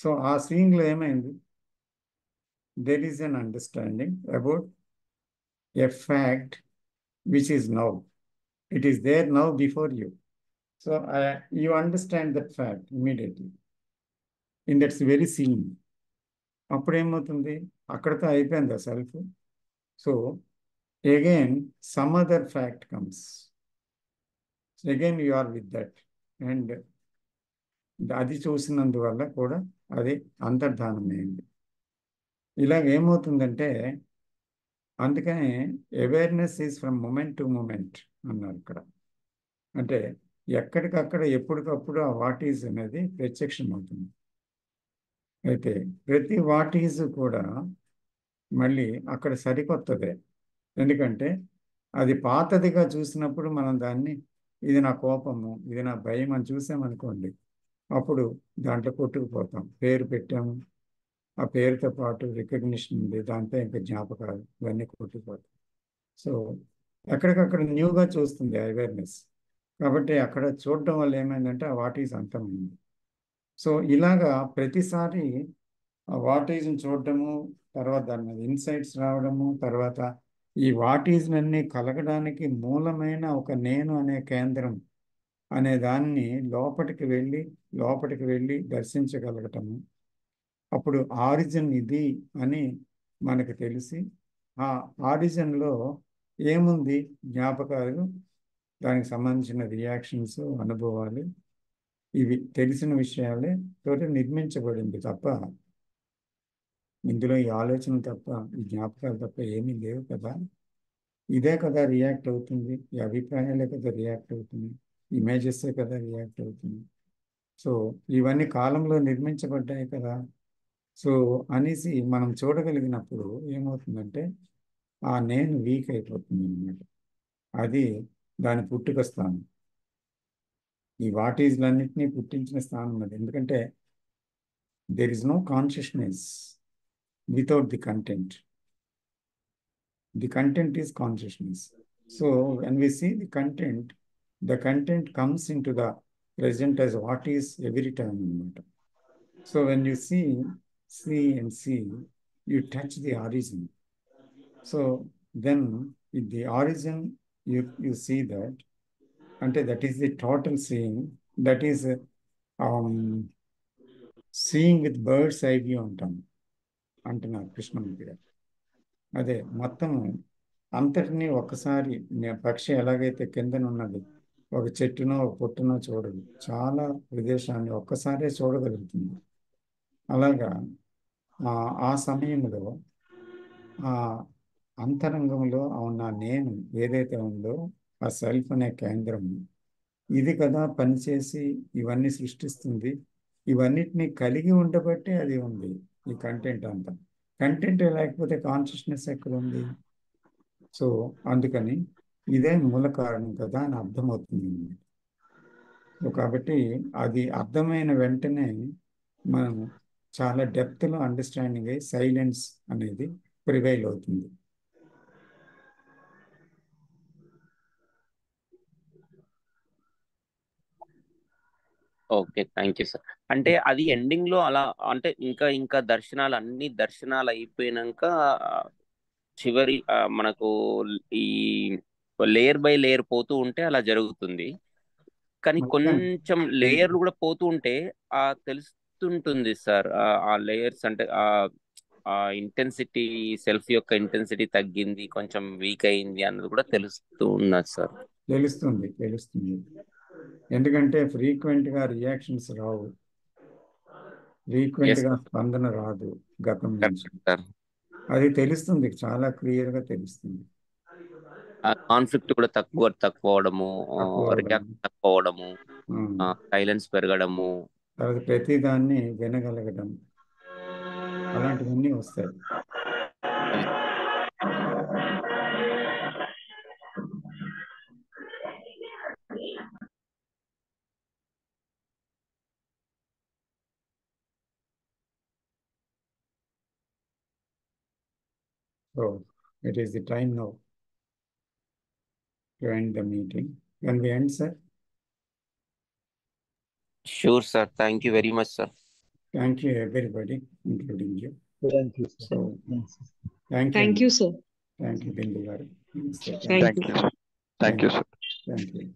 సో ఆ సీయింగ్లో ఏమైంది? There is an understanding about a fact which is now. It is there now before you. So you understand that fact immediately in that's very scene. అప్పుడు ఏమవుతుంది? అక్కడితో అయిపోయింది ఆ self. So again some other fact comes. So again you are with that, and అది చూసినందువల్ల కూడా అది అంతర్ధానమైంది. ఇలాగ ఏమవుతుందంటే అందుకనే awareness is from moment to moment అన్నారు ఇక్కడ. అంటే ఎక్కడికక్కడ ఎప్పటికప్పుడు ఆ వాట్ ఈజ్ అనేది ప్రత్యక్షం అవుతుంది. అయితే ప్రతి వాట్ ఈజ్ కూడా మళ్ళీ అక్కడ సరికొత్తదే. ఎందుకంటే అది పాతదిగా చూసినప్పుడు మనం దాన్ని ఇది నా కోపము, ఇది నా భయం అని చూసామనుకోండి, అప్పుడు దాంట్లో కొట్టుకుపోతాం. పేరు పెట్టాము, ఆ పేరుతో పాటు రికగ్నిషన్ ఉంది, దాంతో ఇంకా జ్ఞాపకాలు, ఇవన్నీ కొట్టుకుపోతాం. సో ఎక్కడికక్కడ న్యూగా చూస్తుంది అవేర్నెస్. కాబట్టి అక్కడ చూడడం వల్ల ఏమైందంటే ఆ వాట్ ఈజ్ అంతమైంది. సో ఇలాగా ప్రతిసారి ఆ వాట్ ఈజ్ని చూడటము, తర్వాత దాని మీద ఇన్సైట్స్ రావడము, తర్వాత ఈ వాట్ ఈజ్లన్నీ కలగడానికి మూలమైన ఒక నేను అనే కేంద్రం అనే దాన్ని లోపటికి వెళ్ళి దర్శించగలగటము. అప్పుడు ఆరిజిన్ ఇది అని మనకు తెలిసి ఆ ఆరిజిన్లో ఏముంది? జ్ఞాపకాలు, దానికి సంబంధించిన రియాక్షన్స్, అనుభవాలు, ఇవి తెలిసిన విషయాలే తోటి నిర్మించబడింది తప్ప ఇందులో ఈ ఆలోచన తప్ప, ఈ జ్ఞాపకాలు తప్ప ఏమీ లేవు కదా. ఇదే కదా రియాక్ట్ అవుతుంది, ఈ అభిప్రాయాలే కదా రియాక్ట్ అవుతుంది, ఇమేజెసే కదా రియాక్ట్ అవుతుంది. సో ఇవన్నీ కాలంలో నిర్మించబడ్డాయి కదా. సో అనేసి మనం చూడగలిగినప్పుడు ఏమవుతుందంటే ఆ నేను వీక్ అయిపోతుంది అన్నమాట. అది దాని పుట్టుక స్థానం. ఈ వాట్ ఈజ్లన్నింటినీ పుట్టించిన స్థానం అది. ఎందుకంటే there is no consciousness without the content. The content is consciousness. So when we see the content comes into the present as what is every time. So when you see and see, you touch the origin. So then in the origin you see that, and that is the total seeing. That is seeing with bird's eye view అంటున్నారు కృష్ణమూర్తి గారు. అదే మొత్తము అంతటినీ ఒక్కసారి పక్షి ఎలాగైతే కిందనున్నది ఒక చెట్టునో ఒక పొట్టునో చూడదు, చాలా ప్రదేశాన్ని ఒక్కసారే చూడగలుగుతుంది. అలాగా ఆ సమయంలో ఆ అంతరంగంలో ఉన్న నేను ఏదైతే ఉందో ఆ సెల్ఫ్ అనే కేంద్రం ఇది కదా పనిచేసి ఇవన్నీ సృష్టిస్తుంది. ఇవన్నిటినీ కలిగి ఉండబట్టే అది ఉంది ఈ కంటెంట్ అంతా. కంటెంట్ లేకపోతే కాన్షియస్నెస్ ఎక్కడ ఉంది? సో అందుకని ఇదే మూల కారణం కదా అని అర్థమవుతుంది. సో కాబట్టి అది అర్థమైన వెంటనే మనం చాలా డెప్త్లో అండర్స్టాండింగ్ అయ్యి సైలెన్స్ అనేది ప్రివైల్ అవుతుంది. Okay, thank you sir. అంటే అది ఎండింగ్ లో అలా అంటే ఇంకా అన్ని దర్శనాలు అయిపోయినాక చివరి మనకు ఈ లేయర్ బై లేయర్ పోతూ ఉంటే అలా జరుగుతుంది. కానీ మధ్యాహ్నం కొంచెం లేయర్లు కూడా పోతూ ఉంటే తెలుస్తుంటుంది సార్. ఆ లేయర్స్ అంటే ఆ ఇంటెన్సిటీ, సెల్ఫ్ యొక్క ఇంటెన్సిటీ తగ్గింది, కొంచెం వీక్ అయింది అన్నది కూడా తెలుస్తూ ఉన్నది సార్. తెలుస్తుంది. ఎందుకంటే ఫ్రీక్వెంట్ గా రియాక్షన్స్ రావు, ఫ్రీక్వెంట్ ఎస్ గా సార్, స్పందన రాదు గతం నుంచి. Correct sir. అది తెలుస్తుంది, చాలా క్లియర్ గా తెలుస్తుంది. కాన్ఫ్లిక్ట్ కూడా తక్కువ అవడము, తక్కువ అవడం, రియాక్ట్ తక్కువ అవడము, సైలెన్స్ పెరగడము, తర్వాత ప్రతి దాన్ని వినగలగడం, అలాంటివన్నీ వస్తాయి. అది So it is the time now to end the meeting. Can we end, sir? Sure sir. Thank you very much sir. Thank you, everybody, including you. Thank you, sir. So, thank you. Thank you sir. Thank you, Bindu garu. Thank thank you. You sir. Thank you sir. Thank you.